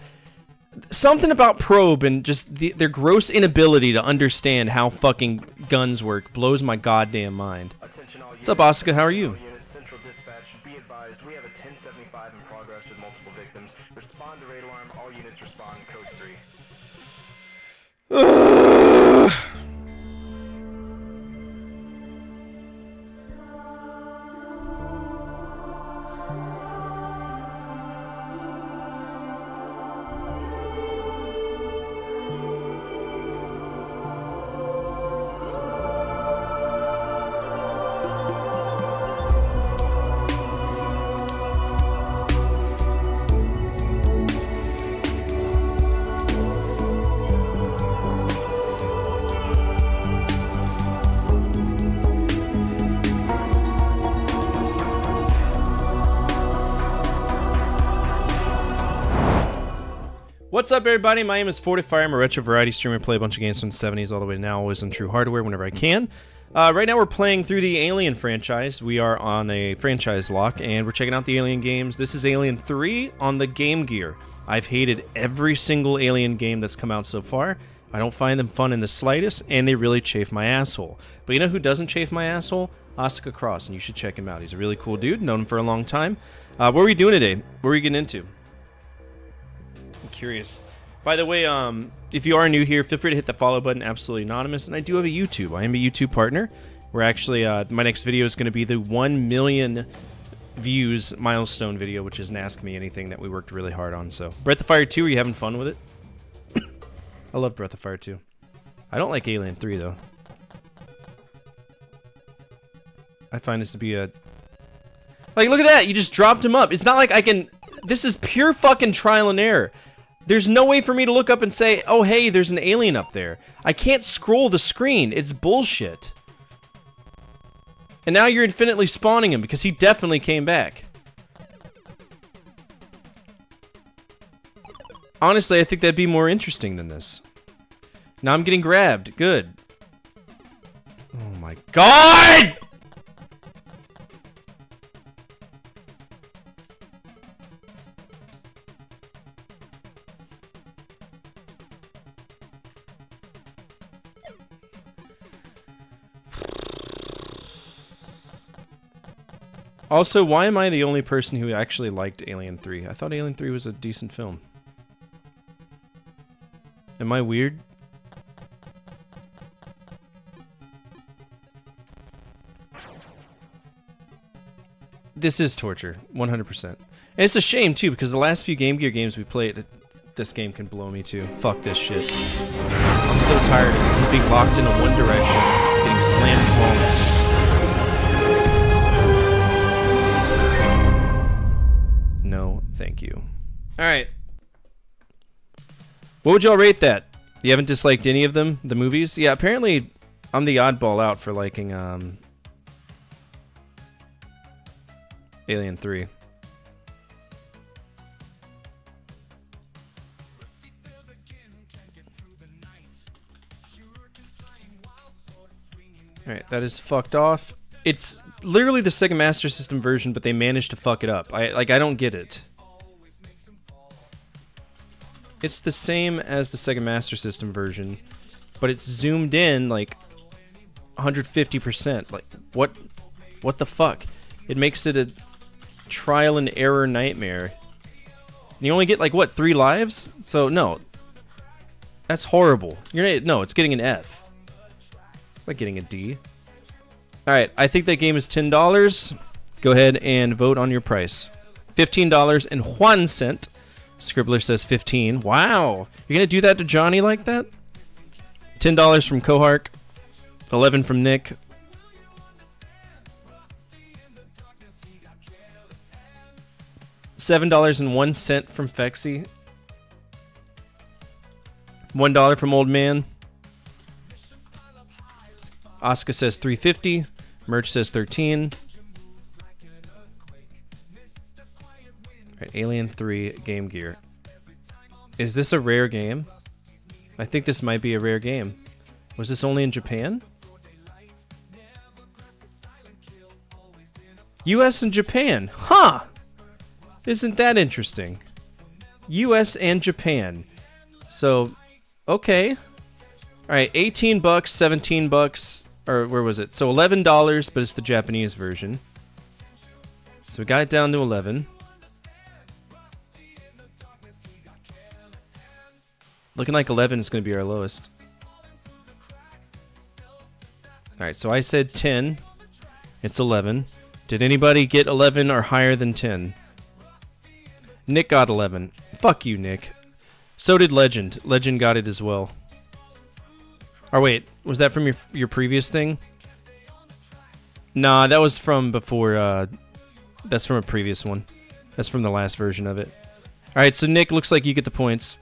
something about Probe and just their gross inability to understand how fucking guns work blows my goddamn mind. What's up, Asuka? How are you? Central dispatch, be advised, we have a 1075 in progress with multiple victims. Respond to raid alarm, all units respond, code 3. What's up, everybody? My name is Fortifier. I'm a retro variety streamer. Play a bunch of games from the 70s all the way to now, always on True Hardware whenever I can. Right now we're playing through the Alien franchise. We are on a franchise lock, and we're checking out the Alien games. This is Alien 3 on the Game Gear. I've hated every single Alien game that's come out so far. I don't find them fun in the slightest, and they really chafe my asshole. But you know who doesn't chafe my asshole? Asuka Cross, and you should check him out. He's a really cool dude, known him for a long time. What are we doing today? What are we getting into? I'm curious. By the way, if you are new here, feel free to hit the follow button, absolutely anonymous. And I do have a YouTube. I am a YouTube partner. We're actually, my next video is going to be the 1 million views milestone video, which is an Ask Me Anything that we worked really hard on. So, Breath of Fire 2, are you having fun with it? I love Breath of Fire 2. I don't like Alien 3 though. I find this to be a... Like, look at that! You just dropped him up. It's not like I can... This is pure fucking trial and error. There's no way for me to look up and say, oh, hey, there's an alien up there. I can't scroll the screen. It's bullshit. And now you're infinitely spawning him because he definitely came back. Honestly, I think that'd be more interesting than this. Now I'm getting grabbed. Good. Oh my god! Also, why am I the only person who actually liked Alien 3? I thought Alien 3 was a decent film. Am I weird? This is torture, 100%. And it's a shame, too, because the last few Game Gear games we played, this game can blow me, too. Fuck this shit. I'm so tired of being locked into one direction, getting slammed home. No, thank you. Alright. What would y'all rate that? You haven't disliked any of them? The movies? Yeah, apparently I'm the oddball out for liking, Alien 3. Alright, that is fucked off. It's literally the Sega Master System version, but they managed to fuck it up. I don't get it. It's the same as the Sega Master System version, but it's zoomed in like 150%. Like, what the fuck? It makes it a trial and error nightmare. And you only get like, what, 3 lives? So, no. That's horrible. No, it's getting an F. It's like getting a D. Alright, I think that game is $10. Go ahead and vote on your price. $15.01. Scribbler says 15. Wow. You're gonna do that to Johnny like that? $10 from Kohark. 11 from Nick. $7.01 from Fexy. $1 from Old Man. Oscar says 350. Merch says 13. Alright, Alien 3 Game Gear. Is this a rare game? I think this might be a rare game. Was this only in Japan? US and Japan. Huh! Isn't that interesting? US and Japan. So, okay. Alright, 18 bucks, 17 bucks, or where was it? So $11, but it's the Japanese version. So we got it down to 11. Looking like 11 is going to be our lowest. Alright, so I said 10. It's 11. Did anybody get 11 or higher than 10? Nick got 11. Fuck you, Nick. So did Legend. Legend got it as well. Or wait, was that from your previous thing? Nah, that was from before, that's from a previous one. That's from the last version of it. Alright, so Nick, looks like you get the points.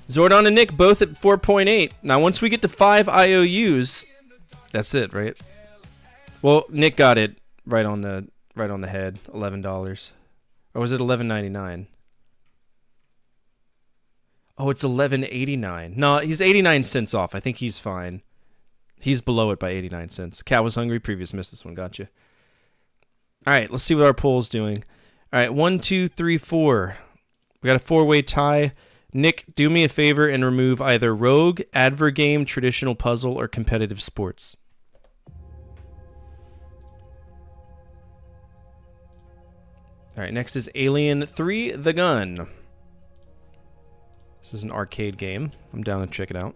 Zordon and Nick both at 4.8. Now, once we get to 5 IOUs, that's it, right? Well, Nick got it right on the head, $11. Or was it $11.99? Oh, it's $11.89. No, he's 89 cents off. I think he's fine. He's below it by 89 cents. Cat was hungry. Previous missed this one. Gotcha. All right, let's see what our poll's doing. All right, 1, 2, 3, 4. We got a 4-way tie. Nick, do me a favor and remove either Rogue, Advergame, Traditional Puzzle, or Competitive Sports. Alright, next is Alien 3 The Gun. This is an arcade game. I'm down to check it out.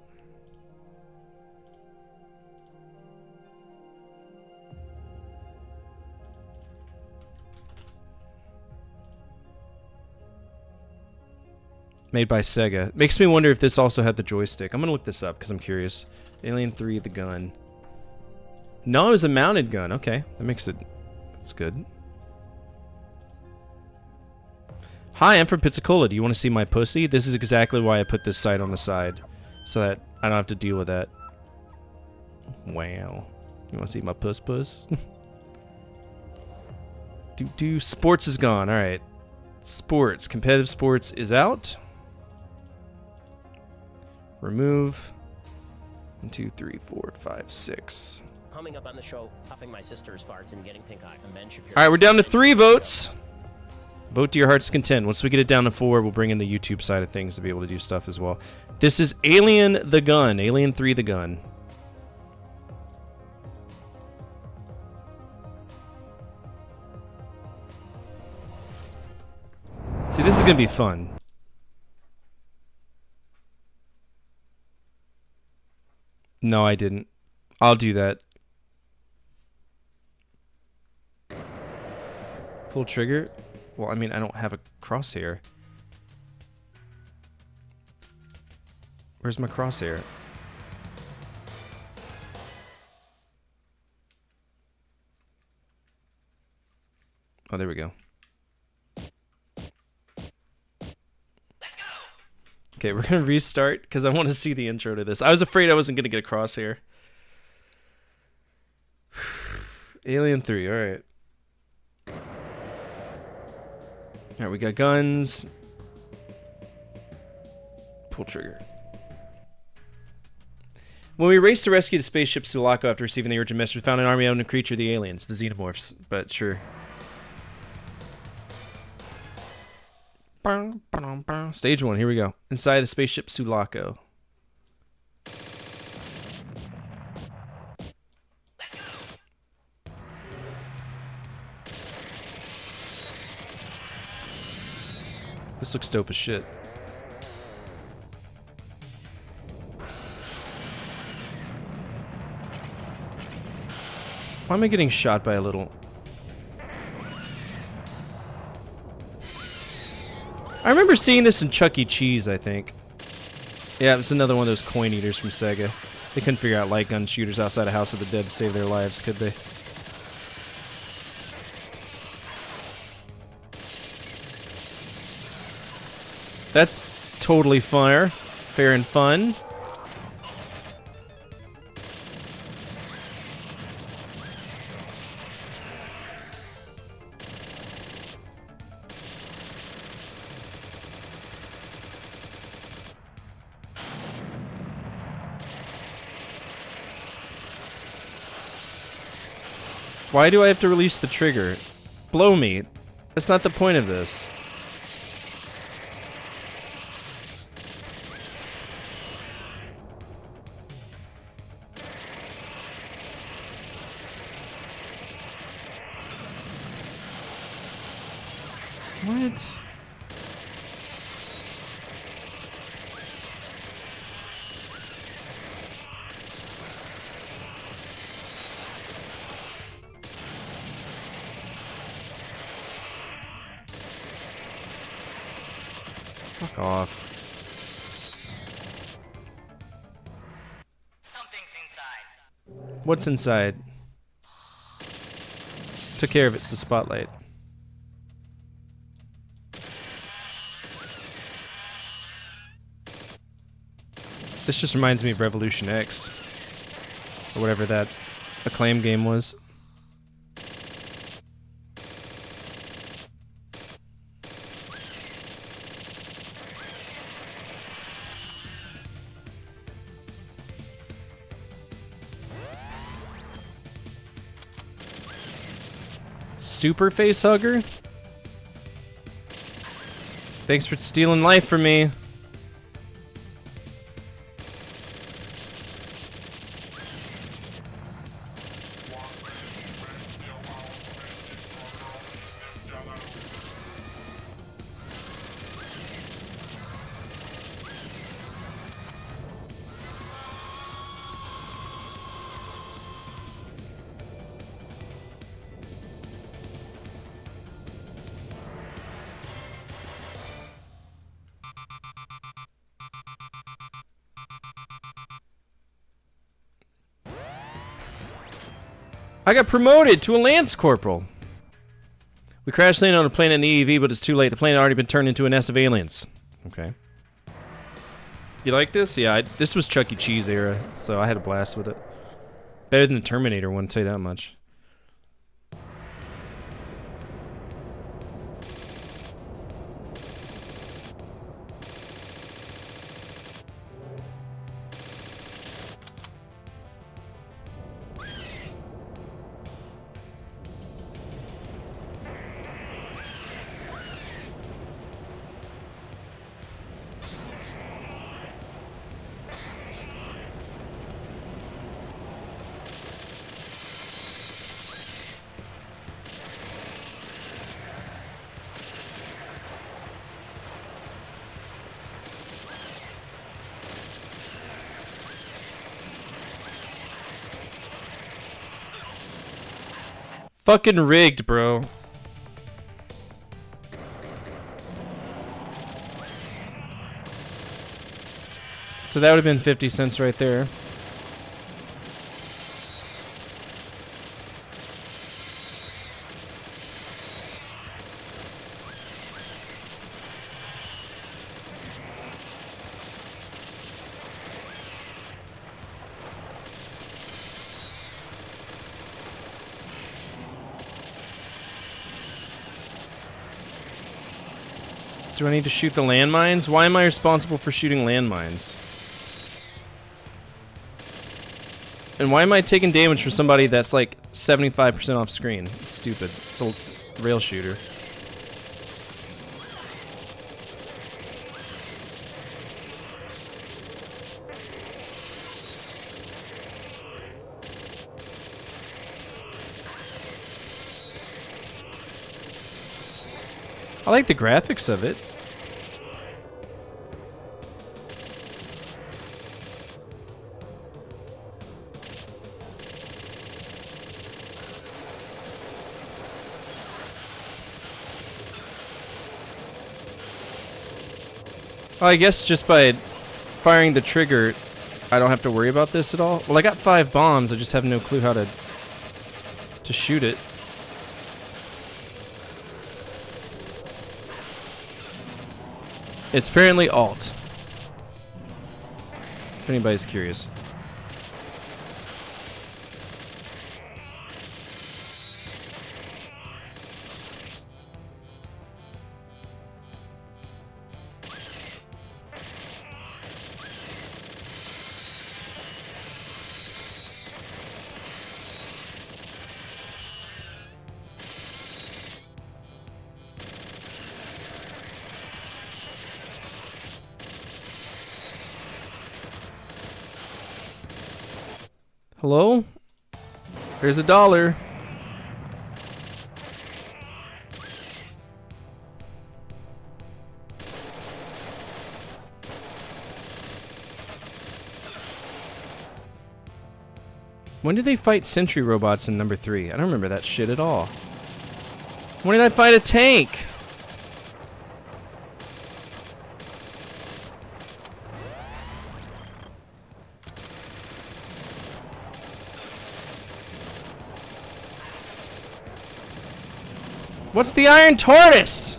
Made by Sega. Makes me wonder if this also had the joystick. I'm gonna look this up because I'm curious. Alien 3, the gun. No, it was a mounted gun. Okay, that makes it... That's good. Hi, I'm from Pizzicola. Do you want to see my pussy? This is exactly why I put this site on the side. So that I don't have to deal with that. Wow. You want to see my puss? Sports is gone. Alright. Sports. Competitive sports is out. Remove. 1, 2, 3, 4, 5, 6. Coming up on the show, puffing my sister's farts and getting pink eye. I'm Ben Shapiro. Alright, we're down to 3 votes. Vote to your heart's content. Once we get it down to 4, we'll bring in the YouTube side of things to be able to do stuff as well. This is Alien the Gun. Alien 3 the Gun. See, this is going to be fun. No, I didn't. I'll do that. Pull trigger? Well, I mean, I don't have a crosshair. Where's my crosshair? Oh, there we go. Okay, we're gonna restart because I want to see the intro to this. I was afraid I wasn't gonna get a crosshair. Alien 3, alright. Alright, we got guns. Pull trigger. When we raced to rescue the spaceship Sulaco after receiving the urgent message, we found an army of a creature, the aliens, the xenomorphs. But sure. Stage 1, here we go. Inside the spaceship Sulaco. This looks dope as shit. Why am I getting shot by a little... I remember seeing this in Chuck E. Cheese, I think. Yeah, it's another one of those coin eaters from Sega. They couldn't figure out light gun shooters outside of House of the Dead to save their lives, could they? That's totally fair and fun. Why do I have to release the trigger? Blow me. That's not the point of this. What? Fuck off. Something's inside. What's inside? Took care of it. It's the spotlight. This just reminds me of Revolution X. Or whatever that Acclaim game was. Super face hugger? Thanks for stealing life from me. I got promoted to a Lance Corporal. We crash landed on a plane in the EEV, but it's too late. The plane had already been turned into a nest of aliens. Okay. You like this? Yeah, this was Chuck E. Cheese era, so I had a blast with it. Better than the Terminator one, I'll tell you that much. Fucking rigged, bro. So that would have been 50 cents right there. Do I need to shoot the landmines? Why am I responsible for shooting landmines? And why am I taking damage from somebody that's like 75% off screen? It's stupid. It's a rail shooter. I like the graphics of it. Well, I guess just by firing the trigger, I don't have to worry about this at all. Well, I got 5 bombs. I just have no clue how to shoot it. It's apparently alt. If anybody's curious. Hello? There's $1. When did they fight sentry robots in number 3? I don't remember that shit at all. When did I fight a tank? What's the Iron Tortoise?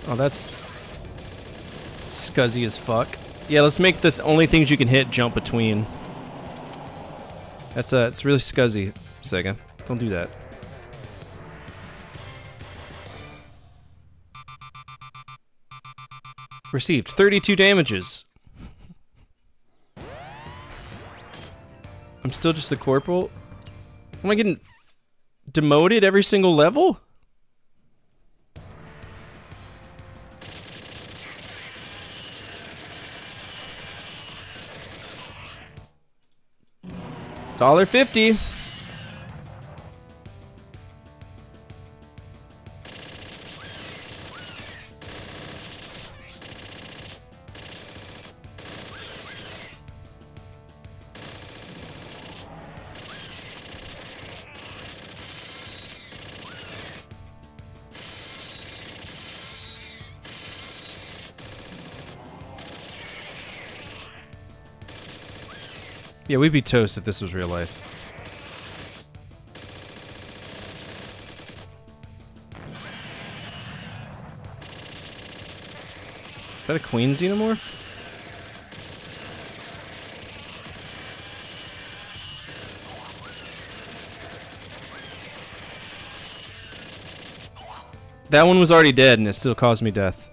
Oh, that's scuzzy as fuck. Yeah, let's make the only things you can hit jump between. That's it's really scuzzy, Sega. Don't do that. Received 32 damages. I'm still just a corporal? Am I getting demoted every single level? $1.50. Yeah, we'd be toast if this was real life. Is that a queen xenomorph? That one was already dead and it still caused me death.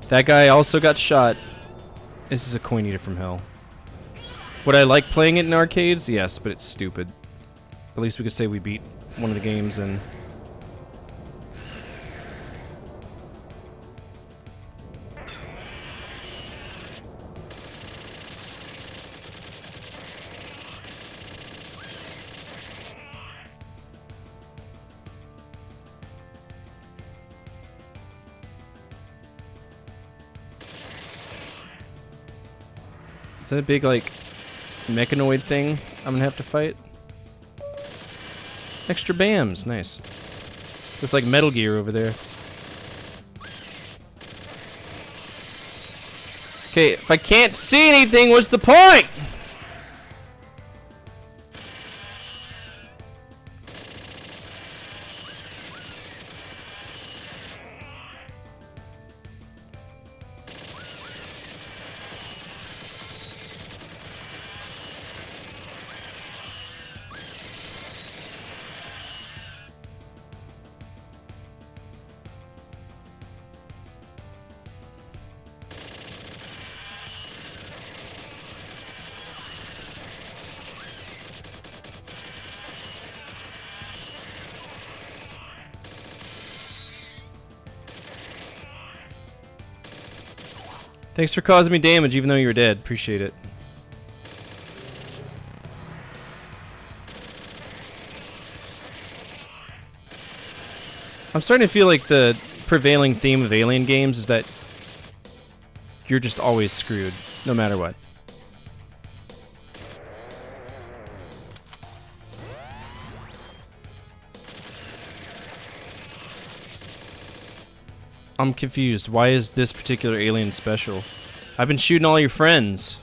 That guy also got shot. This is a Coin Eater from Hell. Would I like playing it in arcades? Yes, but it's stupid. At least we could say we beat one of the games and... Is that a big, like, mechanoid thing I'm gonna have to fight? Extra BAMs, nice. Looks like Metal Gear over there. Okay, if I can't see anything, what's the point? Thanks for causing me damage even though you were dead. Appreciate it. I'm starting to feel like the prevailing theme of Alien games is that you're just always screwed, no matter what. I'm confused. Why is this particular alien special? I've been shooting all your friends.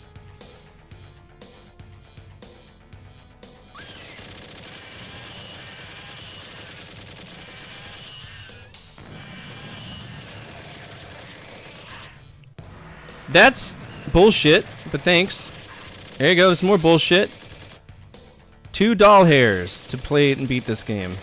That's bullshit, but thanks. There you go, there's more bullshit. 2 doll hairs to play it and beat this game.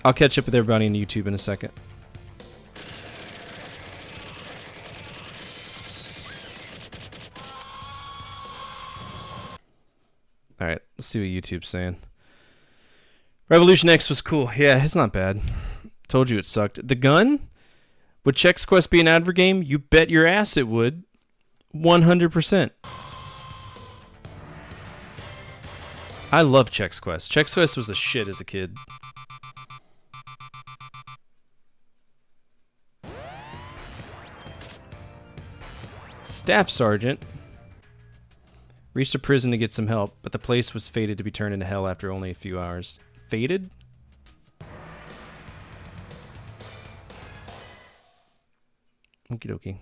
I'll catch up with everybody on YouTube in a second. Alright, let's see what YouTube's saying. Revolution X was cool. Yeah, it's not bad. Told you it sucked. The gun? Would Chex Quest be an advert game? You bet your ass it would. 100%. I love Chex Quest. Chex Quest was the shit as a kid. Staff Sergeant reached a prison to get some help, but the place was fated to be turned into hell after only a few hours. Fated? Okie dokie.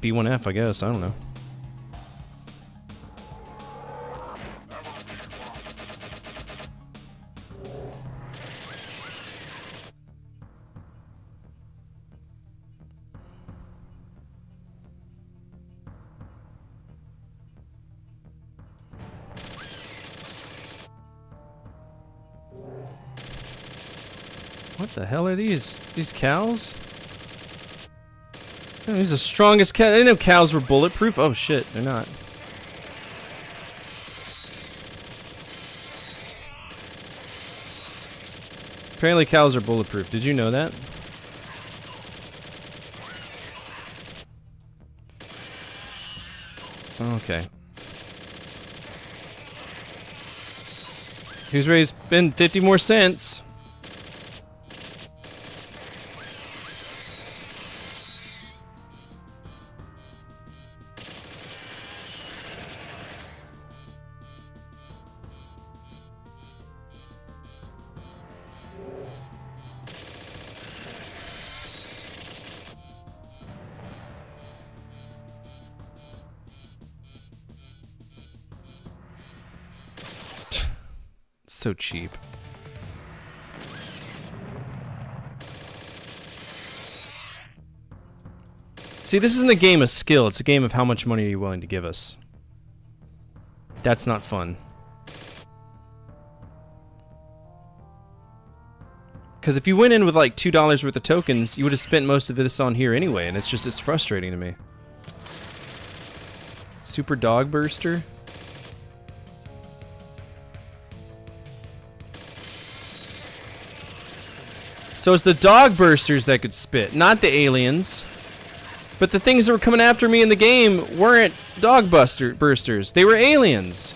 B1F, I guess. I don't know. What the hell are these? These cows? Oh, he's the strongest cat. I didn't know cows were bulletproof. Oh shit, they're not. Apparently cows are bulletproof. Did you know that? Okay. Who's ready to spend 50 more cents? So cheap. See, this isn't a game of skill, it's a game of how much money are you willing to give us. That's not fun. Because if you went in with like $2 worth of tokens, you would have spent most of this on here anyway, and it's frustrating to me. Super Dog Burster? So it's the dog bursters that could spit, not the aliens. But the things that were coming after me in the game weren't dog bursters. They were aliens.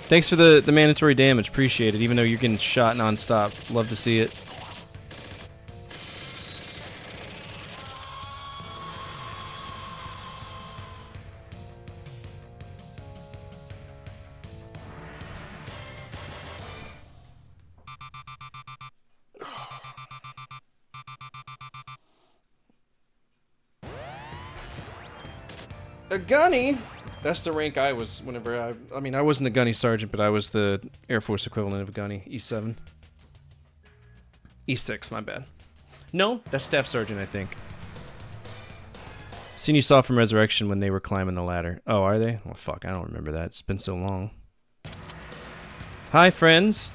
Thanks for the mandatory damage. Appreciate it, even though you're getting shot nonstop. Love to see it. A gunny? That's the rank I was whenever I mean, I wasn't a gunny sergeant, but I was the Air Force equivalent of a gunny. E7. E6, my bad. No, that's Staff Sergeant, I think. Seen you saw from Resurrection when they were climbing the ladder. Oh, are they? Well, fuck, I don't remember that. It's been so long. Hi, friends.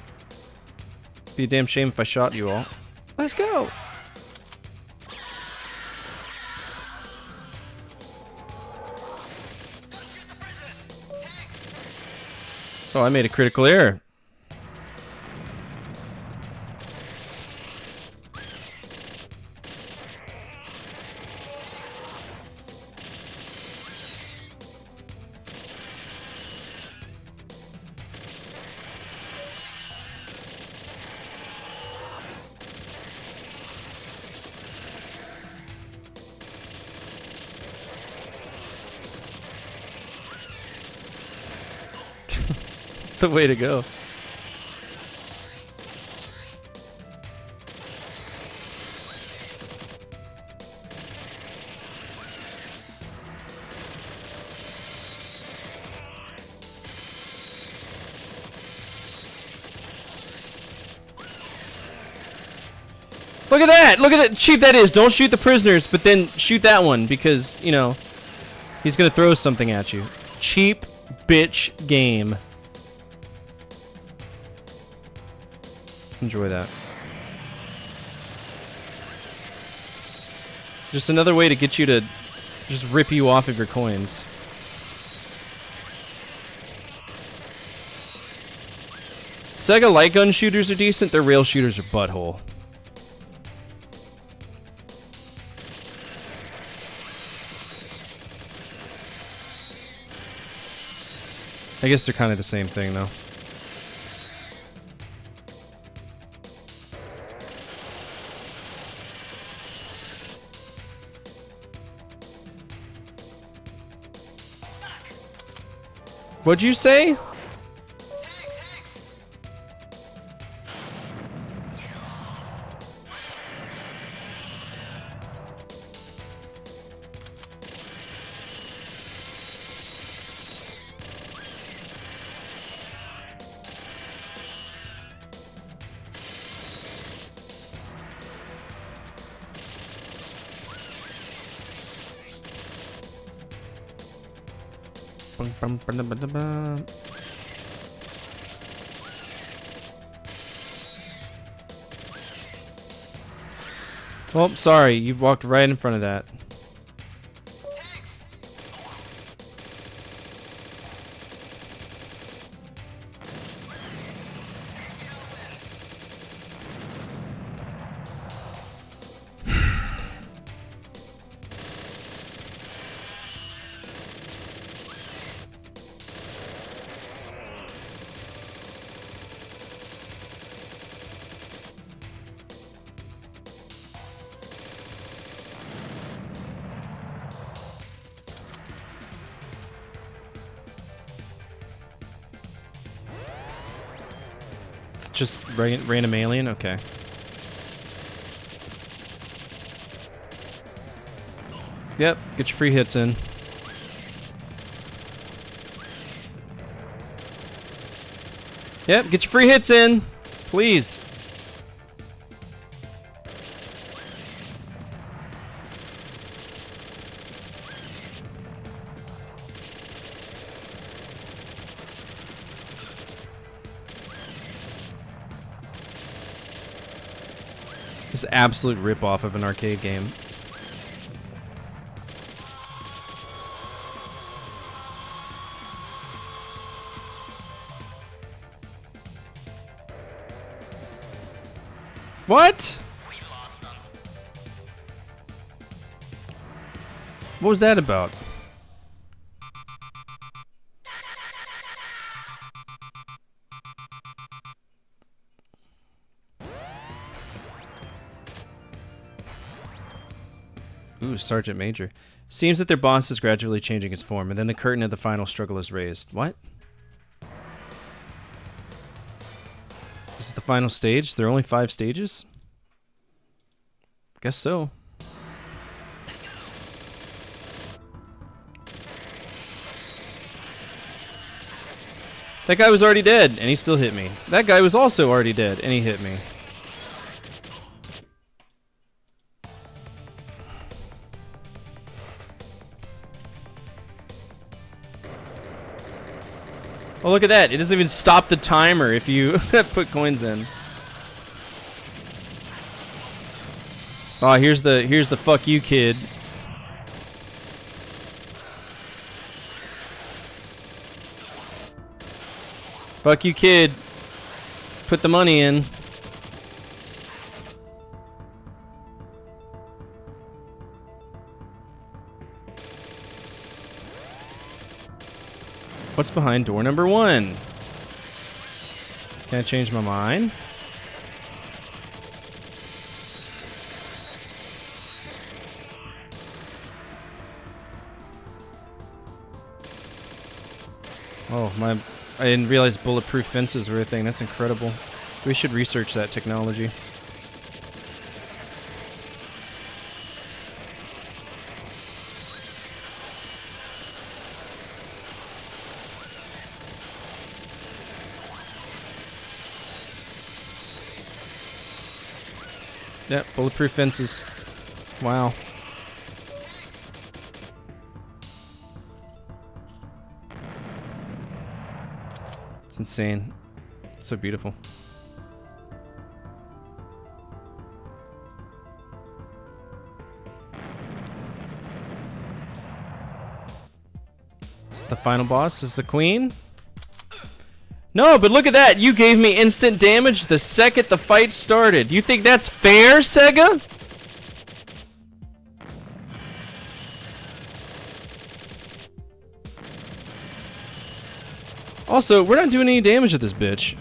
Be a damn shame if I shot you all. Let's go! Oh, I made a critical error. The way to go. Look at that! Look at that cheap that is! Don't shoot the prisoners, but then shoot that one because, you know, he's gonna throw something at you. Cheap bitch game. Enjoy that. Just another way to get you to just rip you off of your coins. Sega light gun shooters are decent, their rail shooters are butthole. I guess they're kind of the same thing though. What'd you say? Oh, sorry, you walked right in front of that. It's just random alien? Okay. Yep, get your free hits in. Yep, get your free hits in. Please. This absolute rip-off of an arcade game. What? What was that about? Ooh, Sergeant Major. Seems that their boss is gradually changing its form, and then the curtain of the final struggle is raised. What? This is the final stage? There are only 5 stages? Guess so. That guy was already dead, and he still hit me. That guy was also already dead, and he hit me. Oh, look at that. It doesn't even stop the timer if you put coins in. Oh, here's the fuck you, kid. Fuck you, kid. Put the money in. What's behind door number 1? Can I change my mind? Oh, I didn't realize bulletproof fences were a thing. That's incredible. We should research that technology. Yep, bulletproof fences. Wow. It's insane. It's so beautiful. This is the final boss. This is the queen. No, but look at that. You gave me instant damage the second the fight started. You think that's fair, Sega? Also, we're not doing any damage to this bitch.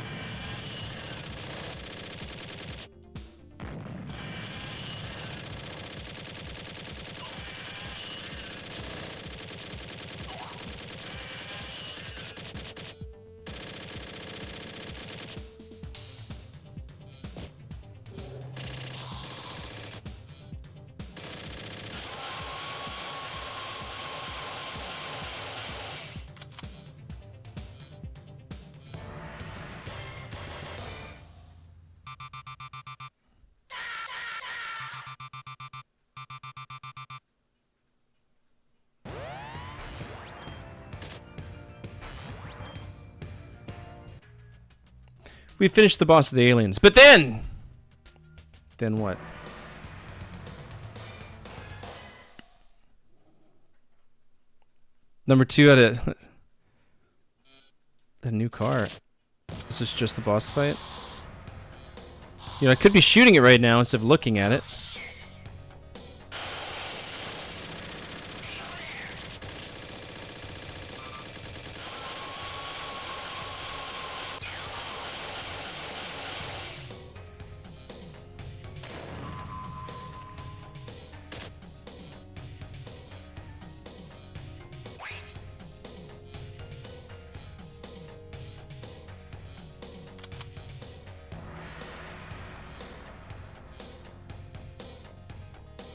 We finished the boss of the aliens, but then what? Number 2 had a new car. Is this just the boss fight? You know, I could be shooting it right now instead of looking at it.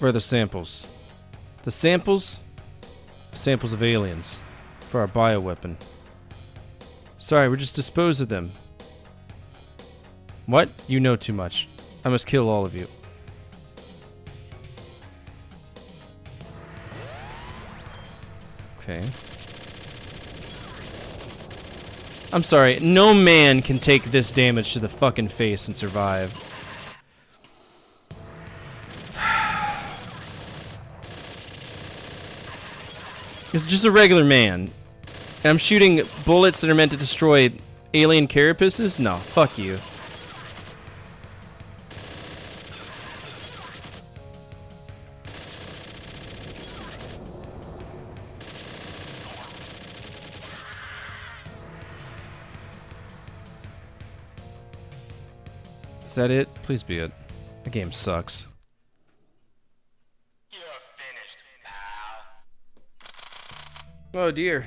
Where are the samples? The samples? Samples of aliens. For our bioweapon. Sorry, we just disposed of them. What? You know too much. I must kill all of you. Okay. I'm sorry, no man can take this damage to the fucking face and survive. It's just a regular man. And I'm shooting bullets that are meant to destroy alien carapaces? No, fuck you. Is that it? Please be it. The game sucks. Oh dear.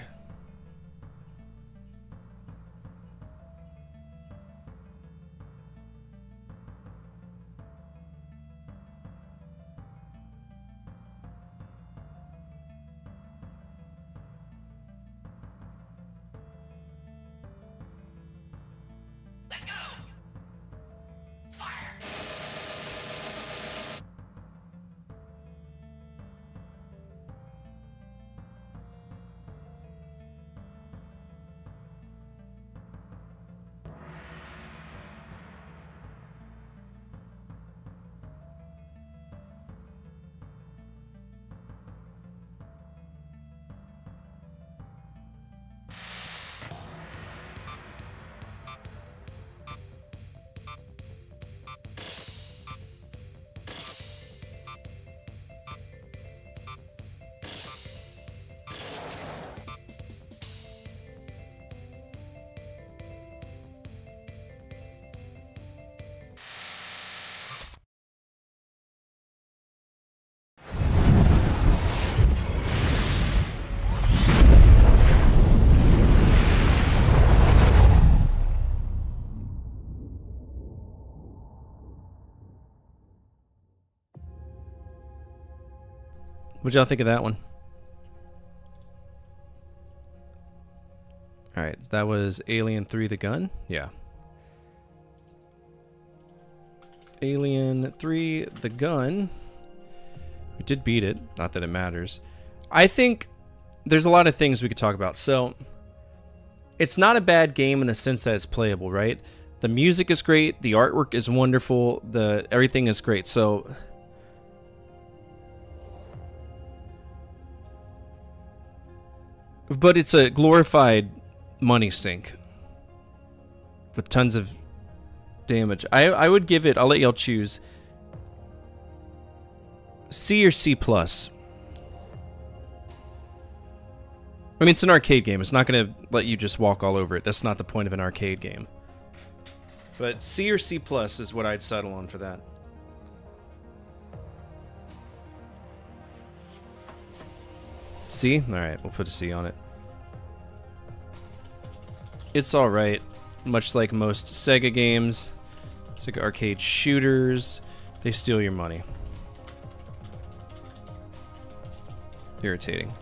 Let's go. Fire. What'd y'all think of that one? Alright, that was Alien 3 The Gun? Yeah. Alien 3 The Gun. We did beat it, not that it matters. I think there's a lot of things we could talk about. So, it's not a bad game in the sense that it's playable, right? The music is great, the artwork is wonderful, everything is great. So, but it's a glorified money sink with tons of damage. I would give it, I'll let y'all choose, C or C+. I mean, it's an arcade game. It's not going to let you just walk all over it. That's not the point of an arcade game. But C or C+ is what I'd settle on for that. C? Alright, we'll put a C on it. It's alright. Much like most Sega games, Sega arcade shooters, they steal your money. Irritating.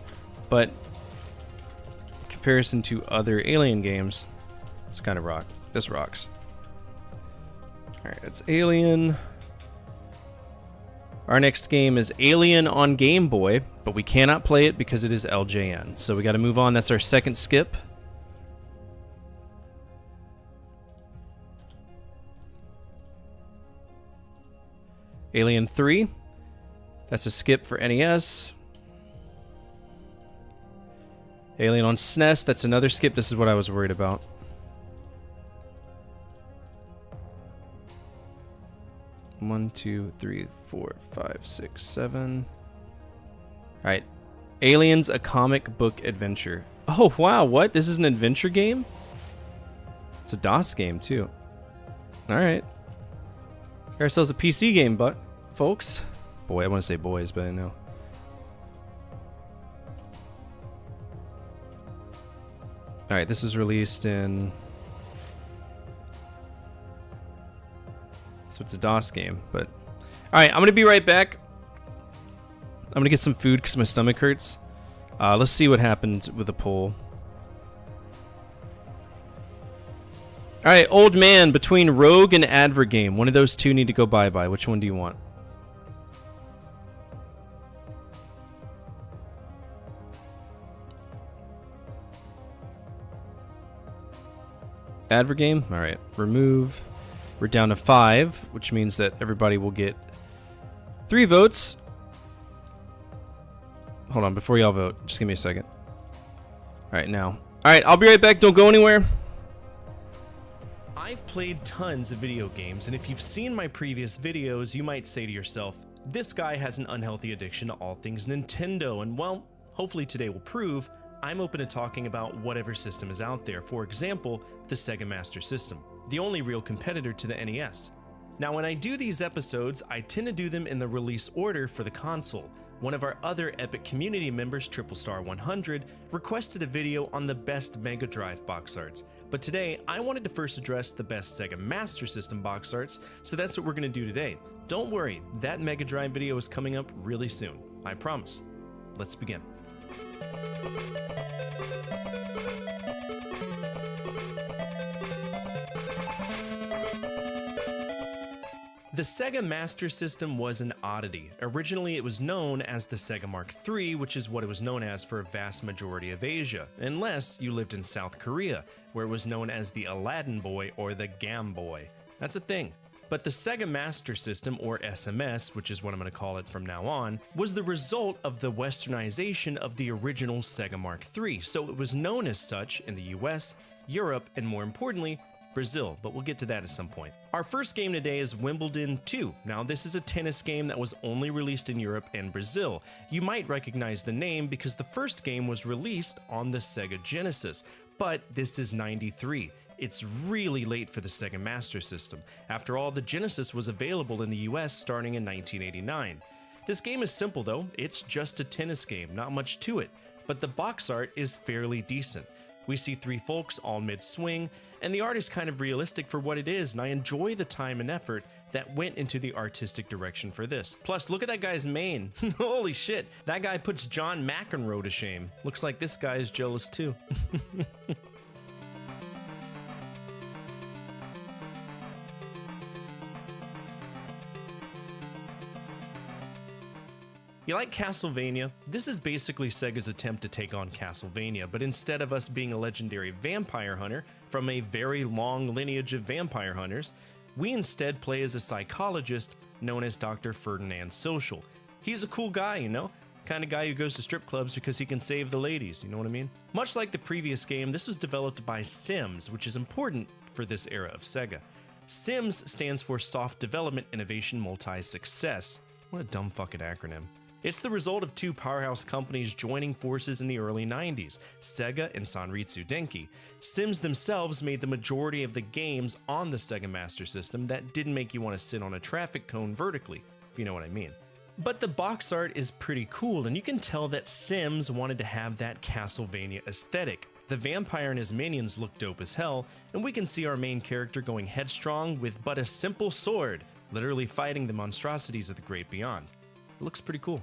But in comparison to other Alien games, it's kind of rock. This rocks. Alright, it's Alien. Our next game is Alien on Game Boy, but we cannot play it because it is LJN. So we got to move on. That's our second skip. Alien 3. That's a skip for NES. Alien on SNES, that's another skip. This is what I was worried about. One, two, three, four, five, six, seven. Alright. Aliens, a comic book adventure. Oh, wow, what? This is an adventure game? It's a DOS game, too. Alright. Got ourselves a PC game, but folks. Boy, I want to say boys, but I know. Alright, this was released in... So it's a DOS game, but... Alright, I'm going to be right back. I'm going to get some food because my stomach hurts. Let's see what happens with the poll. Alright, old man, between Rogue and Advergame, one of those two need to go bye-bye. Which one do you want? Advergame? Alright, remove. We're down to 5, which means that everybody will get 3 votes. Hold on, before y'all vote, just give me a second. Alright, now. Alright, I'll be right back. Don't go anywhere. I've played tons of video games, and if you've seen my previous videos, you might say to yourself, this guy has an unhealthy addiction to all things Nintendo, and well, hopefully today will prove I'm open to talking about whatever system is out there. For example, the Sega Master System, the only real competitor to the NES. Now, when I do these episodes, I tend to do them in the release order for the console. One of our other Epic community members, TripleStar100, requested a video on the best Mega Drive box arts. But today, I wanted to first address the best Sega Master System box arts, so that's what we're going to do today. Don't worry, that Mega Drive video is coming up really soon. I promise. Let's begin. The Sega Master System was an oddity. Originally, it was known as the Sega Mark III, which is what it was known as for a vast majority of Asia, unless you lived in South Korea, where it was known as the Aladdin Boy or the Game Boy. That's a thing. But the Sega Master System, or SMS, which is what I'm going to call it from now on, was the result of the westernization of the original Sega Mark III, so it was known as such in the US, Europe, and more importantly, Brazil, but we'll get to that at some point. Our first game today is Wimbledon 2. Now, this is a tennis game that was only released in Europe and Brazil. You might recognize the name because the first game was released on the Sega Genesis, but this is 93. It's really late for the Sega Master System. After all, the Genesis was available in the US starting in 1989. This game is simple though, it's just a tennis game, not much to it, but the box art is fairly decent. We see 3 folks all mid-swing, and the art is kind of realistic for what it is, and I enjoy the time and effort that went into the artistic direction for this. Plus, look at that guy's mane. Holy shit, that guy puts John McEnroe to shame. Looks like this guy is jealous too. You like Castlevania? This is basically Sega's attempt to take on Castlevania, but instead of us being a legendary vampire hunter from a very long lineage of vampire hunters, we instead play as a psychologist known as Dr. Ferdinand Social. He's a cool guy, you know? Kind of guy who goes to strip clubs because he can save the ladies, you know what I mean? Much like the previous game, this was developed by Sims, which is important for this era of Sega. Sims stands for Soft Development Innovation Multi-Success. What a dumb fucking acronym. It's the result of 2 powerhouse companies joining forces in the early 90s, Sega and Sanritsu Denki. Sims themselves made the majority of the games on the Sega Master System that didn't make you want to sit on a traffic cone vertically, if you know what I mean. But the box art is pretty cool, and you can tell that Sims wanted to have that Castlevania aesthetic. The vampire and his minions look dope as hell, and we can see our main character going headstrong with but a simple sword, literally fighting the monstrosities of the great beyond. It looks pretty cool.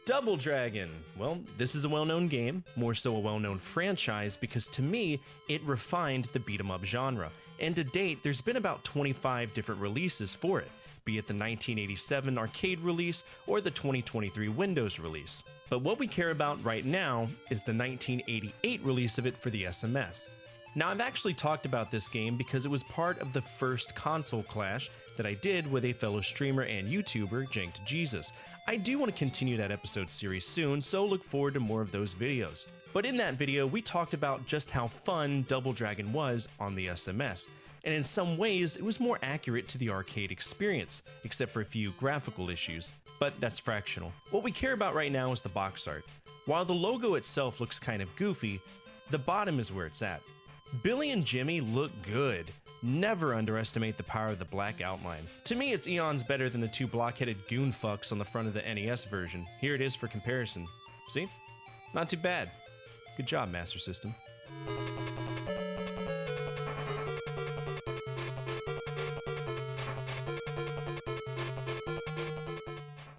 Double Dragon. Well, this is a well-known game, more so a well-known franchise, because to me, it refined the beat-em-up genre. And to date, there's been about 25 different releases for it, be it the 1987 arcade release or the 2023 Windows release. But what we care about right now is the 1988 release of it for the SMS. Now, I've actually talked about this game because it was part of the first console clash that I did with a fellow streamer and YouTuber, Janked Jesus. I do want to continue that episode series soon, so look forward to more of those videos. But in that video, we talked about just how fun Double Dragon was on the SMS, and in some ways, it was more accurate to the arcade experience, except for a few graphical issues. But that's fractional. What we care about right now is the box art. While the logo itself looks kind of goofy, the bottom is where it's at. Billy and Jimmy look good. Never underestimate the power of the black outline. To me, it's eons better than the two block-headed goon fucks on the front of the NES version. Here it is for comparison. See? Not too bad. Good job, Master System.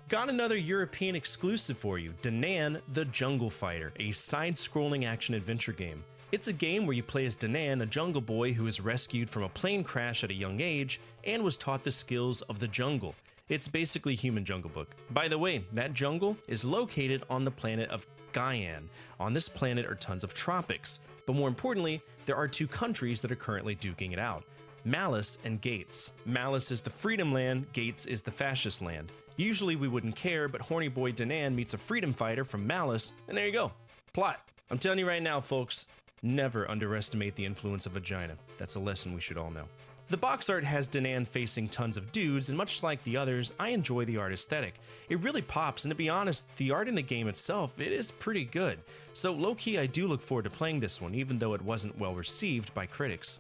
Got another European exclusive for you, Danan the Jungle Fighter, a side-scrolling action-adventure game. It's a game where you play as Danan, a jungle boy who is rescued from a plane crash at a young age and was taught the skills of the jungle. It's basically Human Jungle Book. By the way, that jungle is located on the planet of Guyane. On this planet are tons of tropics, but more importantly, there are two countries that are currently duking it out. Malice and Gates. Malice is the freedom land, Gates is the fascist land. Usually we wouldn't care, but horny boy Danan meets a freedom fighter from Malice, and there you go. Plot. I'm telling you right now, folks, never underestimate the influence of vagina. That's a lesson we should all know. The box art has Danan facing tons of dudes, and much like the others, I enjoy the art aesthetic. It really pops, and to be honest, the art in the game itself, it is pretty good. So low-key, I do look forward to playing this one, even though it wasn't well received by critics.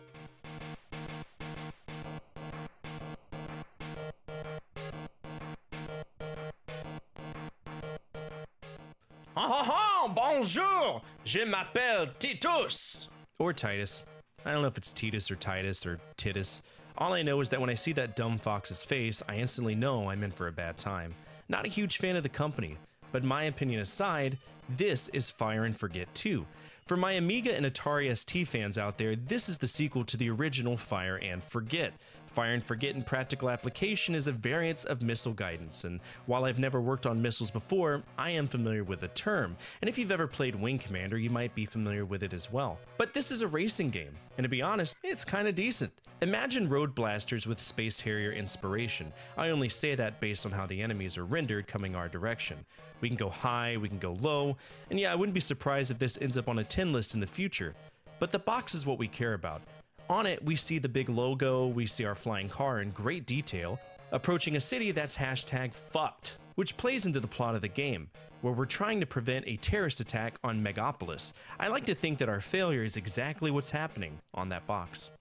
Bonjour! Je m'appelle Titus! Or Titus. I don't know if it's Titus or Titus or Titus. All I know is that when I see that dumb fox's face, I instantly know I'm in for a bad time. Not a huge fan of the company, but my opinion aside, this is Fire and Forget 2. For my Amiga and Atari ST fans out there, this is the sequel to the original Fire and Forget. Fire and Forget in practical application is a variant of missile guidance, and while I've never worked on missiles before, I am familiar with the term, and if you've ever played Wing Commander, you might be familiar with it as well. But this is a racing game, and to be honest, it's kinda decent. Imagine Road Blasters with Space Harrier inspiration. I only say that based on how the enemies are rendered coming our direction. We can go high, we can go low, and yeah, I wouldn't be surprised if this ends up on a 10 list in the future. But the box is what we care about. On it, we see the big logo, we see our flying car in great detail, approaching a city that's hashtag fucked, which plays into the plot of the game, where we're trying to prevent a terrorist attack on Megapolis. I like to think that our failure is exactly what's happening on that box.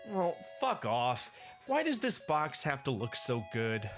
Well, fuck off. Why does this box have to look so good?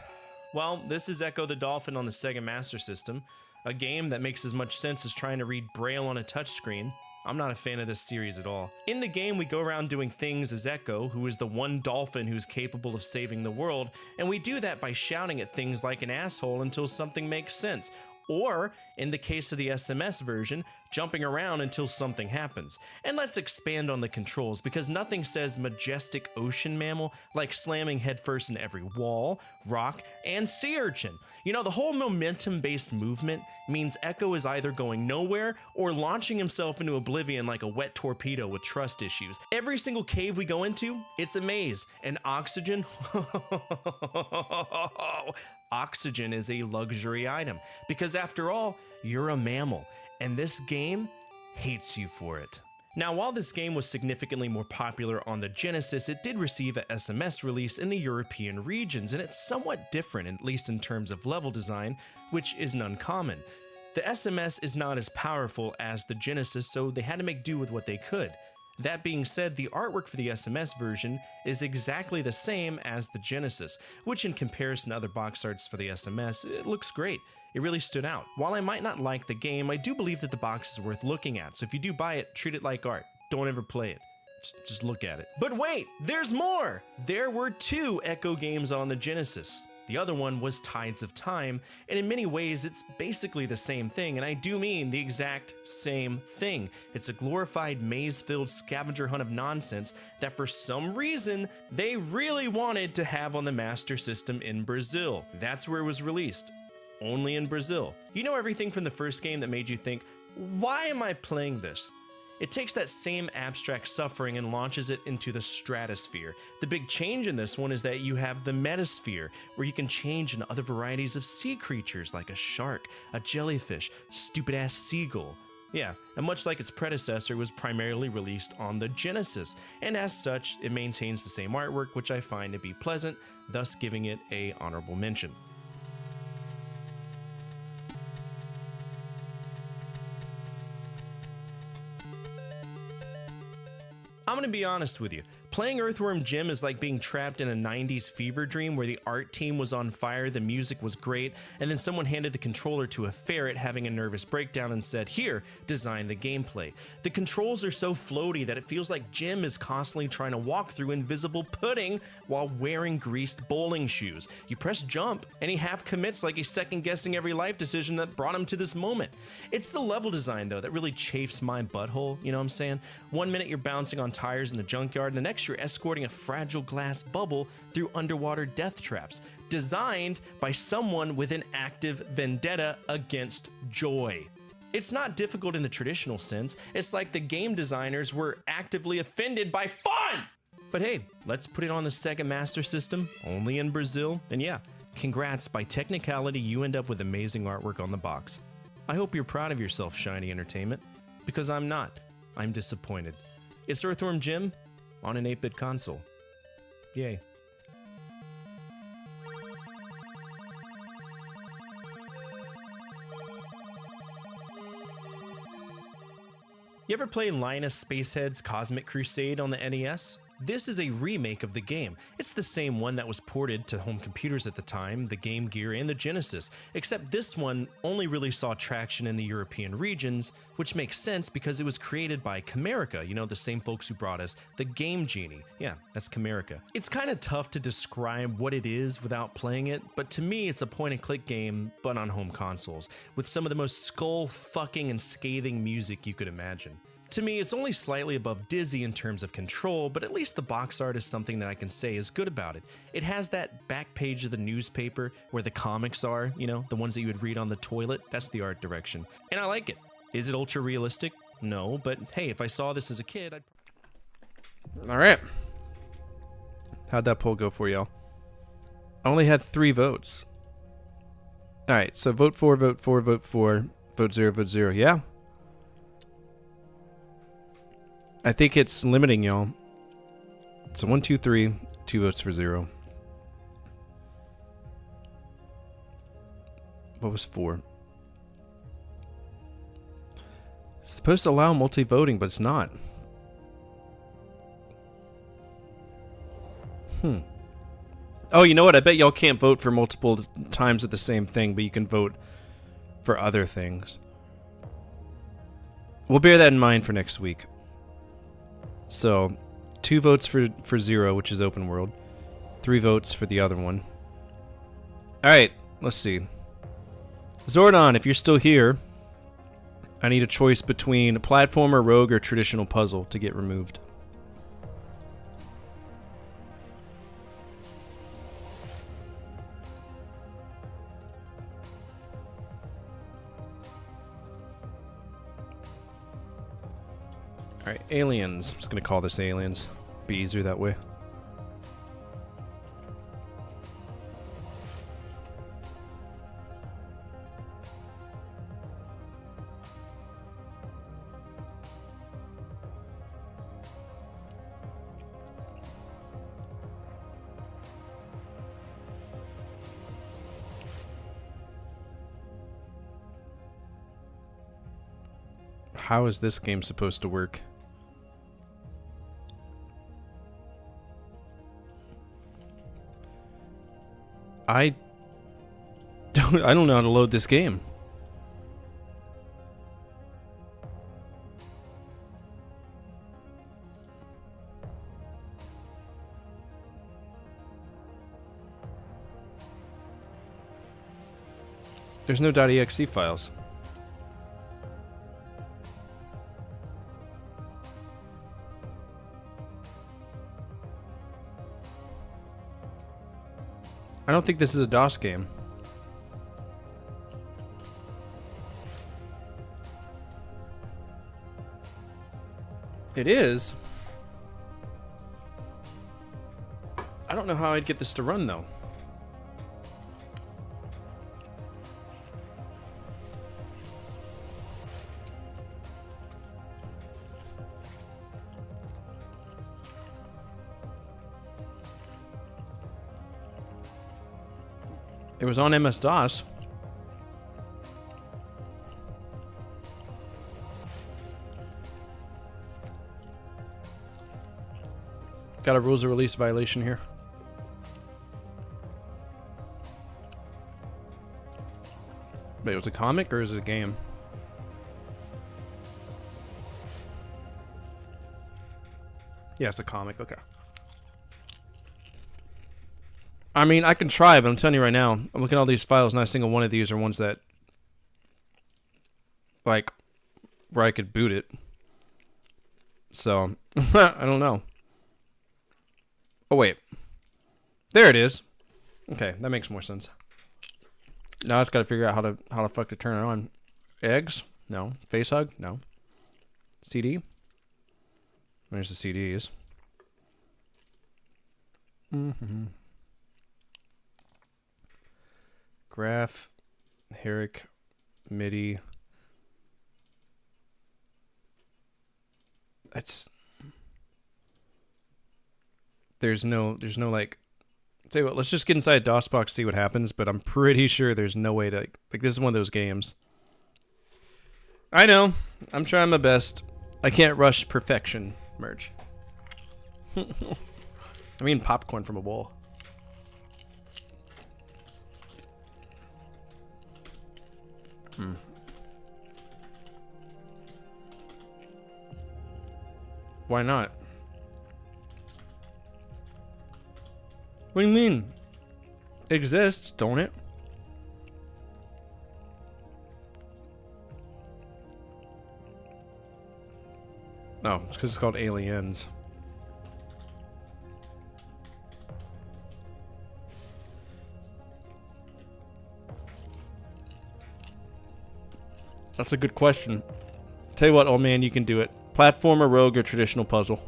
Well, this is Ecco the Dolphin on the Sega Master System, a game that makes as much sense as trying to read Braille on a touchscreen. I'm not a fan of this series at all. In the game, we go around doing things as Ecco, who is the one dolphin who's capable of saving the world, and we do that by shouting at things like an asshole until something makes sense. Or, in the case of the SMS version, jumping around until something happens. And let's expand on the controls, because nothing says majestic ocean mammal like slamming headfirst into every wall, rock, and sea urchin. You know, the whole momentum-based movement means Ecco is either going nowhere or launching himself into oblivion like a wet torpedo with trust issues. Every single cave we go into, it's a maze. And oxygen? Oxygen is a luxury item, because after all, you're a mammal, and this game hates you for it. Now, while this game was significantly more popular on the Genesis, it did receive a SMS release in the European regions, and it's somewhat different, at least in terms of level design, which isn't uncommon. The SMS is not as powerful as the Genesis, so they had to make do with what they could. That being said, the artwork for the SMS version is exactly the same as the Genesis, which in comparison to other box arts for the SMS, it looks great. It really stood out. While I might not like the game, I do believe that the box is worth looking at, so if you do buy it, treat it like art. Don't ever play it. Just look at it. But wait, there's more! There were 2 Ecco games on the Genesis. The other one was Tides of Time, and in many ways it's basically the same thing, and I do mean the exact same thing. It's a glorified maze-filled scavenger hunt of nonsense that for some reason they really wanted to have on the Master System in Brazil. That's where it was released. Only in Brazil. You know everything from the first game that made you think, why am I playing this? It takes that same abstract suffering and launches it into the stratosphere. The big change in this one is that you have the metasphere, where you can change into other varieties of sea creatures like a shark, a jellyfish, stupid-ass seagull. Yeah, and much like its predecessor, was primarily released on the Genesis, and as such, it maintains the same artwork, which I find to be pleasant, thus giving it a honorable mention. I'm gonna be honest with you. Playing Earthworm Jim is like being trapped in a 90s fever dream where the art team was on fire, the music was great, and then someone handed the controller to a ferret having a nervous breakdown and said, here, design the gameplay. The controls are so floaty that it feels like Jim is constantly trying to walk through invisible pudding while wearing greased bowling shoes. You press jump, and he half commits like he's second-guessing every life decision that brought him to this moment. It's the level design, though, that really chafes my butthole, you know what I'm saying? 1 minute you're bouncing on tires in a junkyard, and the next you're escorting a fragile glass bubble through underwater death traps, designed by someone with an active vendetta against joy. It's not difficult in the traditional sense. It's like the game designers were actively offended by fun! But hey, let's put it on the Sega Master System, only in Brazil, and yeah, congrats, by technicality you end up with amazing artwork on the box. I hope you're proud of yourself, Shiny Entertainment, because I'm not. I'm disappointed. It's Earthworm Jim on an 8-bit console. Yay. You ever play Linus Spacehead's Cosmic Crusade on the NES? This is a remake of the game. It's the same one that was ported to home computers at the time, the Game Gear and the Genesis, except this one only really saw traction in the European regions, which makes sense because it was created by Camerica, you know, the same folks who brought us the Game Genie. Yeah, that's Camerica. It's kind of tough to describe what it is without playing it, but to me it's a point-and-click game, but on home consoles, with some of the most skull-fucking and scathing music you could imagine. To me, it's only slightly above Dizzy in terms of control, but at least the box art is something that I can say is good about it. It has that back page of the newspaper where the comics are, you know, the ones that you would read on the toilet. That's the art direction. And I like it. Is it ultra realistic? No, but hey, if I saw this as a kid, I'd... Alright. How'd that poll go for y'all? I only had 3 votes. Alright, so vote 4, vote 4, vote 4, vote 0, vote 0. Yeah. I think it's limiting, y'all. So 1, 2, 3, 2 votes for 0. What was 4? It's supposed to allow multi-voting, but it's not. Oh, you know what? I bet y'all can't vote for multiple times at the same thing, but you can vote for other things. We'll bear that in mind for next week. So, 2 votes for 0, which is open world. 3 votes for the other one. Alright, let's see. Zordon, if you're still here, I need a choice between platformer, rogue, or traditional puzzle to get removed. Alright, aliens. I'm just gonna call this aliens. Be easier that way. How is this game supposed to work? I don't know how to load this game. There's no .exe files. I don't think this is a DOS game. It is. I don't know how I'd get this to run though. It was on MS-DOS. Got a rules of release violation here. Wait, was it a comic or is it a game? Yeah, it's a comic. Okay. I mean, I can try, but I'm telling you right now, I'm looking at all these files, not a single one of these are ones that, like, where I could boot it. So, I don't know. Oh, wait. There it is. Okay, that makes more sense. Now I just gotta figure out how the fuck to turn it on. Eggs? No. Face hug? No. CD? There's the CDs. Mm-hmm. Graph, Herrick, MIDI. That's. There's no like. Tell you what, let's just get inside DOSBox, see what happens. But I'm pretty sure there's no way to like. This is one of those games. I know. I'm trying my best. I can't rush perfection. Merge. I mean popcorn from a bowl. Why not? What do you mean? It exists, don't it? No, it's because it's called Aliens. That's a good question. Tell you what, old man, you can do it. Platformer, rogue, or traditional puzzle.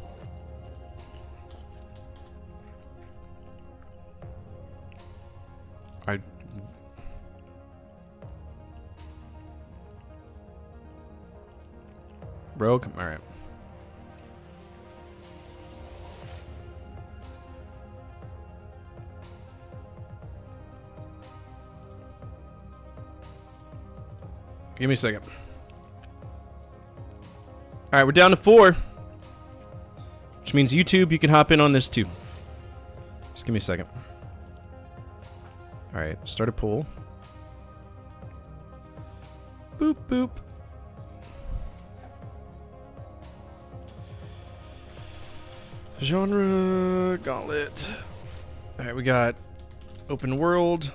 Rogue? Alright. Give me a second. Alright, we're down to 4. Which means YouTube, you can hop in on this too. Just give me a second. Alright, start a poll. Boop, boop. Genre, gauntlet. Alright, we got open world,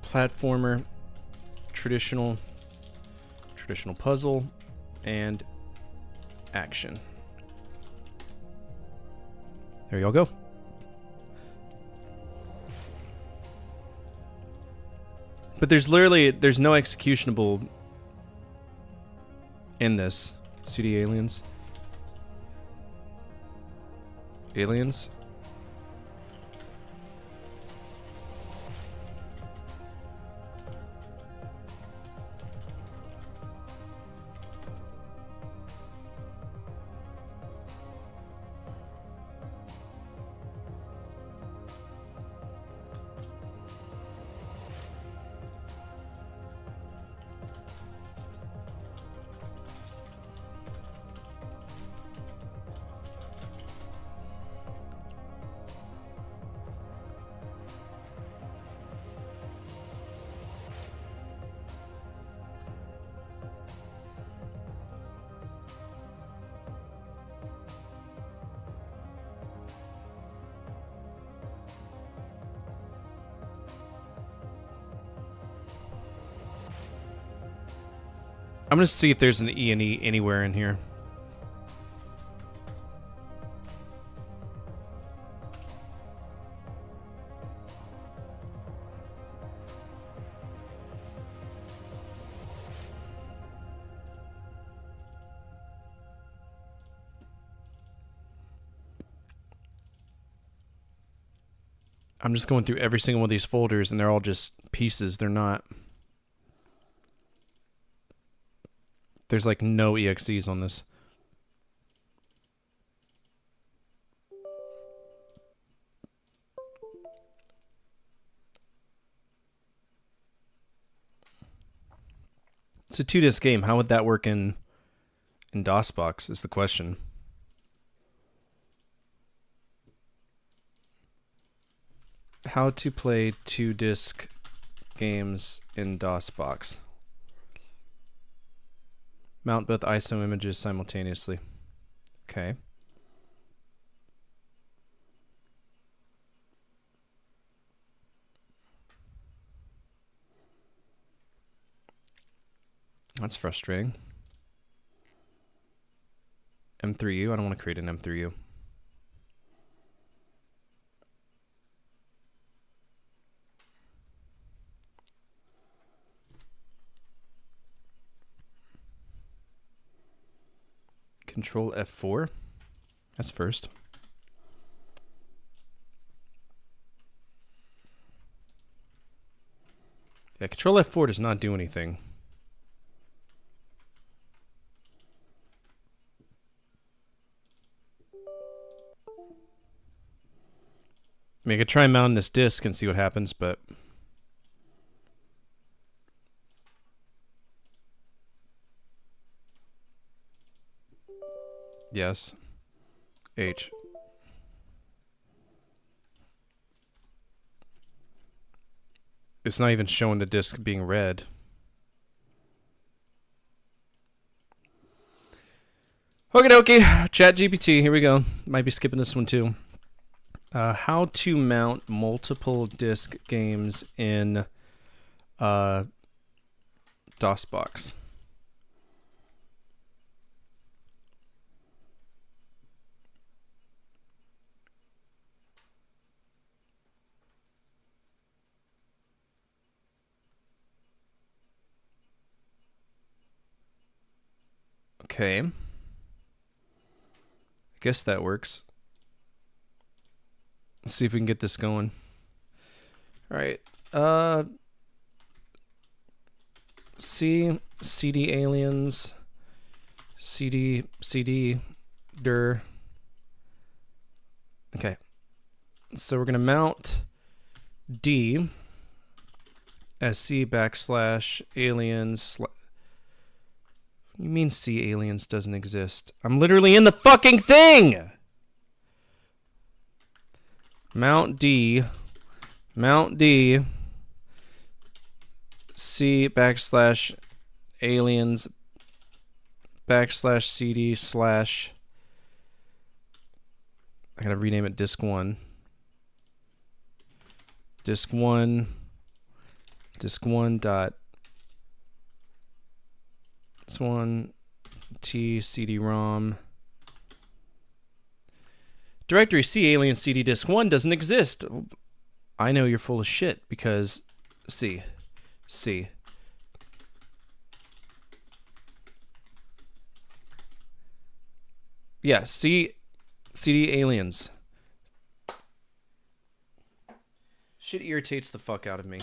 platformer, traditional puzzle, and action. There y'all go. But there's no executionable in this. CD aliens. Aliens? I'm gonna see if there's an E&E anywhere in here. I'm just going through every single one of these folders, and they're all just pieces. They're not. There's like no EXEs on this. It's a 2-disc game. How would that work in DOSBox is the question. How to play 2-disc games in DOSBox. Mount both ISO images simultaneously. Okay. That's frustrating. M3U? I don't want to create an M3U. Control F4. That's first. Yeah, Control F4 does not do anything. I mean, I could try mounting this disc and see what happens, but yes. H. It's not even showing the disc being read. Okie dokie. ChatGPT. Here we go. Might be skipping this one too. How to mount multiple disc games in DOSBox. Okay. I guess that works. Let's see if we can get this going. All right. C CD aliens CD dir. Okay. So we're going to mount D as C / aliens. You mean C aliens doesn't exist? I'm literally in the fucking thing. Mount D C / aliens / CD / I gotta rename it disk 1. Disk 1 dot this one T CD-ROM. Directory C alien CD disk 1 doesn't exist. I know you're full of shit because C. Yeah, C CD aliens. Shit irritates the fuck out of me.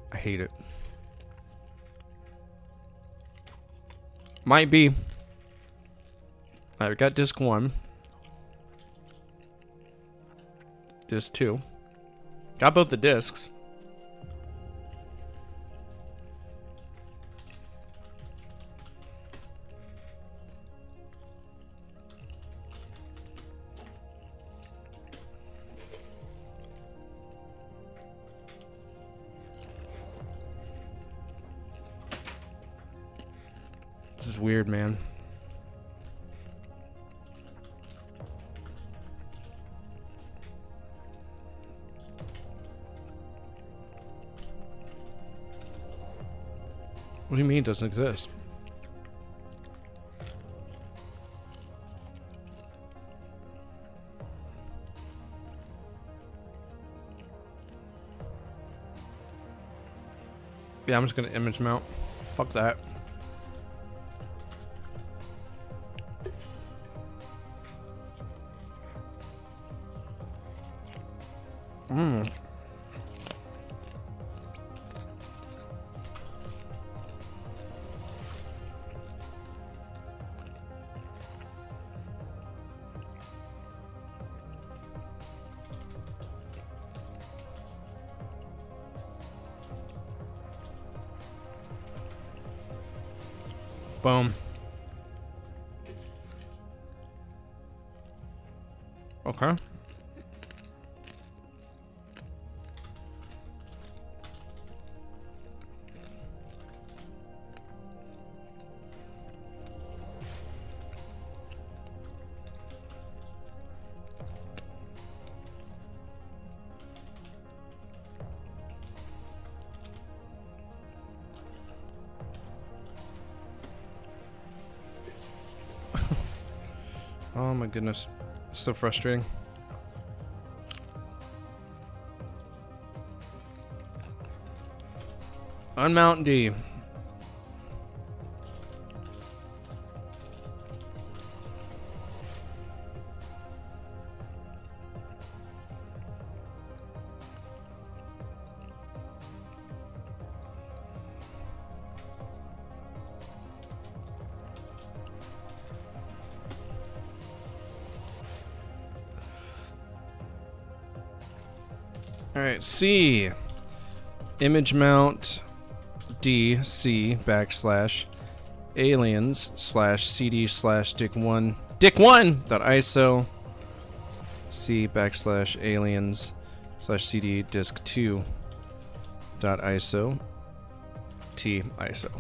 I hate it. Might be. Alright, we got disk 1. Disk 2. Got both the discs. This is weird, man. What do you mean it doesn't exist? Yeah, I'm just gonna image mount. Fuck that. Boom. Okay. Oh my goodness. So frustrating. Unmount D. Alright, C. Image mount D C backslash aliens slash CD slash dick1 dick1.iso C backslash aliens slash CD disk 2 dot ISO T ISO.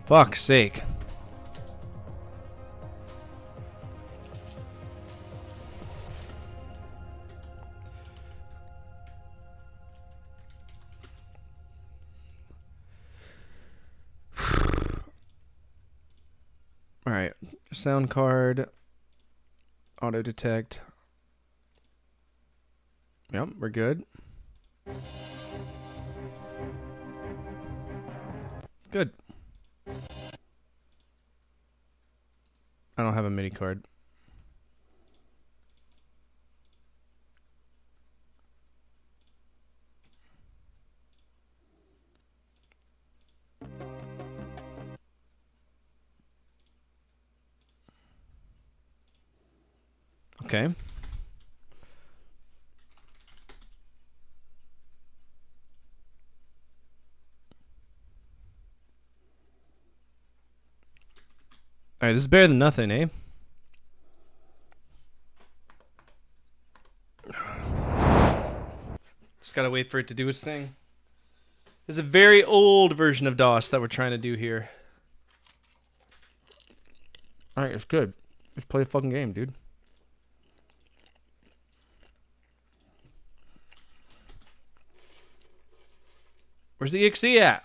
Fuck's sake. Alright, sound card, auto detect. Yep, we're good. Good. I don't have a MIDI card. Okay. Alright, this is better than nothing, eh? Just gotta wait for it to do its thing. There's a very old version of DOS that we're trying to do here. Alright, it's good. Let's play a fucking game, dude. Where's the exe at?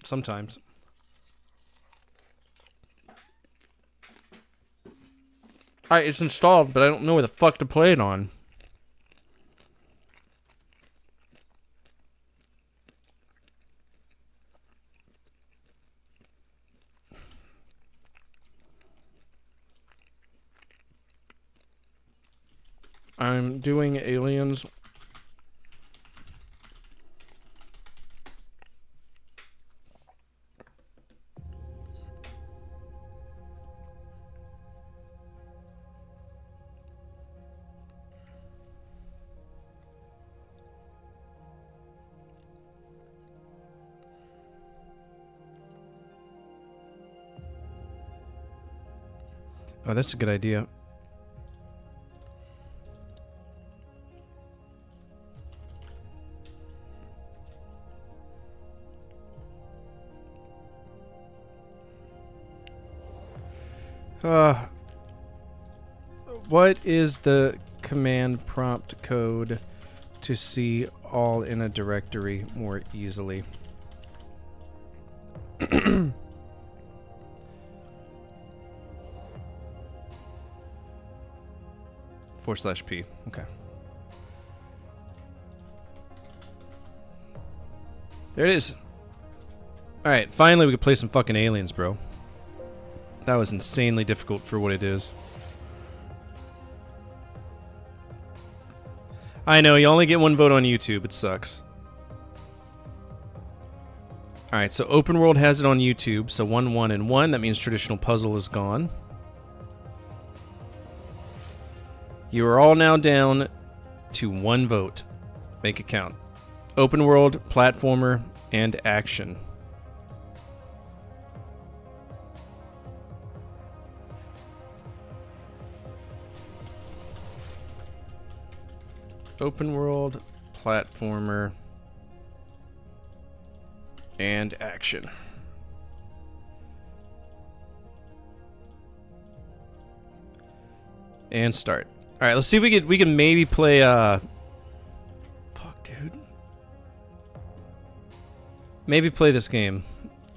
Sometimes. Alright, it's installed, but I don't know where the fuck to play it on. I'm doing aliens. Oh, that's a good idea. What is the command prompt code to see all in a directory more easily? /P. Okay. There it is. Alright, finally we can play some fucking Aliens, bro. That was insanely difficult for what it is. I know, you only get one vote on YouTube. It sucks. Alright, so Open World has it on YouTube, so 1, 1, and 1. That means traditional puzzle is gone. You are all now down to 1 vote. Make it count. Open World, platformer, and action. Open World, platformer, and action. And start. All right, let's see if we can maybe play fuck, dude. Maybe play this game.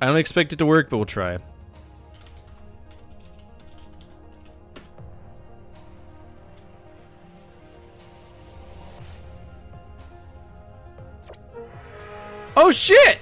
I don't expect it to work, but we'll try. Oh shit!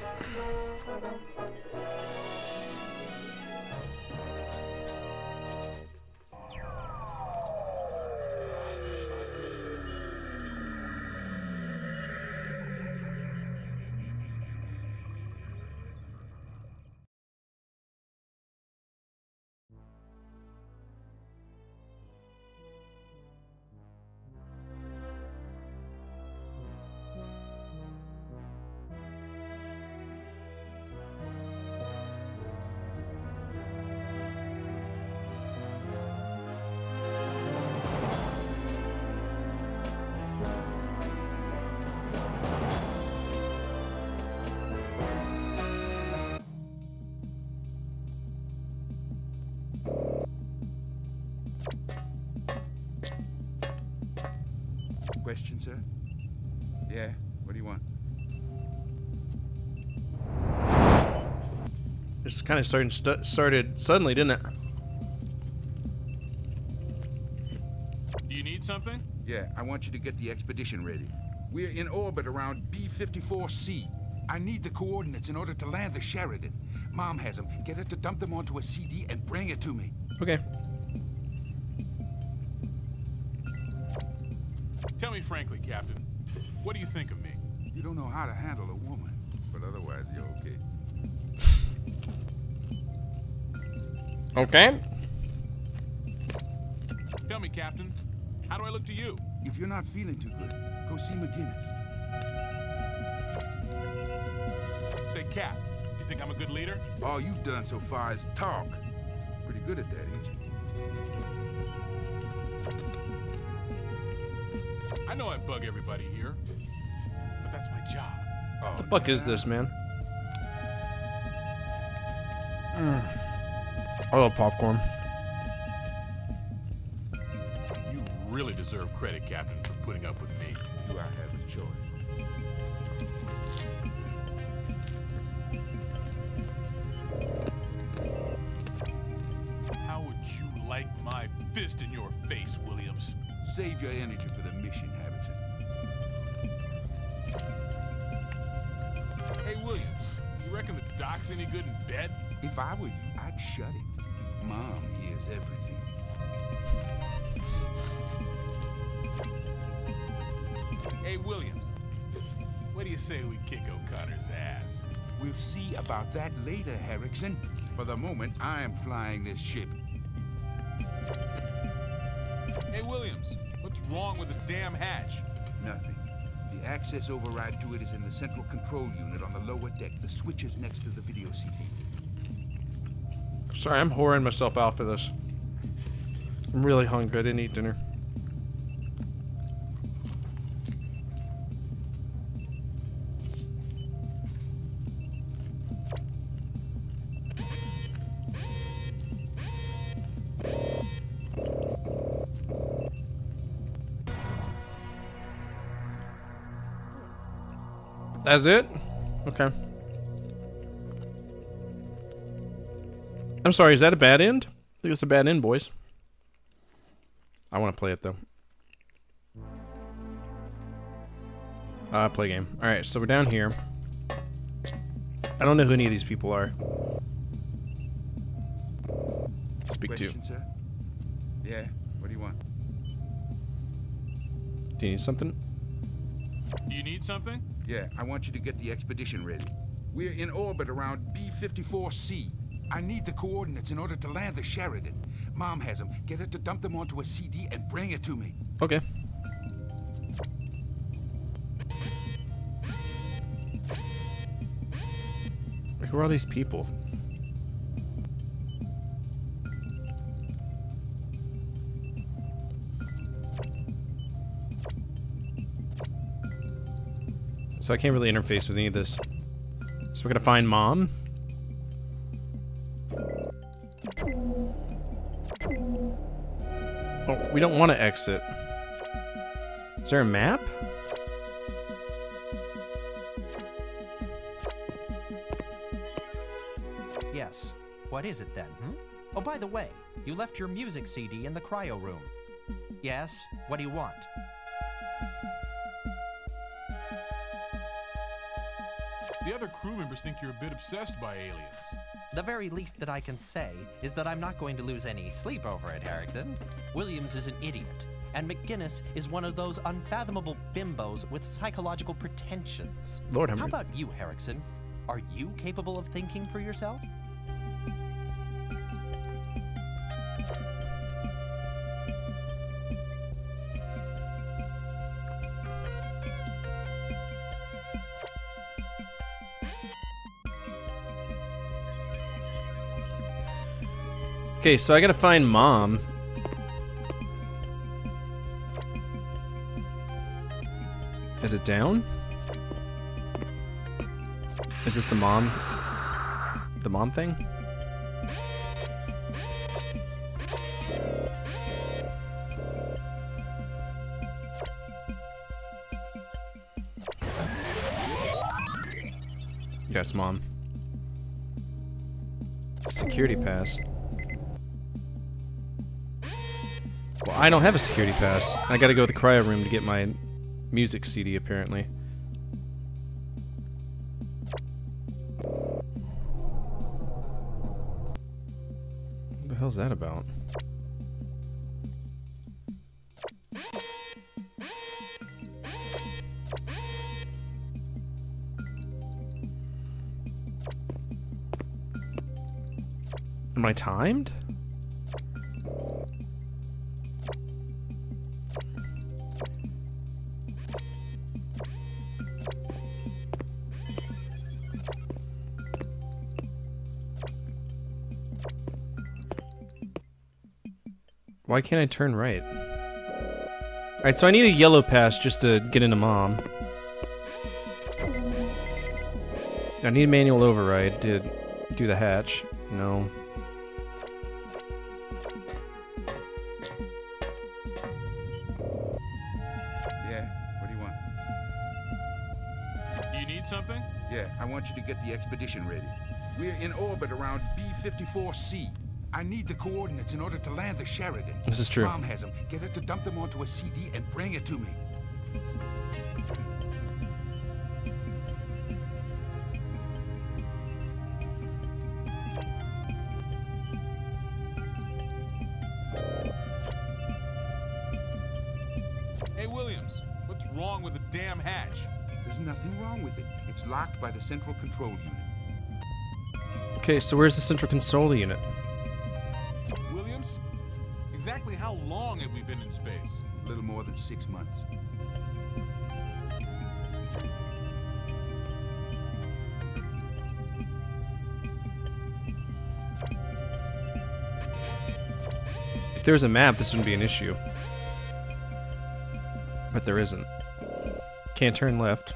Question, sir? Yeah, what do you want? This kind of started suddenly, didn't it? Do you need something? Yeah, I want you to get the expedition ready. We're in orbit around B-54C. I need the coordinates in order to land the Sheridan. Mom has them. Get her to dump them onto a CD and bring it to me. Okay. Tell me frankly, Captain, what do you think of me? You don't know how to handle a woman, but otherwise you're okay. Okay. Tell me, Captain, how do I look to you? If you're not feeling too good, go see McGinnis. Say, Cap, you think I'm a good leader? All you've done so far is talk. Pretty good at that, ain't you? I know I bug everybody here, but that's my job. Oh, The fuck is this, man? I love popcorn. You really deserve credit, Captain, for putting up with me. Do I have a choice? How would you like my fist in your face, Williams? Save your energy for the mission, Harrison. Hey, Williams, you reckon the doc's any good in bed? If I were you, I'd shut it. Mom hears everything. Hey, Williams, what do you say we kick O'Connor's ass? We'll see about that later, Harrison. For the moment, I am flying this ship. Hey, Williams, what's wrong with the damn hatch? Nothing. The access override to it is in the central control unit on the lower deck. The switch is next to the video CD. Sorry, I'm whoring myself out for this. I'm really hungry. I didn't eat dinner. That's it? Okay. I'm sorry, is that a bad end? I think it's a bad end, boys. I want to play it, though. Play game. Alright, so we're down here. I don't know who any of these people are. Speak to. Question, sir? Yeah, what do you want? Do you need something? Do you need something? Yeah, I want you to get the expedition ready. We're in orbit around B54C. I need the coordinates in order to land the Sheridan. Mom has them. Get her to dump them onto a CD and bring it to me. Okay. Who are all these people? So I can't really interface with any of this. So we're gonna find Mom. Oh, we don't want to exit. Is there a map? Yes. What is it then, Oh, by the way, you left your music CD in the cryo room. Yes? What do you want? The other crew members think you're a bit obsessed by aliens. The very least that I can say is that I'm not going to lose any sleep over it, Erickson. Williams is an idiot, and McGinnis is one of those unfathomable bimbos with psychological pretensions. Lord have How mercy. about you, Erickson? Are you capable of thinking for yourself? Okay, so I gotta find Mom. Is it down? Is this the mom? The mom thing? Yeah, it's Mom. Security pass. Well, I don't have a security pass. I gotta go to the cryo room to get my music CD, apparently. What the hell's that about? Am I timed? Why can't I turn right? Alright, so I need a yellow pass just to get into Mom. I need a manual override to do the hatch. No. Yeah, what do you want? Do you need something? Yeah, I want you to get the expedition ready. We're in orbit around B54C. I need the coordinates in order to land the Sheridan. This is true. Mom has them. Get her to dump them onto a CD and bring it to me. Hey, Williams, what's wrong with the damn hatch? There's nothing wrong with it. It's locked by the central control unit. Okay, so where's the central control unit? Williams, exactly how long have we been in space? A little more than 6 months. If there was a map, this wouldn't be an issue. But there isn't. Can't turn left.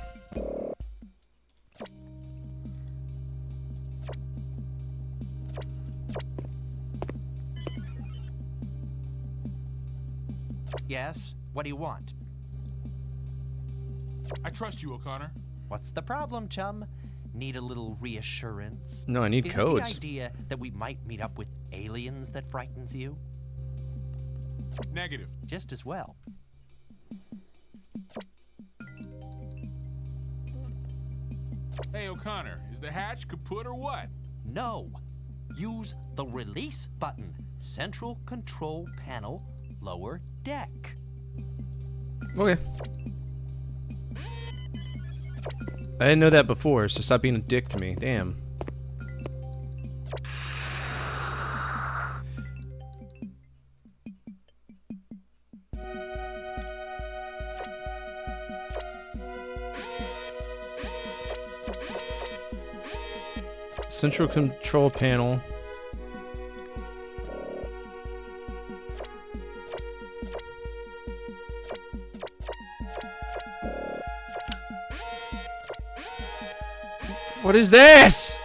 Yes? What do you want? I trust you, O'Connor. What's the problem, chum? Need a little reassurance? No, I need Is codes. it the idea that we might meet up with aliens that frightens you? Negative. Just as well. Hey, O'Connor, is the hatch kaput or what? No. Use the release button. Central control panel, lower deck. Okay. I didn't know that before, so stop being a dick to me. Damn. Central control panel. What is this?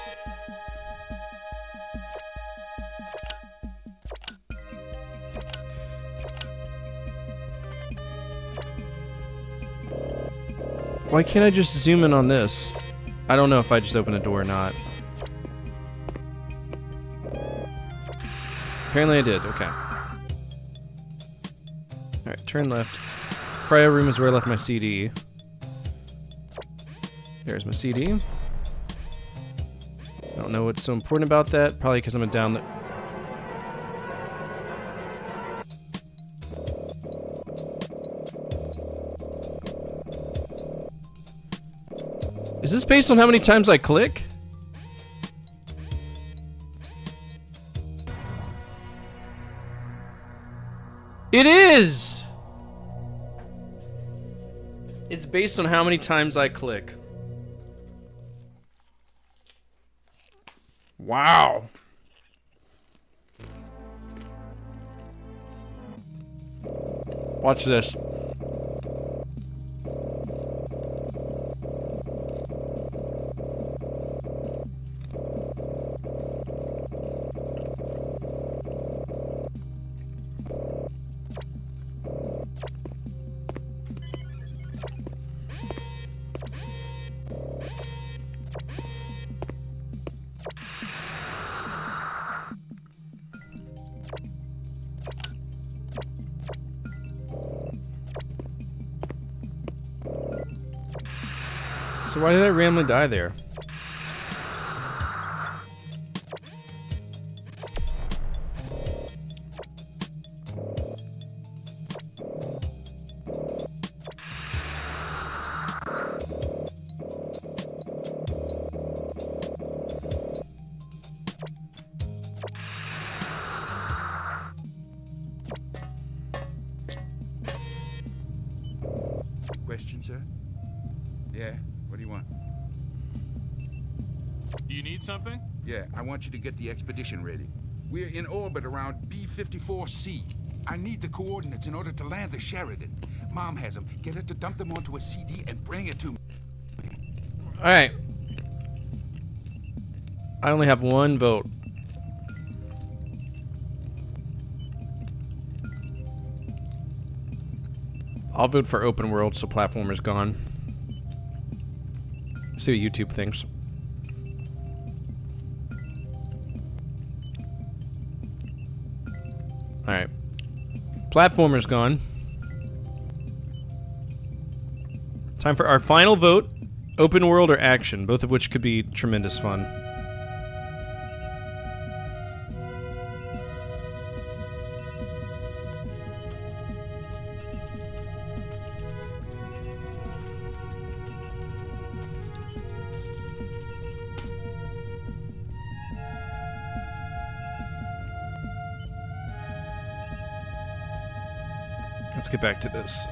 Why can't I just zoom in on this? I don't know if I just opened a door or not. Apparently I did, okay. Alright, turn left. Cryo room is where I left my CD. There's my CD. I don't know what's so important about that. Probably because I'm a download. Is this based on how many times I click? It is! It's based on how many times I click. Wow. Watch this. So why did I randomly die there? Question, sir? Yeah? What do you want? Do you need something? Yeah, I want you to get the expedition ready. We're in orbit around B54C. I need the coordinates in order to land the Sheridan. Mom has them. Get her to dump them onto a CD and bring it to me. Alright. I only have one vote. I'll vote for open world so platformer's gone. See what YouTube thinks. Alright. Platformer's gone. Time for our final vote. Open world or action, both of which could be tremendous fun. Let's get back to this.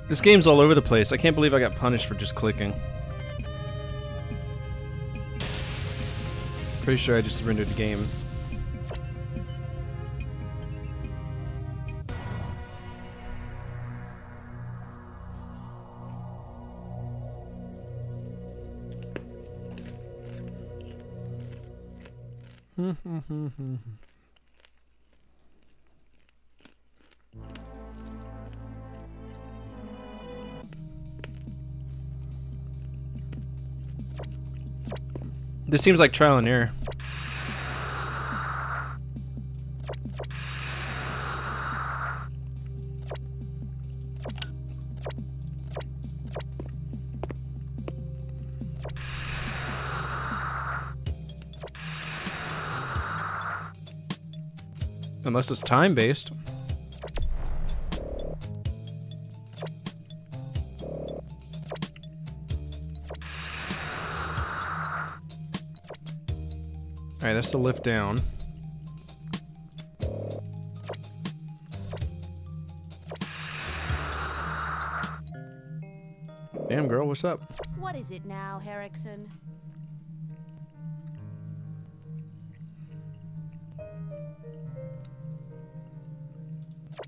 This game's all over the place. I can't believe I got punished for just clicking. Pretty sure I just surrendered the game. This seems like trial and error. Unless it's time-based. Alright, that's the lift down. Damn, girl, what's up? What is it now, Herrickson?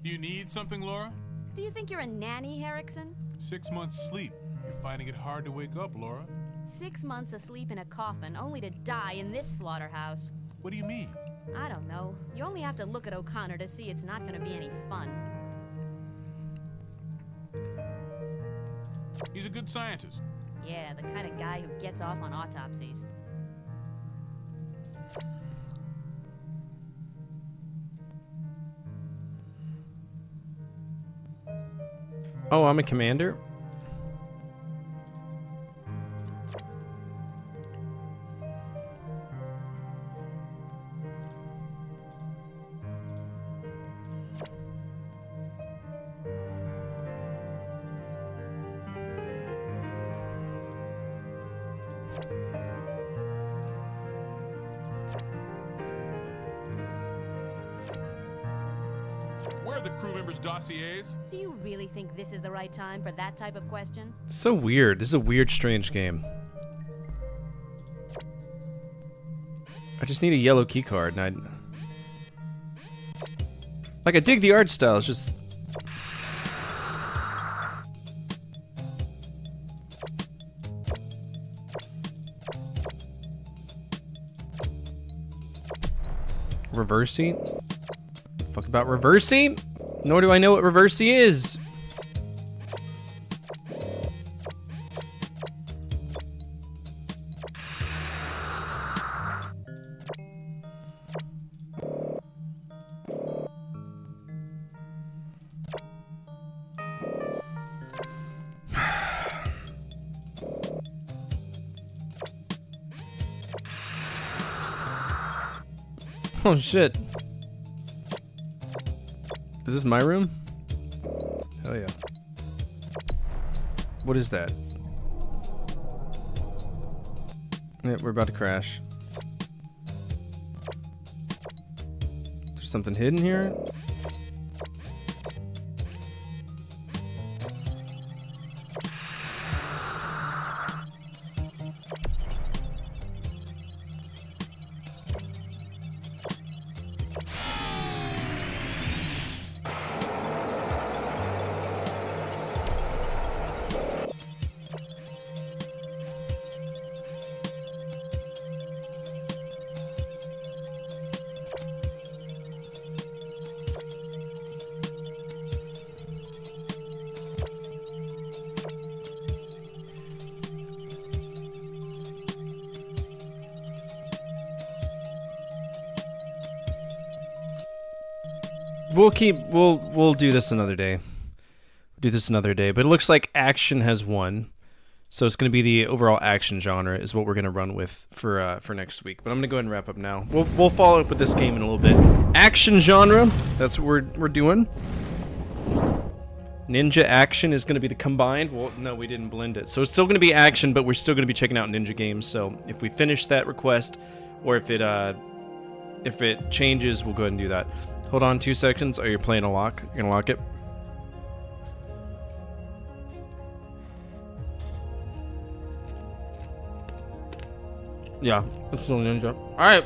You need something, Laura? Do you think you're a nanny, Herrickson? 6 months sleep. You're finding it hard to wake up, Laura. 6 months asleep in a coffin, only to die in this slaughterhouse. What do you mean? I don't know. You only have to look at O'Connor to see it's not gonna be any fun. He's a good scientist. Yeah, the kind of guy who gets off on autopsies. Oh, I'm a commander? Where are the crew members' dossiers? Do you really think this is the right time for that type of question? So weird. This is a weird, strange game. I just need a yellow key card, and like, I dig the art style, it's just... Reversey? Fuck about Reversey? Nor do I know what Reversey is. Oh shit. Is this my room? Hell yeah. What is that? Yeah, we're about to crash. There's something hidden here? We'll do this another day. Do this another day. But it looks like action has won. So it's going to be the overall action genre is what we're going to run with for next week. But I'm going to go ahead and wrap up now. We'll follow up with this game in a little bit. Action genre. That's what we're doing. Ninja action is going to be the combined. Well, no, we didn't blend it. So it's still going to be action, but we're still going to be checking out ninja games. So if we finish that request, or if it changes, we'll go ahead and do that. Hold on 2 seconds. Are you playing a lock? You're gonna lock it? Yeah, it's still ninja. Alright.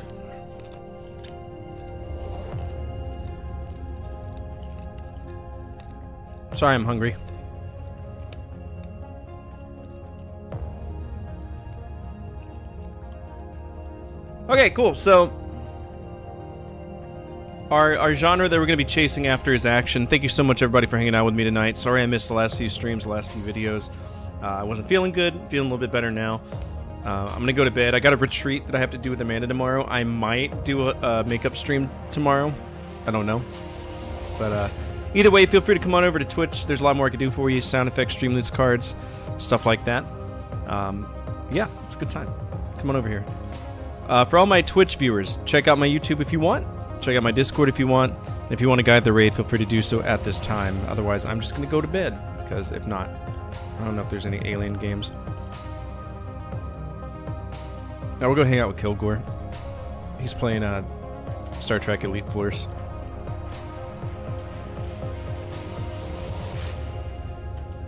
Sorry, I'm hungry. Okay, cool. So Our genre that we're going to be chasing after is action. Thank you so much, everybody, for hanging out with me tonight. Sorry I missed the last few streams, the last few videos. I wasn't feeling good. Feeling a little bit better now. I'm gonna go to bed. I got a retreat that I have to do with Amanda tomorrow. I might do a makeup stream tomorrow. I don't know. But either way, feel free to come on over to Twitch. There's a lot more I can do for you. Sound effects, Streamloots cards, stuff like that. Yeah, it's a good time. Come on over here. For all my Twitch viewers, check out my YouTube if you want. Check out my Discord if you want. And if you want to guide the raid, feel free to do so at this time. Otherwise, I'm just going to go to bed. Because if not, I don't know if there's any alien games. Now we'll go hang out with Kilgore. He's playing Star Trek Elite Force.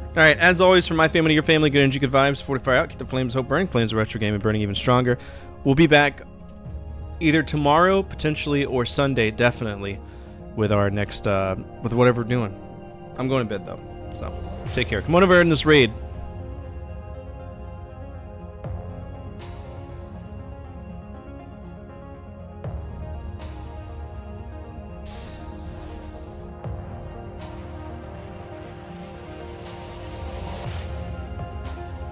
Alright, as always, from my family to your family, good energy, good vibes, 45 out, keep the flames, hope burning, flames of retro game and burning even stronger. We'll be back either tomorrow, potentially, or Sunday, definitely, with our next, with whatever we're doing. I'm going to bed, though, so take care. Come on over in this raid.